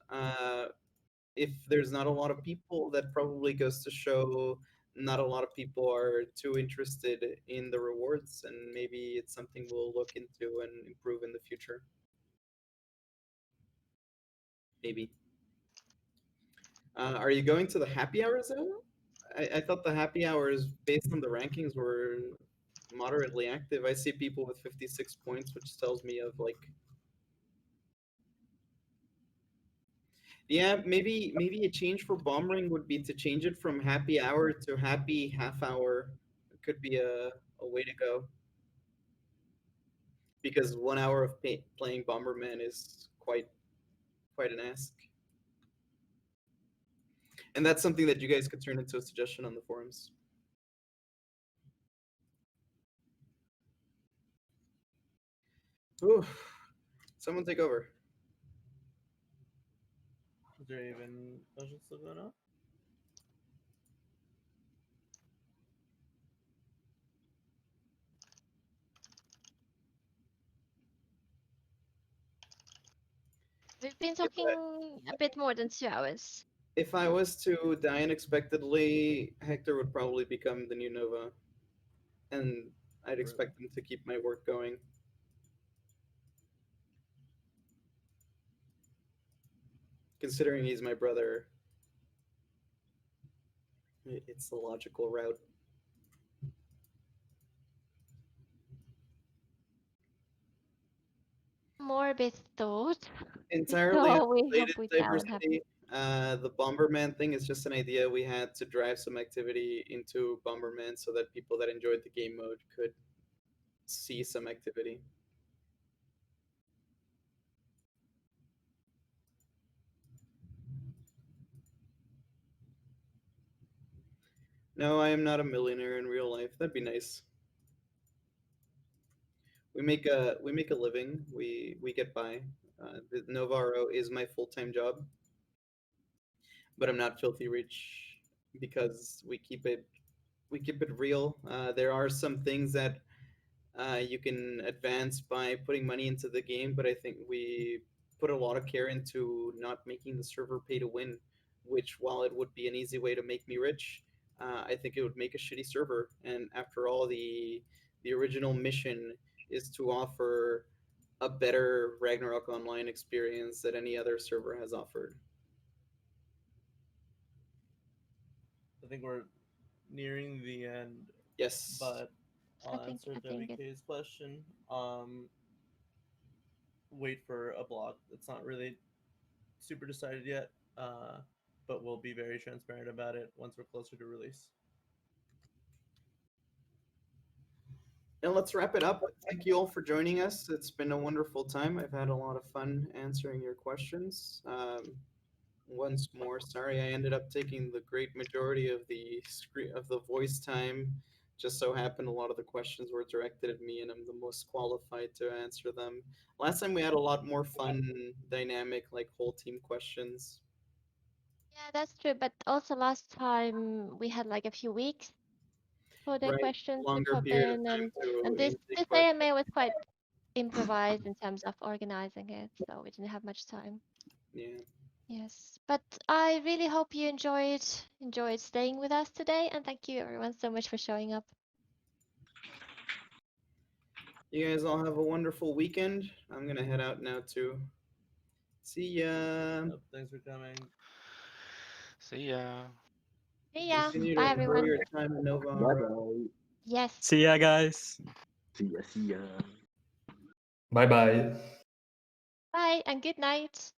If there's not a lot of people, that probably goes to show not a lot of people are too interested in the rewards, and maybe it's something we'll look into and improve in the future. Maybe. Are you going to the happy hours though? I thought the happy hours, based on the rankings, were moderately active. I see people with 56 points, which tells me of like. Yeah, maybe a change for Bombring would be to change it from happy hour to happy half hour. It could be a way to go. Because 1 hour of playing Bomberman is quite an ask. And that's something that you guys could turn into a suggestion on the forums. Ooh, someone take over. Draven question still going on? We've been talking a bit more than 2 hours. If I was to die unexpectedly, Hector would probably become the new Nova, and I'd expect him to keep my work going. Considering he's my brother, it's the logical route. Morbid thought. Entirely So we hope unrelated we die and have diversity. The Bomberman thing is just an idea we had to drive some activity into Bomberman so that people that enjoyed the game mode could see some activity. No, I am not a millionaire in real life. That'd be nice. We make a living. We get by. The NovaRO is my full-time job, but I'm not filthy rich because we keep it real. There are some things that you can advance by putting money into the game, but I think we put a lot of care into not making the server pay to win, which, while it would be an easy way to make me rich, I think it would make a shitty server. And after all, the original mission is to offer a better Ragnarok Online experience that any other server has offered. I think we're nearing the end. Yes. But I'll I think answer it- WK's question. Wait for a block. It's not really super decided yet, but we'll be very transparent about it once we're closer to release. And let's wrap it up. Thank you all for joining us. It's been a wonderful time. I've had a lot of fun answering your questions. Once more, sorry I ended up taking the great majority of the voice time. Just so happened a lot of the questions were directed at me, and I'm the most qualified to answer them. Last time we had a lot more fun, dynamic, like whole team questions. Yeah, that's true. But also last time we had like a few weeks for the Right, questions to longer pop period of in, time to and this intake AMA was quite improvised in terms of organizing it, so we didn't have much time. Yeah. Yes, but I really hope you enjoyed staying with us today, and thank you everyone so much for showing up. You guys all have a wonderful weekend. I'm gonna head out now too. See ya. Thanks for coming. See ya. See ya. Continue Bye to enjoy everyone. your time in NovaRO. Yes. See ya, guys. See ya. Bye bye. Bye and good night.